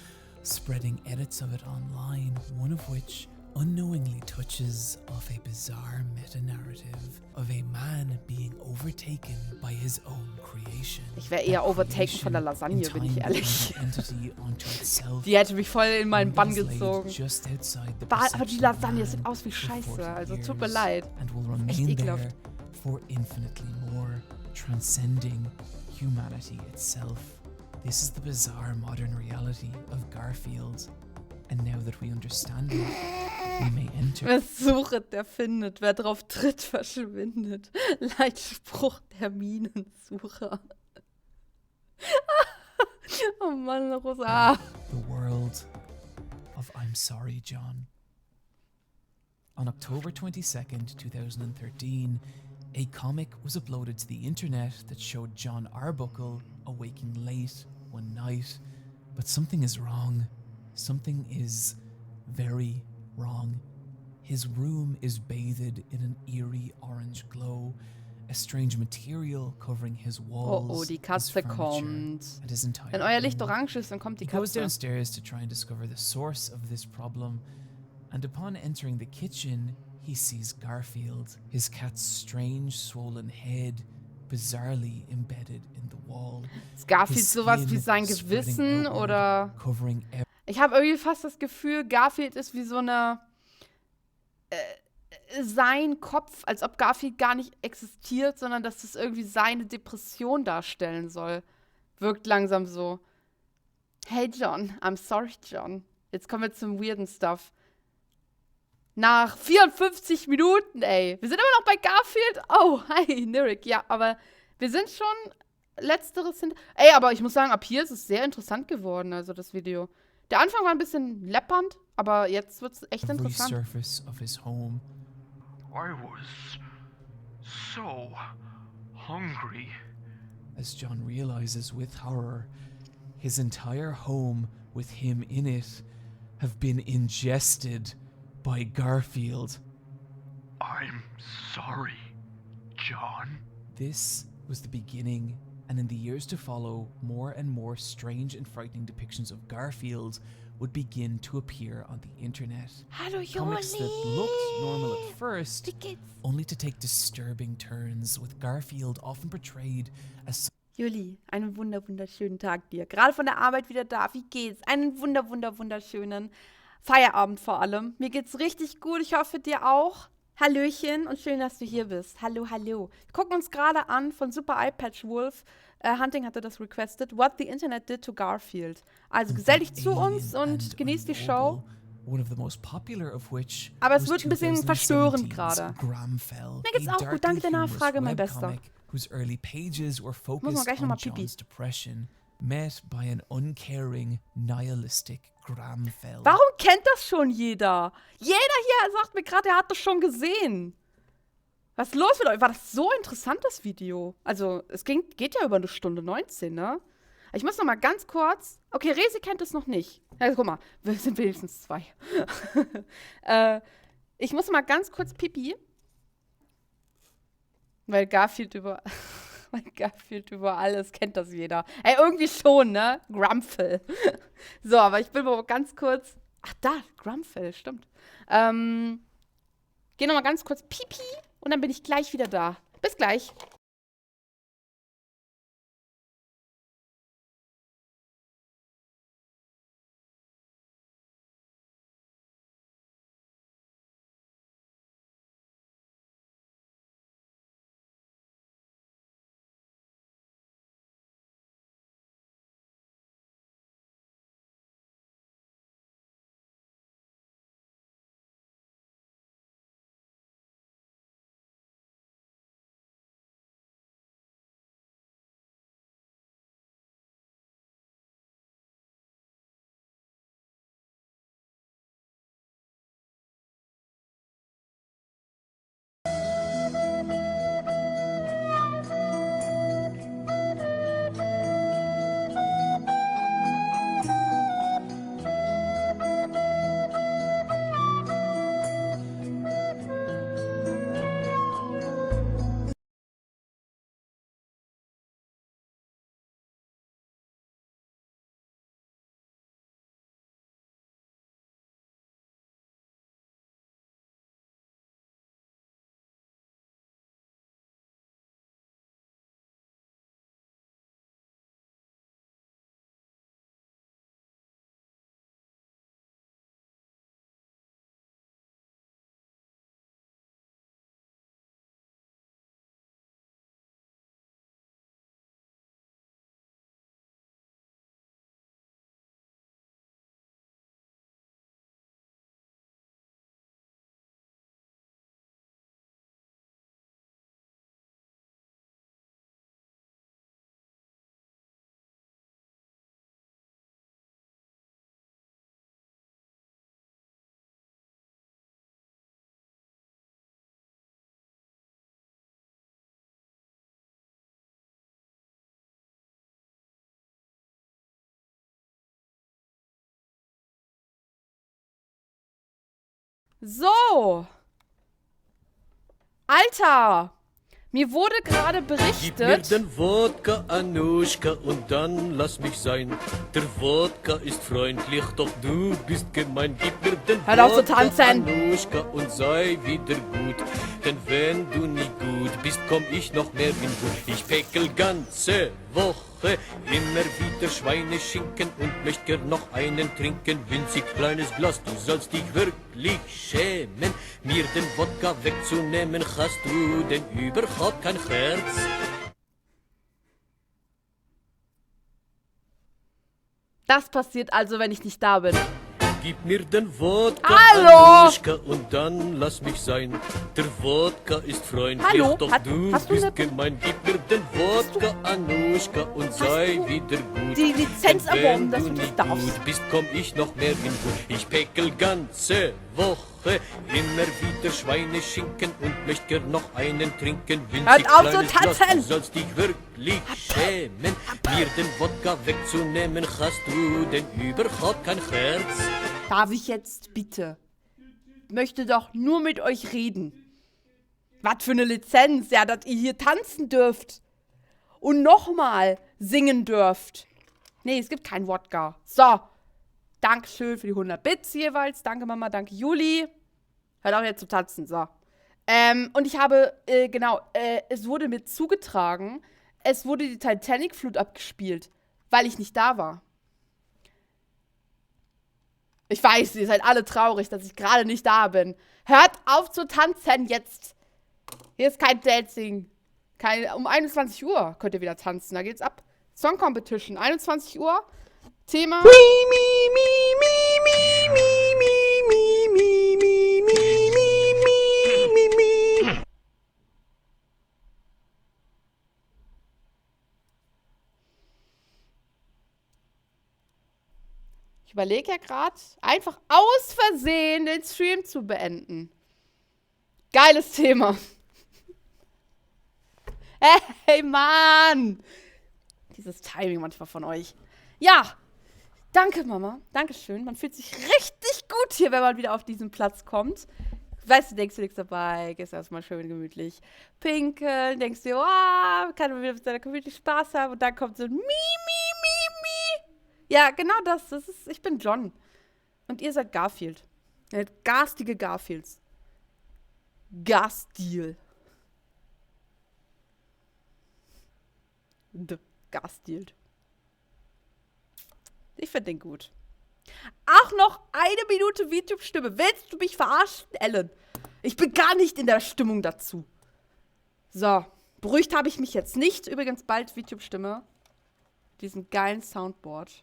spreading edits of it online, one of which unknowingly touches off a bizarre meta-narrative of a man being overtaken by his own creation. Ich wäre eher That overtaken von der creation Lasagne, bin ich in time ehrlich. became an entity unto itself. Die hätte mich voll in meinen Bann and is laid gezogen. just outside the Aber die perception of Lasagne man sieht aus wie for Scheiße, 40 also tut mir years, leid. and will Echt remain ekelhaft. there for infinitely more, transcending humanity itself. This is the bizarre modern reality of Garfield, and now that we understand it, we may enter. Wer sucht, der findet. Wer drauf tritt, verschwindet. Leitspruch der Minensucher. Oh Mann, Rosa. The world of I'm Sorry, John. On October 22nd, 2013, a comic was uploaded to the internet that showed John Arbuckle awaking late one night. But something is wrong. Something is very wrong. His room is bathed in an eerie orange glow. A strange material covering his walls, Oh, die his Katze furniture, kommt. and his entire Wenn euer Licht room. orange ist, dann kommt die He goes Katze. downstairs to try and discover the source of this problem, and upon entering the kitchen, he sees Garfield, his cat's strange swollen head bizarrely embedded in the wall. Ist Garfield His sowas skin wie sein spreading Gewissen outward, oder? covering Ich habe irgendwie fast das Gefühl, Garfield ist wie so eine sein Kopf, als ob Garfield gar nicht existiert, sondern dass das irgendwie seine Depression darstellen soll. Wirkt langsam so. Hey John, I'm sorry John. Jetzt kommen wir zum weirden Stuff. Nach 54 Minuten, ey. Wir sind immer noch bei Garfield. Oh, hi, Nirik. Ja, aber wir sind schon letzteres hin. Ey, aber ich muss sagen, ab hier ist es sehr interessant geworden, also das Video. Der Anfang war ein bisschen läppernd, aber jetzt wird es echt every interessant. surface of his home. I was so hungry. As John realizes with horror, his entire home with him in it have been ingested by Garfield. I'm sorry, John. This was the beginning, and in the years to follow, more and more strange and frightening depictions of Garfield would begin to appear on the internet. Hallo Comics that looked normal at first, Wie geht's? only to take disturbing turns, with Garfield often portrayed as Juli, einen wunderschönen Tag dir. Gerade von der Arbeit wieder da. Wie geht's? Einen wunderschönen Feierabend vor allem. Mir geht's richtig gut. Ich hoffe, dir auch. Hallöchen und schön, dass du hier bist. Hallo. Wir gucken uns gerade an von Super Eyepatch Wolf. Hunting hatte das requested. What the Internet Did to Garfield. Also gesell dich zu uns und genieß die Show. One of the most popular of which Aber es was wird ein bisschen verstörend 2017's gerade. Gramfell, Mir geht's a auch gut. Danke der darkly Nachfrage, mein humorous Bester. webcomic whose early pages were Muss man focused gleich noch on mal pipi. John's depression, met by an uncaring, nihilistic Gramfell. Warum kennt das schon jeder? Jeder hier sagt mir gerade, er hat das schon gesehen. Was ist los mit euch? War das so interessant, das Video? Also, es geht ja über 1:19, ne? Ich muss noch mal ganz kurz. Okay, Resi kennt es noch nicht. Ja, guck mal, wir sind wenigstens 2. Ich muss mal ganz kurz pipi. Weil Garfield über alles kennt das jeder. Ey, irgendwie schon, ne? Gramfell. So, aber ich will mal ganz kurz. Ach, da, Gramfell, stimmt. Geh noch mal ganz kurz pipi und dann bin ich gleich wieder da. Bis gleich. So. Alter. Mir wurde gerade Gib mir berichtet. den Wodka, Anuschka, und dann lass mich sein. Der Wodka ist freundlich, doch du bist gemein. Gib mir den Hört auf zu Wodka, tanzen. Anuschka, und sei wieder gut. Denn wenn du nie gut bist, komm ich noch mehr in Wut. Ich päckel ganze Woche immer wieder Schweineschinken und möcht gern noch einen trinken. Winzig kleines Glas, du sollst dich wirklich schämen, mir den Wodka wegzunehmen. Hast du denn überhaupt kein Herz? Das passiert also, wenn ich nicht da bin. Gib mir den Wodka, Hallo! Anuschka, und dann lass mich sein. Der Wodka ist freundlich, Hallo? doch Hast du du bist ne- gemein. Gib mir den Wodka, Anuschka, und sei wieder gut. die Lizenz Denn erworben, wenn dass du du das nie darfst? gut bist, komm ich noch mehr in Wut. Ich päckel ganze Woche immer wieder Schweineschinken und möcht gern noch einen trinken. Winzig Hört auf zu kleines Glas, tanzen! du sollst dich wirklich schämen, mir den Wodka wegzunehmen. Hast du denn überhaupt kein Herz? Darf ich jetzt bitte? Ich möchte doch nur mit euch reden. Was für eine Lizenz, ja, dass ihr hier tanzen dürft. Und nochmal singen dürft. Nee, es gibt kein Wodka. So. Dankeschön für die 100 Bits jeweils. Danke, Mama. Danke, Juli. Hört auch jetzt zu tanzen. So. Und ich habe, es wurde mir zugetragen, es wurde die Titanic-Flut abgespielt, weil ich nicht da war. Ich weiß, ihr seid alle traurig, dass ich gerade nicht da bin. Hört auf zu tanzen jetzt. Hier ist kein Dancing. Um 21 Uhr könnt ihr wieder tanzen. Da geht's ab. Song Competition. 21 Uhr. Thema. Ich überlege ja gerade, einfach aus Versehen den Stream zu beenden. Geiles Thema. Hey, Mann! Dieses Timing manchmal von euch. Ja, danke, Mama. Dankeschön. Man fühlt sich richtig gut hier, wenn man wieder auf diesen Platz kommt. Weißt du, denkst du nichts dabei, gehst erstmal schön gemütlich pinkeln, denkst dir, oh, kann man wieder mit seiner Community Spaß haben und dann kommt so ein Mi. Ja, genau das ist, ich bin John. Und ihr seid Garfield. Ihr seid garstige Garfields. Garstil. Garfield. Ich finde den gut. Ach, noch eine Minute YouTube-Stimme. Willst du mich verarschen, Ellen? Ich bin gar nicht in der Stimmung dazu. So, beruhigt habe ich mich jetzt nicht. Übrigens bald YouTube-Stimme. Diesen geilen Soundboard.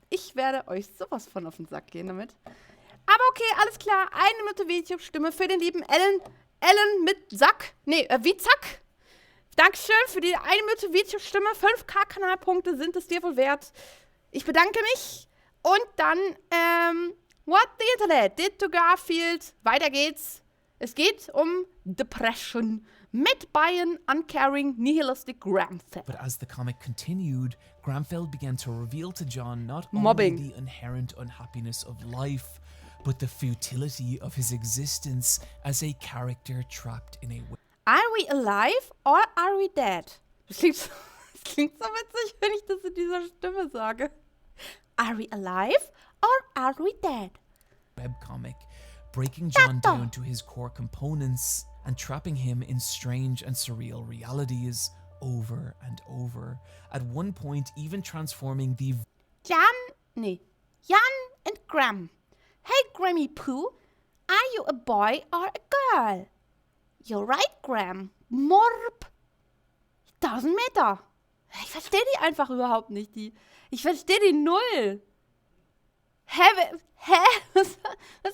Ich werde euch sowas von auf den Sack gehen damit. Aber okay, alles klar. Eine Minute YouTube-Stimme für den lieben Ellen. Ellen mit Sack. Nee, wie Zack. Dankeschön für die 1 Minute Videostimme. 5K-Kanalpunkte sind es dir wohl wert. Ich bedanke mich. Und dann, what the Internet did to Garfield. Weiter geht's. Es geht um Depression mit Bayern uncaring nihilistic Garfield. But as the comic continued, Garfield began to reveal to John not Mobbing. only the inherent unhappiness of life, but the futility of his existence as a character trapped in a Are we alive or are we dead? Das klingt so witzig, wenn ich das in dieser Stimme sage. Are we alive or are we dead? webcomic, breaking John down to his core components and trapping him in strange and surreal realities over and over, at one point even transforming the Jan and Gram. Hey, Grammy Pooh, are you a boy or a girl? You're right, Gram. Morb. 1000 Meter. Ich verstehe die einfach überhaupt nicht. Ich verstehe die null. Hä? Was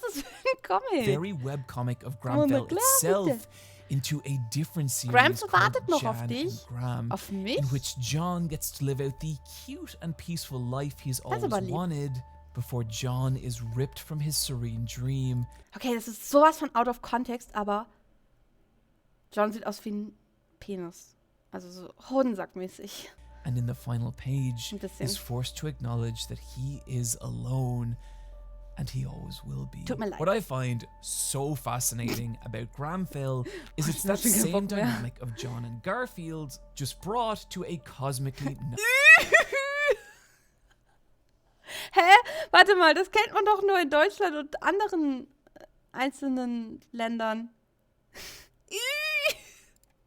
ist für ein Comic? very webcomic of Garfield itself into a different series Grams called wartet noch auf Jan dich. and Gram, Auf mich? in which John gets to live out the cute and peaceful life he's Das ist aber always lieb. wanted before John is ripped from his serene dream. Okay, das ist sowas von out of context, aber John sieht aus wie ein Penis. Also so Hodensackmäßig. And in the final page Ein bisschen. is forced to acknowledge that he is alone and he always will be. Tut mir leid. What I find so fascinating about Gramphil is it's that schon keinen same Bock mehr. dynamic of John and Garfield, just brought to a cosmically Hä? Warte mal, das kennt man doch nur in Deutschland und anderen einzelnen Ländern.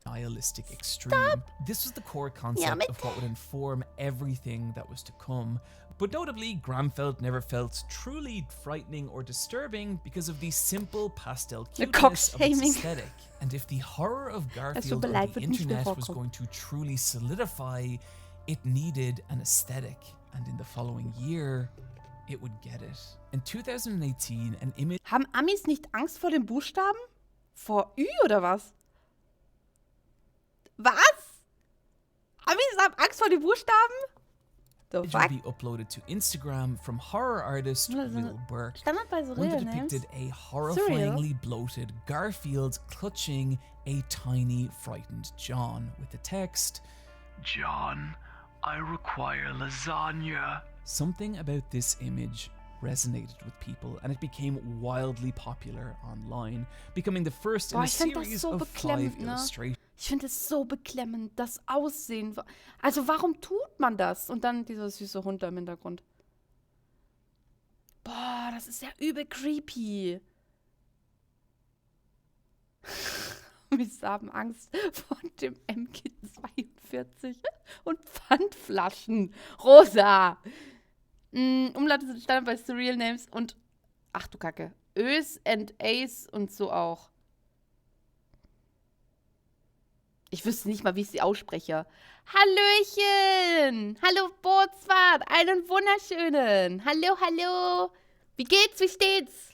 nihilistic extreme. This was the core concept of what would inform everything that was to come. But notably, Gramfeld never felt truly frightening or disturbing because of the simple pastel cuteness of its cock-shaming. aesthetic. And if the horror of Garfield mir on leid, the wird nicht mehr internet was vorkommen. going to truly solidify, it needed an aesthetic. And in the following year, it would get it. In 2018, an image... Haben Amis nicht Angst vor den Buchstaben? Vor Ü oder was? Was? Amis haben Angst vor den Buchstaben? The fuck? be uploaded to Instagram from horror artist Will Burke. Standard bei so One that real names. depicted a horrifyingly bloated Garfield clutching a tiny, frightened John with the text, John, I require lasagna. Something about this image resonated with people, and it became wildly popular online, becoming the first in a ich find das series so of 5 beklemmend, ne? illustrations. Ich finde es so beklemmend, das Aussehen. Also warum tut man das? Und dann dieser süße Hund da im Hintergrund. Boah, das ist ja übel creepy. Wir haben Angst vor dem MG42 und Pfandflaschen. Rosa. Umlaute sind Standard bei Surreal Names und, ach du Kacke, Ös and Ace und so auch. Ich wüsste nicht mal, wie ich sie ausspreche. Hallöchen! Hallo Bootsfahrt! Einen wunderschönen! Hallo, hallo! Wie geht's? Wie steht's?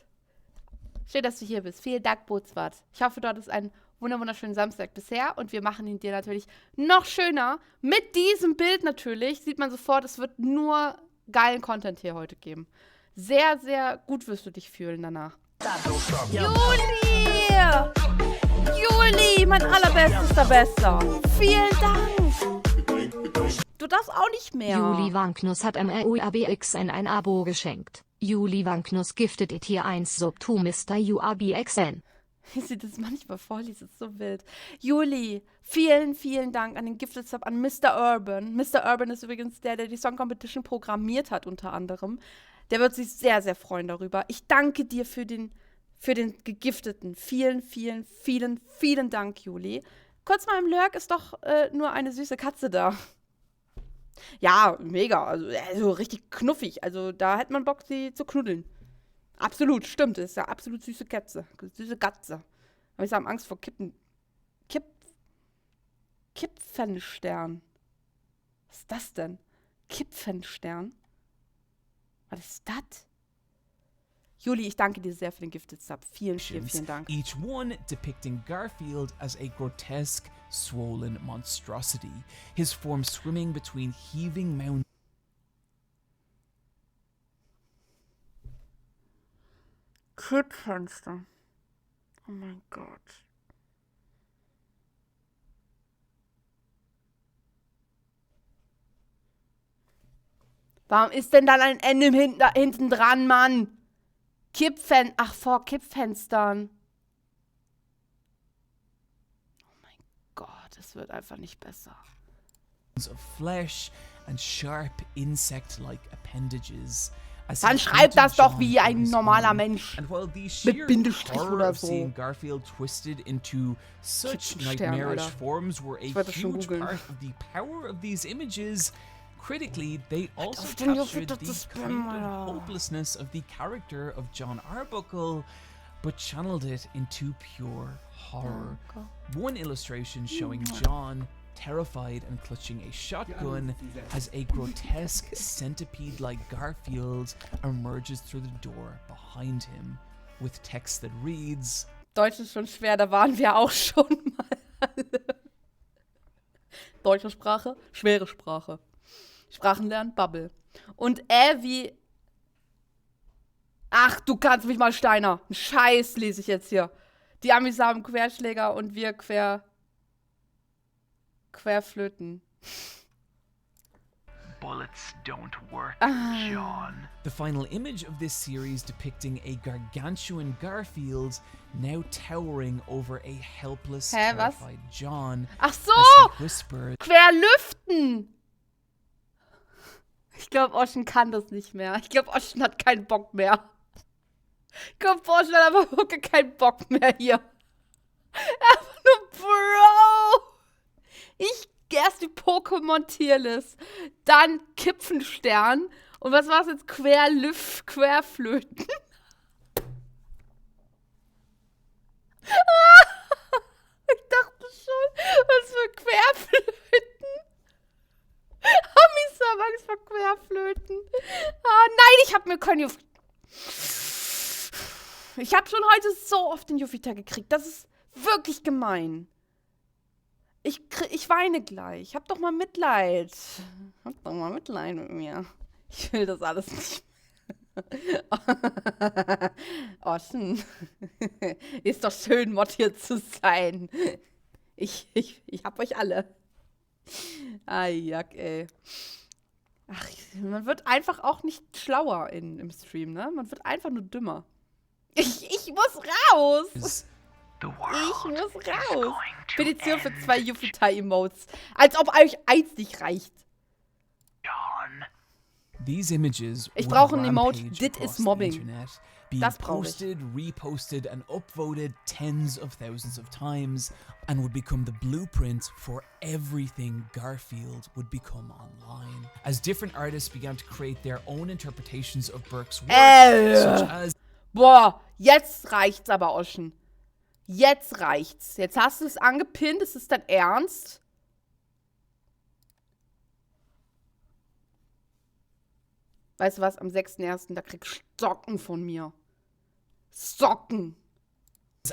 Schön, dass du hier bist. Vielen Dank, Bootsfahrt. Ich hoffe, dort ist ein wunderschönen Samstag bisher und wir machen ihn dir natürlich noch schöner. Mit diesem Bild natürlich sieht man sofort, es wird nur geilen Content hier heute geben. Sehr, sehr gut wirst du dich fühlen danach. Juli! Juli, mein allerbestester Bester. Vielen Dank. Du darfst auch nicht mehr. Juli Wanknuss hat MRUABXN ein Abo geschenkt. Juli Wanknuss giftet it hier 1 Sub to Mr. UABXN. Wie sie das manchmal vorliest, ist so wild. Juli, vielen, vielen Dank an den Gifted Sub an Mr. Urban. Mr. Urban ist übrigens der die Song Competition programmiert hat, unter anderem. Der wird sich sehr, sehr freuen darüber. Ich danke dir für den Gegifteten. Vielen, vielen, vielen, vielen Dank, Juli. Kurz mal im Lurk ist doch nur eine süße Katze da. Ja, mega. Also richtig knuffig. Also da hätte man Bock, sie zu knuddeln. Absolut, stimmt. Das ist ja absolut süße Katze. Süße Katze. Aber ich habe Angst vor Kipfenstern. Was ist das denn? Kipfenstern? Was ist das? Juli, ich danke dir sehr für den Gifted Sub. Vielen, vielen, vielen Dank. Each one depicting Garfield as a grotesque, swollen monstrosity, his form swimming between heaving mountains. Kippfenster. Oh mein Gott. Warum ist denn dann ein Ende hinten dran, Mann? vor Kippfenstern. Oh mein Gott, es wird einfach nicht besser. Of flesh and sharp insect-like appendages. Dann schreib das doch wie ein normaler Mensch. Mit Bindestrich oder so. Seeing Garfield twisted into such nightmarish forms were a huge part of the power of these images. Critically, they also captured the kind of hopelessness of the character of John Arbuckle, but channeled it into pure horror. One illustration showing John terrified and clutching a shotgun as a grotesque centipede-like Garfield emerges through the door behind him, with text that reads: Deutsch ist schon schwer, da waren wir auch schon mal. Deutsche Sprache, schwere Sprache. Sprachen lernen, Bubble. Und wie... Ach, du kannst mich mal, Steiner. Ein Scheiß lese ich jetzt hier. Die Amis haben Querschläger und wir Querflöten. bullets don't work, Ah. John. The final image of this series depicting a gargantuan Garfield now towering over a helpless, Hä, was? terrified John. Ach so! As he whispers, Querlüften! Ich glaube, Ocean kann das nicht mehr. Ich glaube, Ocean hat keinen Bock mehr. Ich glaube, Ocean hat einfach wirklich keinen Bock mehr hier. Einfach nur, Bro! Erst die Pokémon-Tierlist, dann Kipfenstern und was war's jetzt? Querflöten. Ich dachte schon, was für Querflöten. Amis haben Angst vor Querflöten. Nein, ich habe mir keinen Jupiter. Ich habe schon heute so oft den Jupiter gekriegt. Das ist wirklich gemein. Ich weine gleich. Hab doch mal Mitleid. Hab doch mal Mitleid mit mir. Ich will das alles nicht mehr. Ocean. Ist doch schön, Mod hier zu sein. Ich hab euch alle. Jack, ey. Ach, man wird einfach auch nicht schlauer im Stream, ne? Man wird einfach nur dümmer. Ich muss raus! Ich muss raus! Petition für 2 Jupiter-Emotes. Als ob euch eins nicht reicht. These images Ich would brauche ein Emote. rampage Dit across is the Mobbing. internet, being Das brauche ich. posted, reposted, and upvoted tens of thousands of times, and would become the blueprint for everything Garfield would become online. As different artists began to create their own interpretations of Burke's work, such as Boah, jetzt reicht's aber, Ocean. Jetzt reicht's. Jetzt hast du es angepinnt. Ist es dein Ernst? Weißt du was? Am 6.1. da kriegst du Socken von mir. Socken.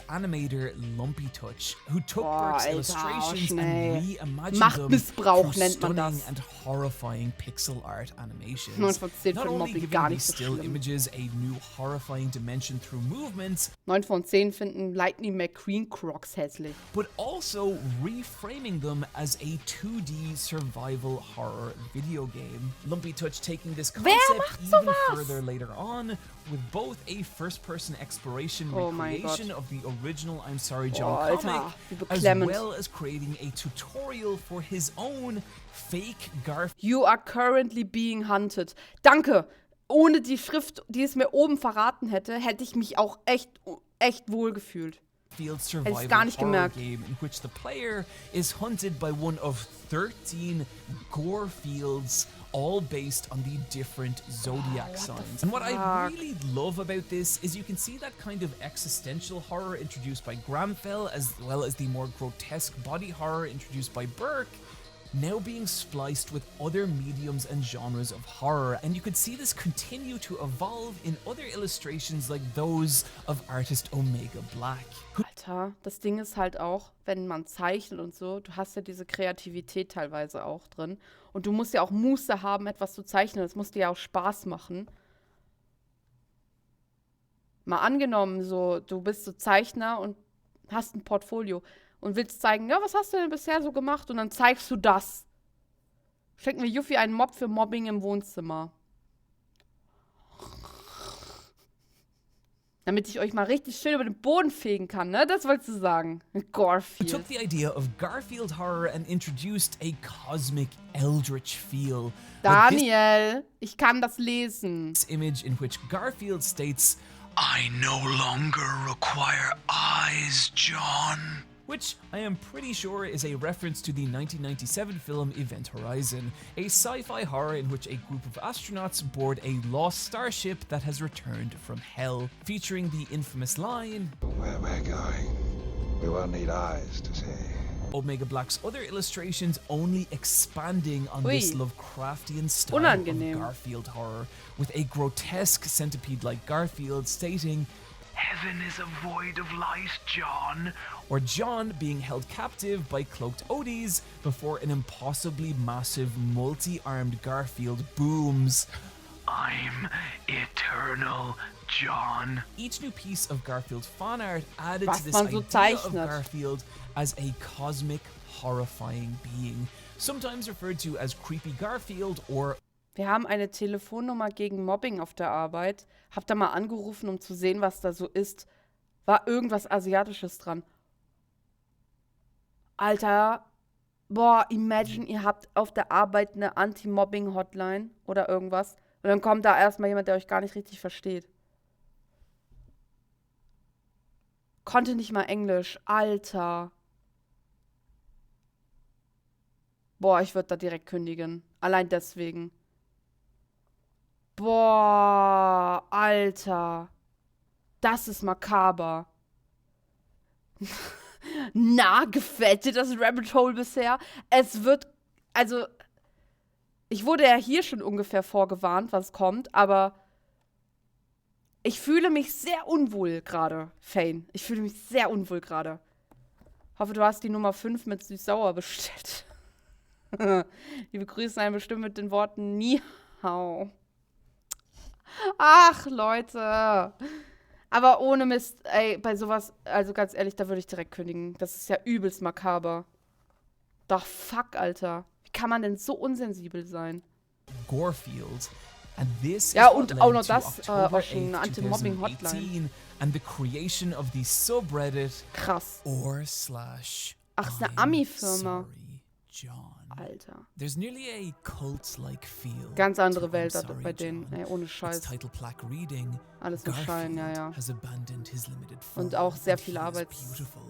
animator Lumpy Touch, who took Boah, Burke's Alter, illustrations schnell. and reimagined Machtmissbrauch them through nennt man stunning das. and horrifying pixel art animations. 9 von 10 Not finden only Mobbing giving gar these nicht so still schlimm. images a new horrifying dimension through movements, 9 von 10 finden Lightning McQueen Crocs hässlich. but also reframing them as a 2D survival horror video game. Lumpy Touch taking this concept even further later on with both a first-person exploration recreation of the original I'm Sorry John comic, as well as creating a tutorial for his own fake Garfield. You are currently being hunted. Danke. Ohne die Schrift, die es mir oben verraten hätte, hätte ich mich auch echt wohl gefühlt. Survival gar nicht horror gemerkt. game in which the player is hunted by one of 13 Garfields, all based on the different zodiac signs. And what I really love about this is you can see that kind of existential horror introduced by Gramfell, as well as the more grotesque body horror introduced by Burke, now being spliced with other mediums and genres of horror, and you could see this continue to evolve in other illustrations like those of artist Omega Black. Alter, das Ding ist halt auch, wenn man zeichnet und so, du hast ja diese Kreativität teilweise auch drin. Und du musst ja auch Muße haben, etwas zu zeichnen. Das muss dir ja auch Spaß machen. Mal angenommen, so, du bist so Zeichner und hast ein Portfolio und willst zeigen, ja, was hast du denn bisher so gemacht? Und dann zeigst du das. Schenken wir Yuffie einen Mob für Mobbing im Wohnzimmer. Damit ich euch mal richtig schön über den Boden fegen kann, ne? Das wolltest du sagen. Garfield. Who took the idea of Garfield horror and introduced a cosmic eldritch feel. Daniel, ich kann das lesen. This image in which Garfield states, I no longer require eyes, John. which I am pretty sure is a reference to the 1997 film Event Horizon, a sci-fi horror in which a group of astronauts board a lost starship that has returned from hell, featuring the infamous line, "Where we're going, we won't need eyes to see." Omega Black's other illustrations only expanding on this Lovecraftian style Unangenehm. of Garfield horror, with a grotesque centipede-like Garfield stating, Heaven is a void of light, John. or John being held captive by cloaked Oddies before an impossibly massive multi-armed Garfield booms. I'm Eternal John. Each new piece of Garfield fan art added Was to this man so idea of zeichnet. Garfield as a cosmic, horrifying being, sometimes referred to as Creepy Garfield or Wir haben eine Telefonnummer gegen Mobbing auf der Arbeit. Hab da mal angerufen, um zu sehen, was da so ist. War irgendwas Asiatisches dran. Alter, boah, imagine, ihr habt auf der Arbeit eine Anti-Mobbing-Hotline oder irgendwas. Und dann kommt da erstmal jemand, der euch gar nicht richtig versteht. Konnte nicht mal Englisch. Alter. Boah, ich würde da direkt kündigen. Allein deswegen. Boah, Alter. Das ist makaber. Na, gefällt dir das Rabbit Hole bisher? Es wird, also, ich wurde ja hier schon ungefähr vorgewarnt, was kommt, aber ich fühle mich sehr unwohl gerade, Fane. Ich fühle mich sehr unwohl gerade. Hoffe, du hast die Nummer 5 mit süß-sauer bestellt. Liebe Grüße einen bestimmt mit den Worten Ni hao. Ach, Leute. Aber ohne Mist, ey, bei sowas, also ganz ehrlich, da würde ich direkt kündigen. Das ist ja übelst makaber. Doch fuck, Alter. Wie kann man denn so unsensibel sein? Garfield. And this Ja, is what und led auch noch to das, October auch schon eine 8th, Anti-Mobbing-Hotline. 2018 and the creation of the subreddit Krass. r/. Ach, ist eine I'm Ami-Firma. sorry, John. Alter. There's nearly a cult-like feel. Ganz andere to Welt I'm sorry, bei denen. John. Ey, ohne Its Scheiß. title plaque reading, Alles im Schein, ja, ja. has abandoned his limited form, Und auch sehr and viele he is Arbeitszeiten beautiful.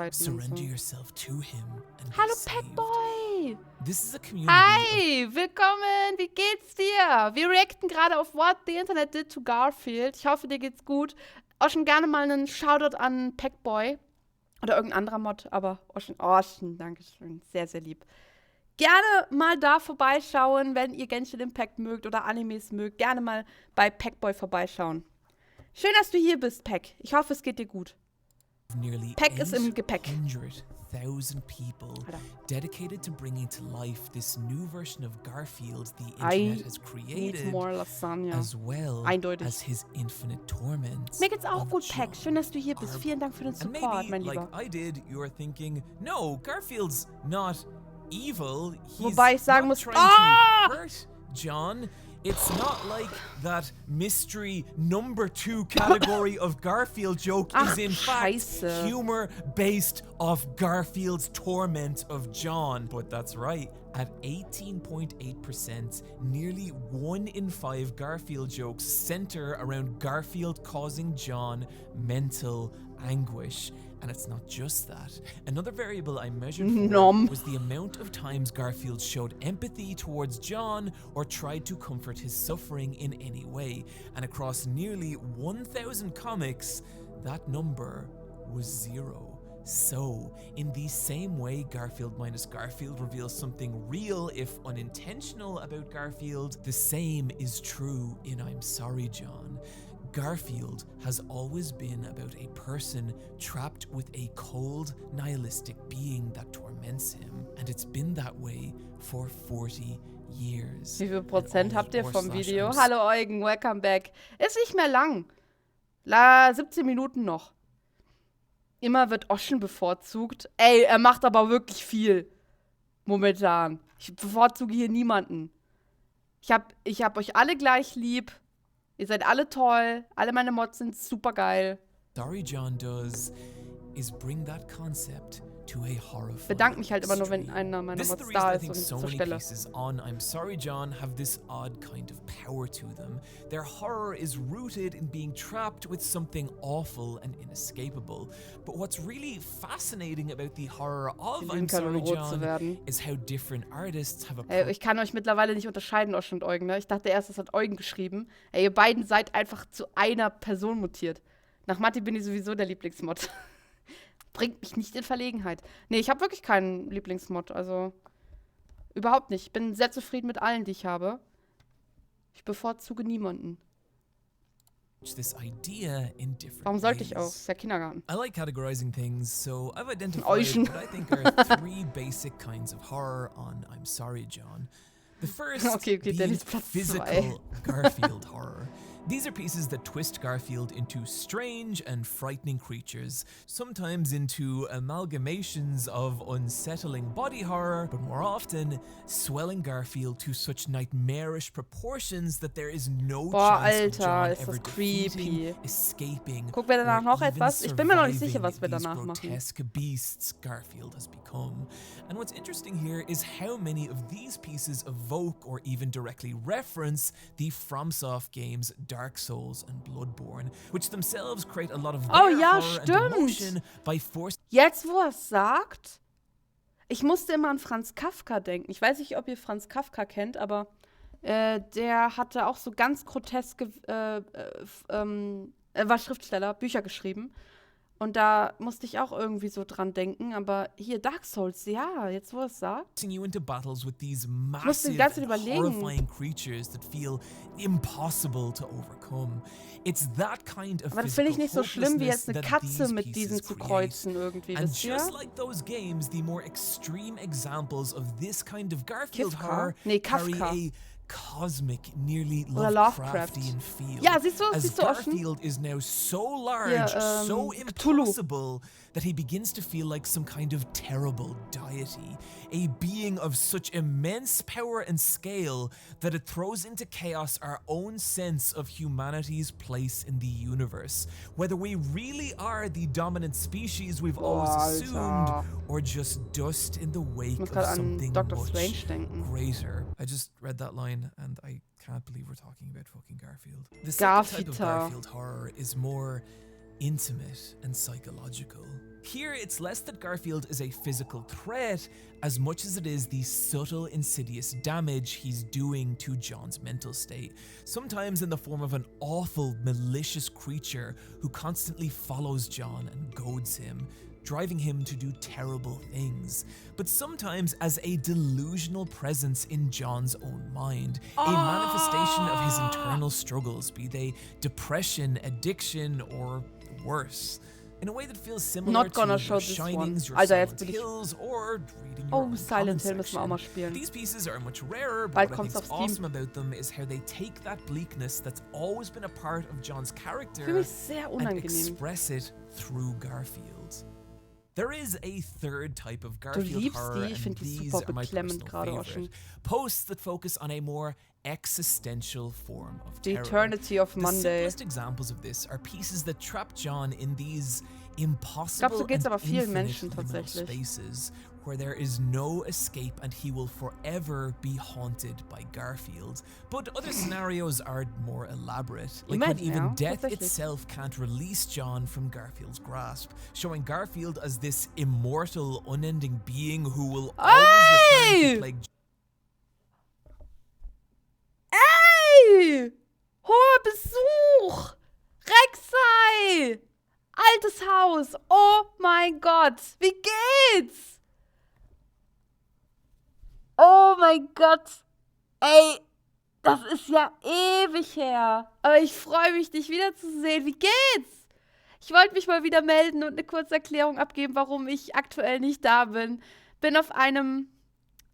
und Surrender so. yourself to him and be Hallo, saved. Packboy! This is a community Hi, willkommen, wie geht's dir? Wir reacten gerade auf What the Internet Did to Garfield. Ich hoffe, dir geht's gut. Ocean, gerne mal einen Shoutout an Packboy. Oder irgendein anderer Mod, aber Ocean, danke schön, sehr, sehr lieb. Gerne mal da vorbeischauen, wenn ihr Genshin Impact mögt oder Animes mögt. Gerne mal bei Packboy vorbeischauen. Schön, dass du hier bist, Pack. Ich hoffe, es geht dir gut. nearly Pack ist im Gepäck. 800,000 people dedicated to bringing to life this new version of Garfield the I internet has created, need more lasagna. as well Eindeutig. as his infinite torments. Mir geht's auch of gut, Pack. John. Schön, dass du hier bist. Vielen Dank für den And Support, maybe, mein like Lieber. I did, you're thinking, no, Garfield's not evil. He's Wobei ich sagen not muss, trying to hurt John. It's not like that mystery number 2 category of Garfield joke Ach, is in fact Scheiße. humor based off Garfield's torment of John. But that's right. At 18.8%, nearly 1 in 5 Garfield jokes center around Garfield causing John mental anguish. And it's not just that. Another variable I measured for Nom. was the amount of times Garfield showed empathy towards John or tried to comfort his suffering in any way. And across nearly 1,000 comics, that number was 0. So, in the same way Garfield minus Garfield reveals something real, if unintentional, about Garfield, the same is true in I'm Sorry, John. Garfield has always been about a person trapped with a cold, nihilistic being that torments him. And it's been that way for 40 years. Wie viel Prozent habt ihr vom Video? /. Hallo Eugen, welcome back. Ist nicht mehr lang. 17 Minuten noch. Immer wird Ocean bevorzugt. Ey, er macht aber wirklich viel. Momentan. Ich bevorzuge hier niemanden. Ich hab euch alle gleich lieb. Ihr seid alle toll. Alle meine Mods sind super geil. Sorry John does is bring that concept to a horrifying Bedanke mich halt immer nur, wenn extreme. einer meiner This is Mods the da reason I ist think und so zur many Stelle. pieces on I'm Sorry John have this odd kind of power to them. Their horror is rooted in being trapped with something awful and inescapable. But what's really fascinating about the horror of I'm Sorry rot zu John werden. is how different artists have Ey, ich kann euch mittlerweile nicht unterscheiden, Ocean und Eugen, ne? Ich dachte erst, das hat Eugen geschrieben. Ey, ihr beiden seid einfach zu einer Person mutiert. Nach Matti bin ich sowieso der Lieblingsmod. Bringt mich nicht in Verlegenheit. Nee, ich habe wirklich keinen Lieblingsmod, also überhaupt nicht. Ich bin sehr zufrieden mit allen, die ich habe. Ich bevorzuge niemanden. this idea in different Warum sollte ich auch? ways. Ist ja Kindergarten. I like categorizing things, so I've identified Euchen. what I think are 3 basic kinds of horror on I'm Sorry, John. The first Okay, being Dennis Platz 2. physical Garfield horror. These are pieces that twist Garfield into strange and frightening creatures, sometimes into amalgamations of unsettling body horror, but more often swelling Garfield to such nightmarish proportions that there is no Boah, chance of John Alter, ist ever das creepy. defeating, escaping, Gucken wir danach or noch even etwas? Ich bin mir noch nicht sicher, surviving was wir these danach machen. grotesque beasts Garfield has become. And what's interesting here is how many of these pieces evoke or even directly reference the FromSoft games Dark Souls and Bloodborne, which themselves create a lot of Oh their ja, horror and stimmt. emotion by forcing. Jetzt, wo er es sagt, ich musste immer an Franz Kafka denken. Ich weiß nicht, ob ihr Franz Kafka kennt, aber der hatte auch so ganz groteske, er war Schriftsteller, Bücher geschrieben. Und da musste ich auch irgendwie so dran denken, aber hier Dark Souls, ja, jetzt wo er es sagt. You into battles with these musste die massive ganze Zeit and überlegen. horrifying creatures that feel impossible to overcome. It's that kind of Aber das finde ich physical nicht so schlimm, wie jetzt eine hopelessness that Katze these mit pieces diesen zu create. kreuzen irgendwie, And wisst ihr? just like those games, the more extreme examples of this kind of Garfield Kifka? horror Nee, carry Kafka. a cosmic, nearly Oder Lovecraft. Lovecraftian feel. Ja, siehst du, as siehst du offen? Garfield is now so large, so Cthulhu. impossible, that he begins to feel like some kind of terrible deity, a being of such immense power and scale that it throws into chaos our own sense of humanity's place in the universe, whether we really are the dominant species we've always assumed, or just dust in the wake muss of grad an something Dr. much Strange denken. greater. I just read that line and I can't believe we're talking about fucking Garfield. The second type of Garfield horror is more intimate and psychological. Here, it's less that Garfield is a physical threat as much as it is the subtle, insidious damage he's doing to John's mental state, sometimes in the form of an awful, malicious creature who constantly follows John and goads him, driving him to do terrible things, but sometimes as a delusional presence in John's own mind, a manifestation of his internal struggles, be they depression, addiction, or worse, in a way that feels similar Not gonna to show your this Shinings, one. your Alter, jetzt Silent bin ich... Hills, or reading your Oh, own Silent comment Hill müssen wir auch mal section. spielen. These pieces are much rarer, but Bald what I kommt's think's auf Steam. awesome about them is how they take that bleakness that's always been a part of John's character Für mich sehr and unangenehm. express it through Garfield. There is a third type of Du Garfield liebst horror, die, ich and finde die these super are my beklemmend personal gerade auch favorite. schon. Posts that focus on a more existential form of The terror. Eternity of The Monday. simplest examples of this are pieces that trap John in these Ich impossible glaube, so geht's and aber vielen infinite Menschen liminal tatsächlich. spaces where there is no escape and he will forever be haunted by Garfield. But other scenarios are more elaborate, like when Imagine, even ja, death tatsächlich. itself can't release John from Garfield's grasp, showing Garfield as this immortal, unending being who will always return to plague. Ey! Hoher Besuch! Rexei! Altes Haus! Oh mein Gott! Wie geht's? Oh mein Gott! Ey! Das ist ja ewig her. Aber ich freue mich, dich wiederzusehen. Wie geht's? Ich wollte mich mal wieder melden und eine kurze Erklärung abgeben, warum ich aktuell nicht da bin. Bin auf einem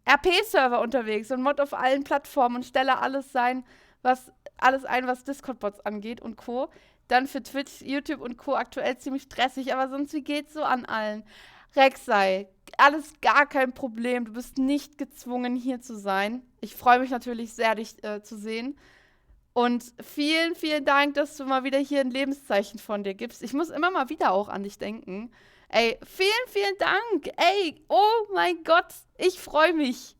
RP-Server unterwegs und mod auf allen Plattformen und stelle alles ein, was Discord-Bots angeht und Co. Dann für Twitch, YouTube und Co. aktuell ziemlich stressig, aber sonst, wie geht's so an allen? Rexei, alles gar kein Problem. Du bist nicht gezwungen, hier zu sein. Ich freue mich natürlich sehr, dich zu sehen. Und vielen, vielen Dank, dass du mal wieder hier ein Lebenszeichen von dir gibst. Ich muss immer mal wieder auch an dich denken. Ey, vielen, vielen Dank. Ey, oh mein Gott, ich freue mich.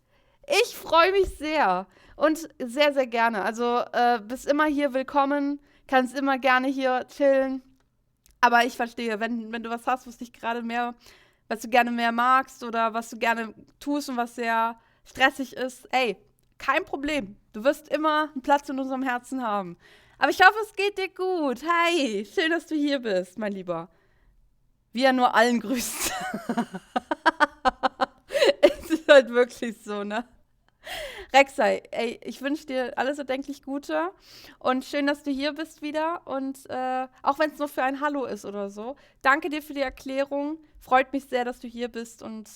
Ich freue mich sehr. Und sehr, sehr gerne. Also, bist immer hier willkommen. Kannst immer gerne hier chillen. Aber ich verstehe, wenn du was hast, was du gerne mehr magst oder was du gerne tust und was sehr stressig ist, ey, kein Problem. Du wirst immer einen Platz in unserem Herzen haben. Aber ich hoffe, es geht dir gut. Hi, schön, dass du hier bist, mein Lieber. Wie er nur allen grüßt. Es ist halt wirklich so, ne? Rexei, ey, ich wünsche dir alles erdenklich Gute und schön, dass du hier bist wieder und auch wenn es nur für ein Hallo ist oder so, danke dir für die Erklärung, freut mich sehr, dass du hier bist und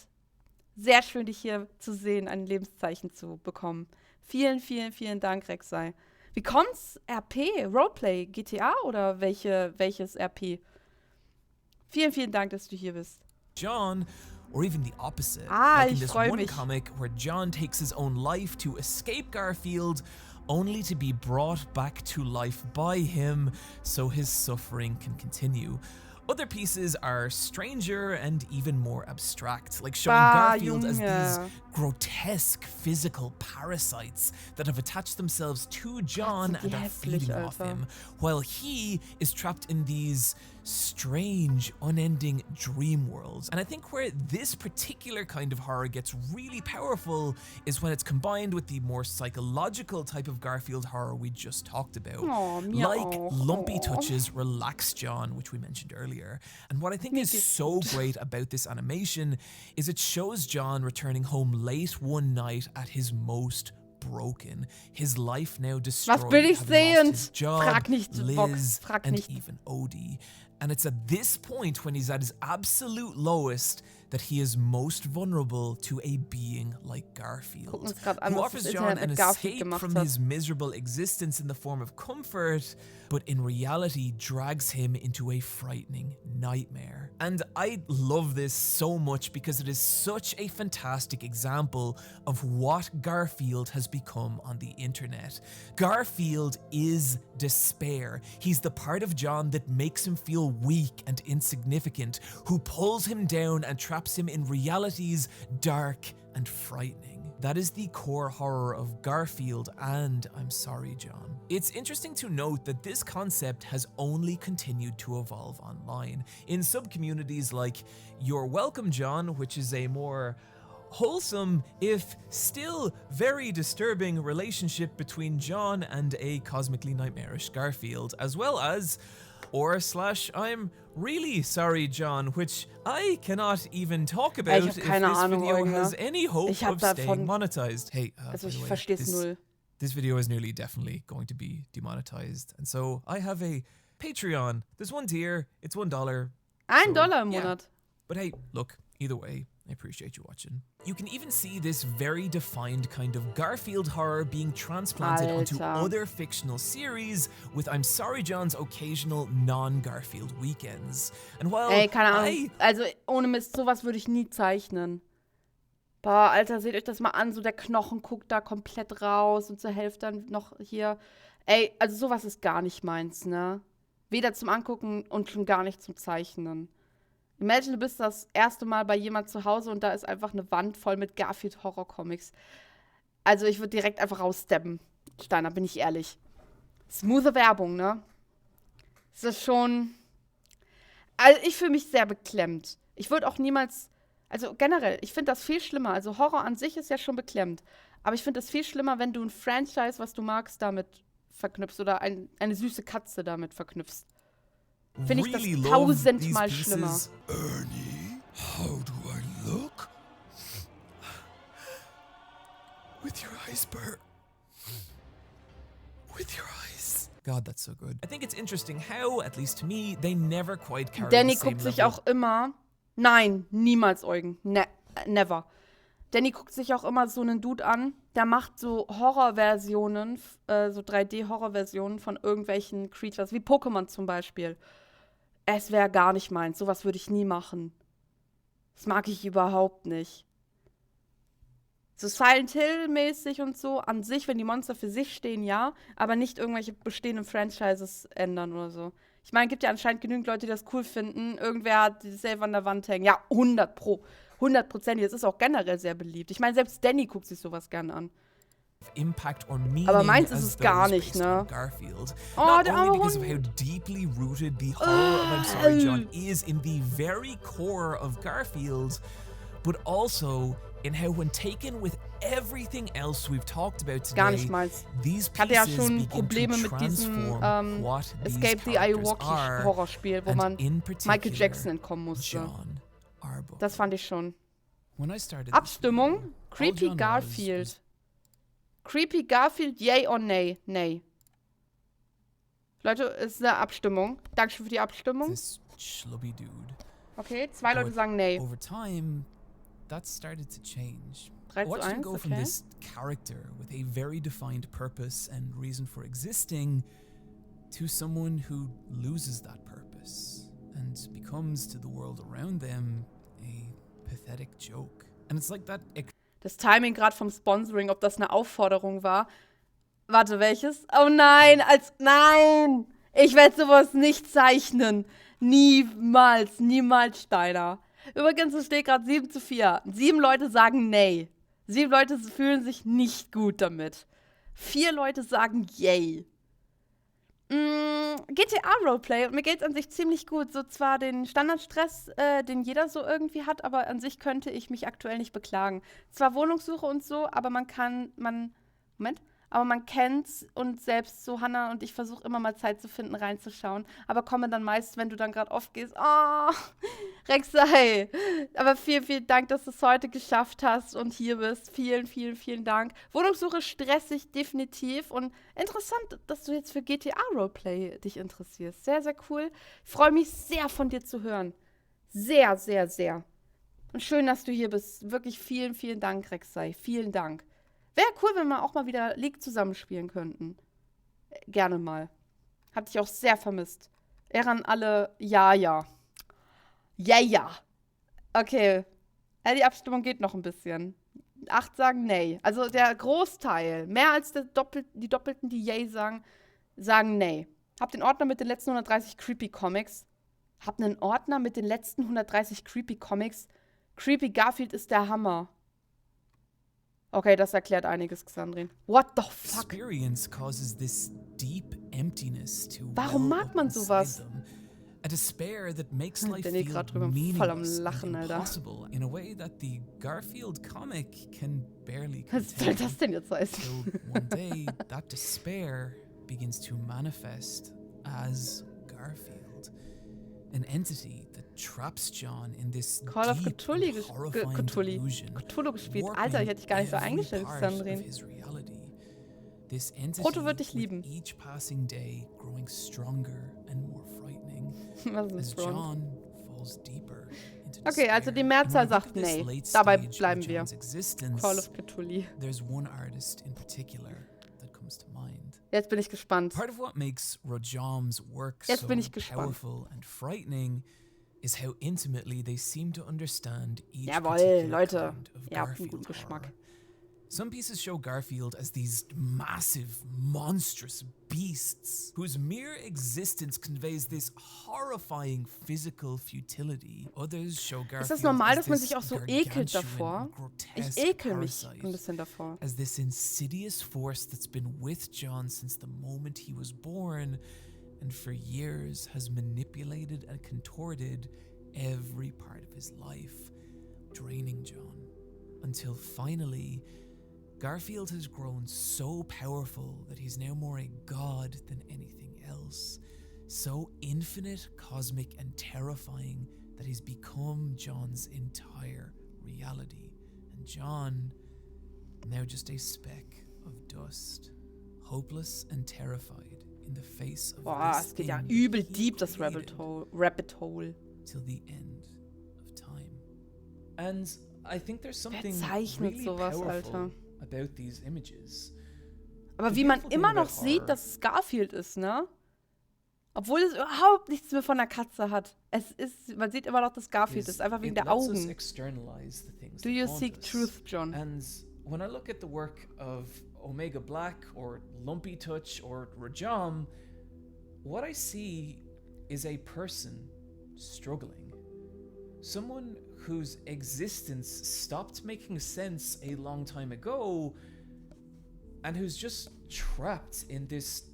Sehr schön, dich hier zu sehen, ein Lebenszeichen zu bekommen. Vielen, vielen, vielen Dank, Rek'Sai. Wie kommt's? RP? Roleplay? GTA oder welches RP? Vielen, vielen Dank, dass du hier bist. John, or even the opposite. Ah, like in ich this freu one mich. comic where John takes his own life to escape Garfield, only to be brought back to life by him so his suffering can continue. Other pieces are stranger and even more abstract, like showing Garfield as these grotesque physical parasites that have attached themselves to John and are feeding off him, while he is trapped in these strange, unending dream worlds. And I think where this particular kind of horror gets really powerful is when it's combined with the more psychological type of Garfield horror we just talked about. Like Lumpy Touch's Relax John, which we mentioned earlier. And what I think is so great about this animation is it shows John returning home late one night at his most broken. His life now destroyed. Was will ich having lost his sehen? job, Frag nicht, Liz, Box, frag and nicht. even Odie. And it's at this point, when he's at his absolute lowest, that he is most vulnerable to a being like Garfield, who offers John an escape from his miserable existence in the form of comfort, but in reality drags him into a frightening nightmare. And I love this so much because it is such a fantastic example of what Garfield has become on the internet. Garfield is despair. He's the part of John that makes him feel weak and insignificant, who pulls him down and traps him in realities dark and frightening. That is the core horror of Garfield and I'm Sorry, John. It's interesting to note that this concept has only continued to evolve online, in sub-communities like You're Welcome, John, which is a more wholesome, if still very disturbing relationship between John and a cosmically nightmarish Garfield, as well as I'm Really Sorry, John, which I cannot even talk about if this video has any hope of staying monetized. Hey, also ich verstehe es null. This video is nearly definitely going to be demonetized, and so I have a Patreon. There's one tier, it's $1. $1 im Monat. But hey, look, either way, I appreciate you watching. You can even see this very defined kind of Garfield horror being transplanted onto other fictional series with I'm Sorry John's occasional non-Garfield weekends. And while keine Ahnung. Also ohne Mist, sowas würde ich nie zeichnen. Boah, Alter, seht euch das mal an, so der Knochen guckt da komplett raus und zur Hälfte dann noch hier. Ey, also sowas ist gar nicht meins, ne? Weder zum Angucken und schon gar nicht zum Zeichnen. Imagine, du bist das erste Mal bei jemand zu Hause und da ist einfach eine Wand voll mit Garfield-Horror-Comics. Also ich würde direkt einfach raussteppen. Steiner, bin ich ehrlich. Smoothe Werbung, ne? Das ist schon... Also ich fühle mich sehr beklemmt. Ich würde auch niemals... Also generell, ich finde das viel schlimmer. Also Horror an sich ist ja schon beklemmt. Aber ich finde das viel schlimmer, wenn du ein Franchise, was du magst, damit verknüpfst. Oder eine süße Katze damit verknüpfst. Finde ich das tausendmal schlimmer. Ernie, how do I look? With your eyes, Bert. With your eyes. God, that's so good. I think it's interesting how, at least to me, they never quite carry Danny the same guckt sich level. auch immer... Nein, niemals, Eugen. Never. Danny guckt sich auch immer so einen Dude an, der macht so Horrorversionen, so 3D-Horrorversionen von irgendwelchen Creatures, wie Pokémon zum Beispiel. Es wäre gar nicht meins. Sowas würde ich nie machen. Das mag ich überhaupt nicht. So Silent Hill-mäßig und so, an sich, wenn die Monster für sich stehen, ja, aber nicht irgendwelche bestehenden Franchises ändern oder so. Ich meine, es gibt ja anscheinend genügend Leute, die das cool finden. Irgendwer hat das selber an der Wand hängen. Ja, 100%. Das ist auch generell sehr beliebt. Ich meine, selbst Danny guckt sich sowas gerne an. Impact or meaning aber meins ist es gar nicht, ne? Garfield. Oh, Not der only arme because of Hund. how deeply rooted the horror of I'm Sorry John is in the very core of Garfield, but also in how when taken with everything else we've talked about today, gar nicht meins. These Ich hatte ja pieces schon begin Probleme to mit diesem transform what these Escape the characters Eyepatch are, Horrorspiel, wo and man in particular, Michael Jackson entkommen musste. John Arbuckle. Das fand ich schon. When I started this Abstimmung? video, all Creepy John Garfield. Creepy Garfield, yay or nay? Nay. Leute, ist eine Abstimmung. Dankeschön für die Abstimmung. This schlubby dude. Okay, 2 Leute sagen nay. Over time, that started to change. 3 I zu watched him 1, go from okay. this character with a very defined purpose and reason for existing to someone who loses that purpose and becomes to the world around them a pathetic joke. And it's like that. Das Timing gerade vom Sponsoring, ob das eine Aufforderung war. Warte, welches? Oh nein, nein! Ich werde sowas nicht zeichnen. Niemals, niemals, Steiner. Übrigens, es steht gerade 7 zu 4. 7 Leute sagen nee. 7 Leute fühlen sich nicht gut damit. 4 Leute sagen yay. GTA Roleplay, und mir geht's an sich ziemlich gut. So zwar den Standardstress, den jeder so irgendwie hat, aber an sich könnte ich mich aktuell nicht beklagen. Zwar Wohnungssuche und so, aber man kennt's, und selbst so Hannah und ich versuche immer mal Zeit zu finden, reinzuschauen, aber komme dann meist, wenn du dann gerade oft gehst, oh, Rexai, aber vielen, vielen Dank, dass du es heute geschafft hast und hier bist. Vielen, vielen, vielen Dank. Wohnungssuche stressig, definitiv, und interessant, dass du jetzt für GTA Roleplay dich interessierst. Sehr, sehr cool. Ich freue mich sehr, von dir zu hören. Sehr, sehr, sehr. Und schön, dass du hier bist. Wirklich vielen, vielen Dank, Rexai. Vielen Dank. Wäre cool, wenn wir auch mal wieder League zusammenspielen könnten. Gerne mal. Hatte ich auch sehr vermisst. Ehre an alle. Ja, ja. Ja, ja. Okay. Ja, die Abstimmung geht noch ein bisschen. 8 sagen nee. Also der Großteil, mehr als die Doppelten, die yay sagen, sagen nee. Hab den Ordner mit den letzten 130 Creepy Comics. Hab einen Ordner mit den letzten 130 Creepy Comics. Creepy Garfield ist der Hammer. Okay, das erklärt einiges, Xandrin. What the fuck? Experience causes this deep emptiness to Warum mag man sowas? A despair that makes life Danny feel gerade drüber voll am meaningless Lachen, and Alter. impossible in a way that the Garfield comic can barely Was soll contain. das denn jetzt heißen? So one day, that despair begins to manifest as Garfield, an entity that traps John in this Call of deep Cthulhu and horrifying delusion, Cthulhu gespielt. warping Alter, ich hätte dich gar nicht so every eingestellt, part of Xandrin. his reality. This entity, Proto wird dich with lieben. each passing day growing stronger and more frightening Was as ist Front? John falls deeper into Okay, also die Mehrzahl sagt nee. Dabei bleiben wir. Call of Cthulhu. There's one artist in particular that comes to mind. Jetzt bin ich gespannt. Part of what makes Rojam's work Jetzt so bin ich gespannt. powerful and frightening is how intimately they seem to understand each Jawohl, particular Leute. kind of Ihr habt einen Garfield guten Geschmack. horror. Some pieces show Garfield as these massive, monstrous beasts whose mere existence conveys this horrifying physical futility. Others show Garfield Ist das normal, as dass man this sich auch so ekelt gargantuan, davor? Ich grotesque ekel mich parasite, ein bisschen davor. as this insidious force that's been with John since the moment he was born and for years has manipulated and contorted every part of his life, draining John, until finally Garfield has grown so powerful that he's now more a god than anything else, so infinite, cosmic, and terrifying that he's become John's entire reality, and John, now just a speck of dust, hopeless and terrified in the face of Boah, this es geht ja thing übel he deep, das created Rabbit Hole. till the end of time. And I think there's something zeichnet really sowas, powerful Alter? about these images. Aber The wie man beautiful thing immer noch about sieht, horror dass es Garfield ist, ne? Obwohl es überhaupt nichts mehr von der Katze hat. Man sieht immer noch, dass Garfield ist, einfach wegen it der lets us Augen. externalize the things Do that you haunt seek us. truth, John? And when I look at the work of Omega Black or Lumpy Touch or Rajam, what I see is a person struggling. Someone whose existence stopped making sense a long time ago and who's just trapped in this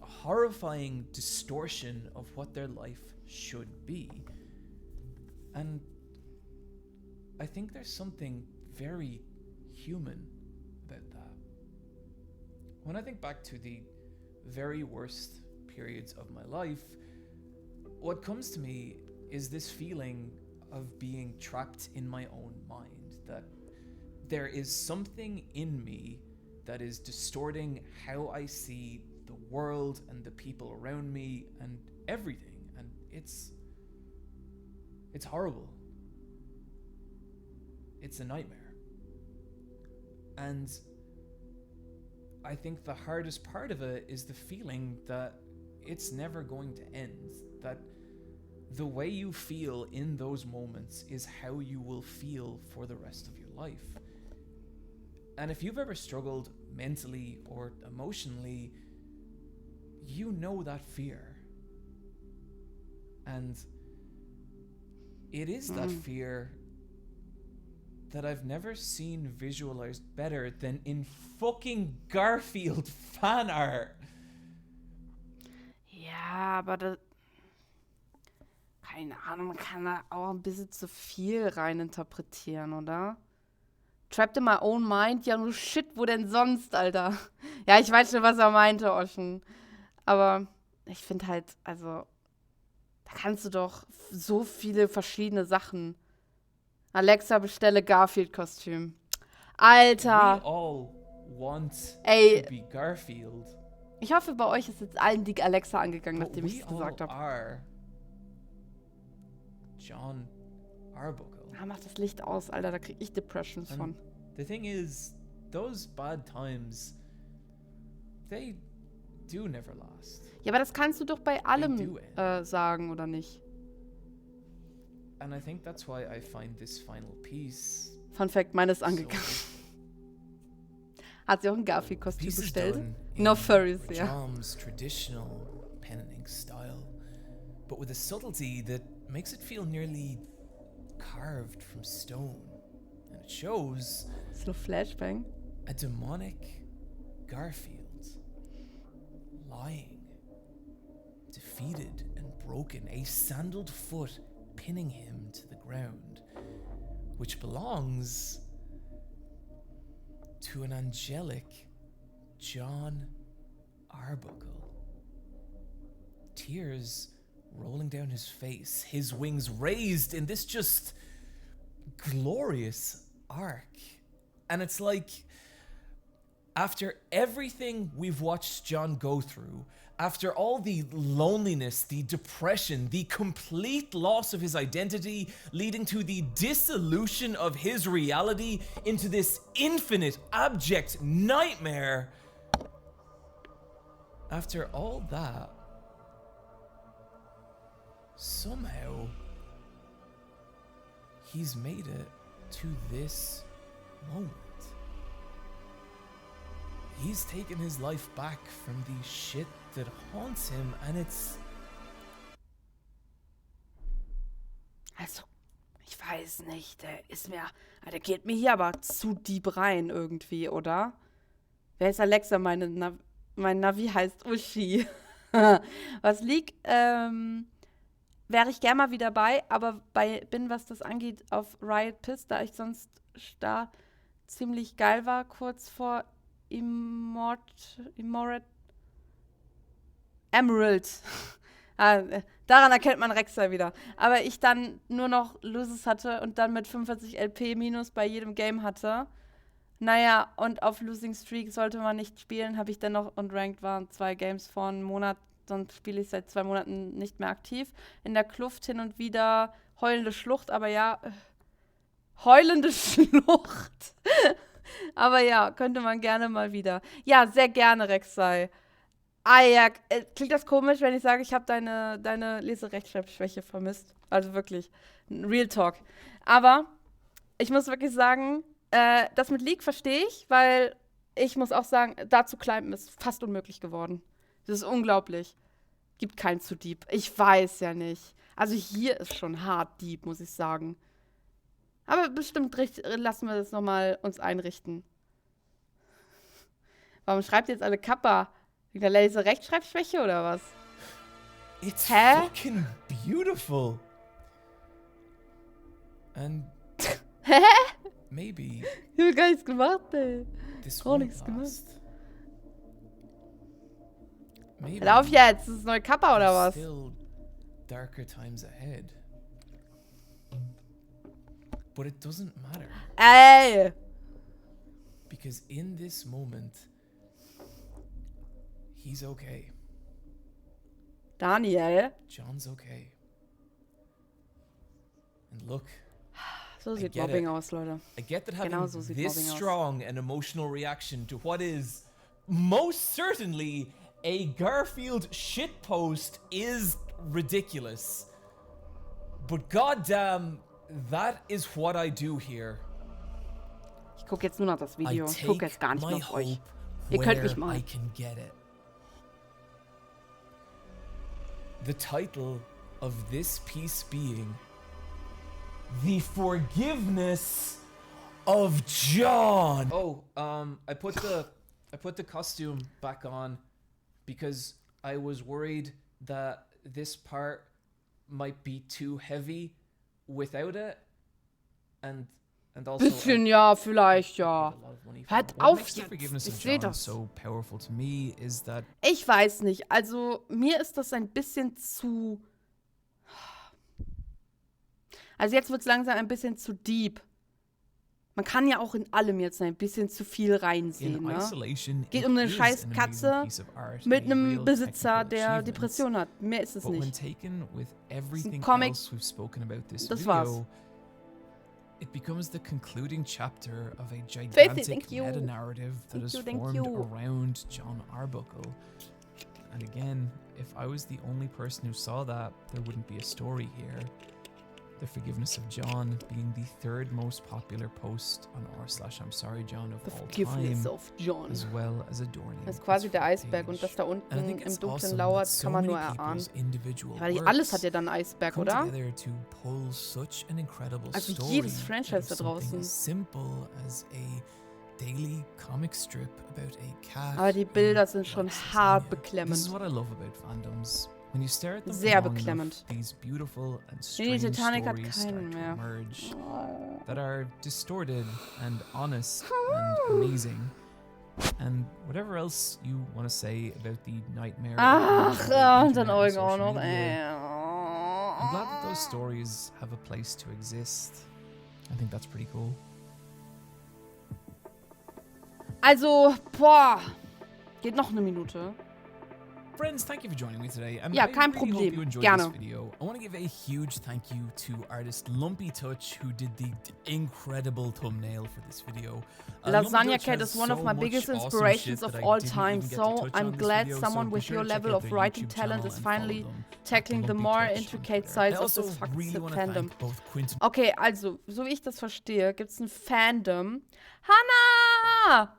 horrifying distortion of what their life should be. And I think there's something very human about that. When I think back to the very worst periods of my life, what comes to me is this feeling of being trapped in my own mind, that there is something in me that is distorting how I see the world and the people around me and everything, and it's horrible. it's a nightmare. And I think the hardest part of it is the feeling that it's never going to end. That the way you feel in those moments is how you will feel for the rest of your life. And if you've ever struggled mentally or emotionally, you know that fear. And it is that fear that I've never seen visualized better than in fucking Garfield fan art. Ja, aber das... Keine Ahnung, man kann da auch ein bisschen zu viel reininterpretieren, oder? Trapped in my own mind? Ja, nur shit, wo denn sonst, Alter? Ja, ich weiß schon, was er meinte, Oschen. Aber ich finde halt, also, da kannst du doch so viele verschiedene Sachen. Alexa, bestelle Garfield-Kostüm. Alter! We all want Ey. to be Garfield. Ich hoffe, bei euch ist jetzt allen die Alexa angegangen, But nachdem ich es gesagt habe. are John Arbuckle. Ah, mach das Licht aus, Alter, da krieg ich Depressions von. The thing is, those bad times, they do never last. Ja, aber das kannst du doch bei allem sagen, oder nicht? And I think that's why I find this final piece. Fun Fact, meine ist angegangen. Hat sie auch ein Garfield-Kostüm bestellt? No furries, ja. Jom's traditional pen and ink style, but with a subtlety that makes it feel nearly carved from stone. And it shows so flashbang. A demonic Garfield lying, defeated and broken, a sandaled foot pinning him to the ground, which belongs to an angelic John Arbuckle. Tears rolling down his face, his wings raised in this just glorious arc. And it's like, after everything we've watched John go through, after all the loneliness, the depression, the complete loss of his identity, leading to the dissolution of his reality into this infinite, abject nightmare, after all that, somehow, he's made it to this moment. He's taken his life back from the shit that haunts him, and it's... Also, ich weiß nicht, der geht mir hier aber zu deep rein irgendwie, oder? Wer ist Alexa? Mein Navi heißt Uschi. Was liegt, wäre ich gerne mal wieder bei, aber bin, was das angeht, auf Riot Piss, da ich sonst da ziemlich geil war, kurz vor Emerald. Daran erkennt man Rexer wieder. Aber ich dann nur noch Loses hatte und dann mit 45 LP minus bei jedem Game hatte. Naja, und auf Losing Streak sollte man nicht spielen, habe ich dann noch, und Ranked waren 2 Games vor einem Monat, sonst spiele ich seit 2 Monaten nicht mehr aktiv. In der Kluft hin und wieder heulende Schlucht, aber ja, heulende Schlucht. Aber ja, könnte man gerne mal wieder. Ja, sehr gerne, Rexei. Ah ja, klingt das komisch, wenn ich sage, ich habe deine Leserechtschreibschwäche vermisst. Also wirklich, Real Talk. Aber ich muss wirklich sagen, das mit League verstehe ich, weil ich muss auch sagen, da zu climben ist fast unmöglich geworden. Das ist unglaublich. Gibt kein zu deep. Ich weiß ja nicht. Also hier ist schon hart deep, muss ich sagen. Aber bestimmt lassen wir das nochmal uns einrichten. Warum schreibt ihr jetzt alle Kappa? Wegen der Leserechtschreibschwäche oder was? It's fucking beautiful. And Hä? maybe Ich hab gar nichts gemacht, ey. this Gar won't nichts gemacht. last. Maybe Lauf jetzt, das ist neue Kappa oder was? still darker times ahead. But it doesn't matter. Ey! Because in this moment, he's okay. Daniel? John's okay. And look, So I sieht get Mobbing it. aus, Leute. I get that having Genau so sieht this Mobbing aus. strong an emotional reaction to what is most certainly a Garfield shitpost is ridiculous. But goddamn, that is what I do here. Ich gucke jetzt nur noch das I Video. Ich gucke take jetzt gar nicht my mehr auf euch. hope Ihr könnt mich where mal. I can get it. The title of this piece being The Forgiveness of John. Oh, I put the costume back on because I was worried that this part might be too heavy without it, and also Bisschen, ja, vielleicht, ja. Hört What auf makes the jetzt. forgiveness Ich of sehe John das. so powerful to me is that Ich weiß nicht. Also, mir ist das ein bisschen zu... Also jetzt wird es langsam ein bisschen zu deep. Man kann ja auch in allem jetzt ein bisschen zu viel reinsehen, in ne? isolation Geht it um eine is scheiß an Katze amazing piece of art mit and a einem real Besitzer, technical der achievement. Depression hat. Mehr ist es But when nicht. taken with everything Comic. else we've spoken about this Das video, war's. it becomes the concluding chapter of a Faithy, gigantic thank you. meta-narrative that is Thank formed you. around John Arbuckle. And again, if I was the only person who saw that, there wouldn't be a story here. The Forgiveness of John being the third most popular post on r/I'm sorry John of The all Forgiveness time, of John. as well as adorning Das ist quasi its der front Eisberg und page. dass da And I unten think im it's Dunkeln awesome lauert, that so kann man many nur erahnen. people's individual Weil alles hat works ja dann einen Eisberg, come oder? together to pull such an incredible Also story jedes out Franchise of da something draußen. as simple as a daily comic strip about a cat. Aber die Bilder sind schon hart beklemmend. This is what I love about fandoms. When you stare at them Sehr for long beklemmend. enough, these beautiful and Nee, die strange Titanic hat stories keinen start to mehr. emerge that are distorted and honest and amazing. And whatever else you want to say about the nightmare Ach, of ja, the und dann internet and Eugen auch social noch. media, I'm glad that those stories have a place to exist. I think that's pretty cool. Also, boah. Geht noch eine Minute. Friends, thank you for joining me today. Ja, I kein really hope Problem. you enjoyed Gerne. this video. I want to give a huge thank you to artist Lumpy Touch, who did the incredible thumbnail for this video. Lumpy Lasagna Touch Cat has is one of so my much biggest awesome inspirations shit of that I all didn't time, even get to so touch I'm on this glad video, someone be with sure your to check level out of their writing YouTube talent channel is and follow finally them tackling the Lumpy more Touch on intricate Twitter. sides I of also this fucking really wanna fandom. thank both Quinton. Okay, also, so wie ich das verstehe, gibt es ein Fandom. Hannah!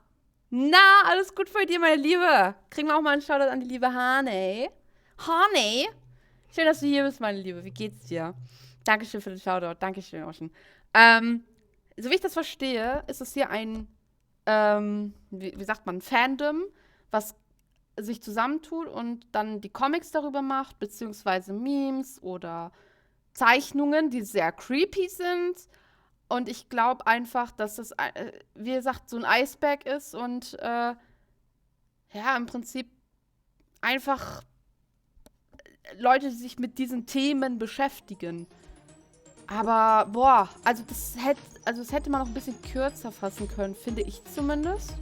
Na, alles gut bei dir, meine Liebe? Kriegen wir auch mal einen Shoutout an die liebe Honey. Honey? Schön, dass du hier bist, meine Liebe. Wie geht's dir? Dankeschön für den Shoutout. Dankeschön, Ocean. So wie ich das verstehe, ist es hier ein, wie sagt man, Fandom, was sich zusammentut und dann die Comics darüber macht, beziehungsweise Memes oder Zeichnungen, die sehr creepy sind. Und ich glaube einfach, dass das, wie gesagt, so ein Eisberg ist und ja, im Prinzip einfach Leute, die sich mit diesen Themen beschäftigen. Aber, boah, also das hätte man noch ein bisschen kürzer fassen können, finde ich zumindest.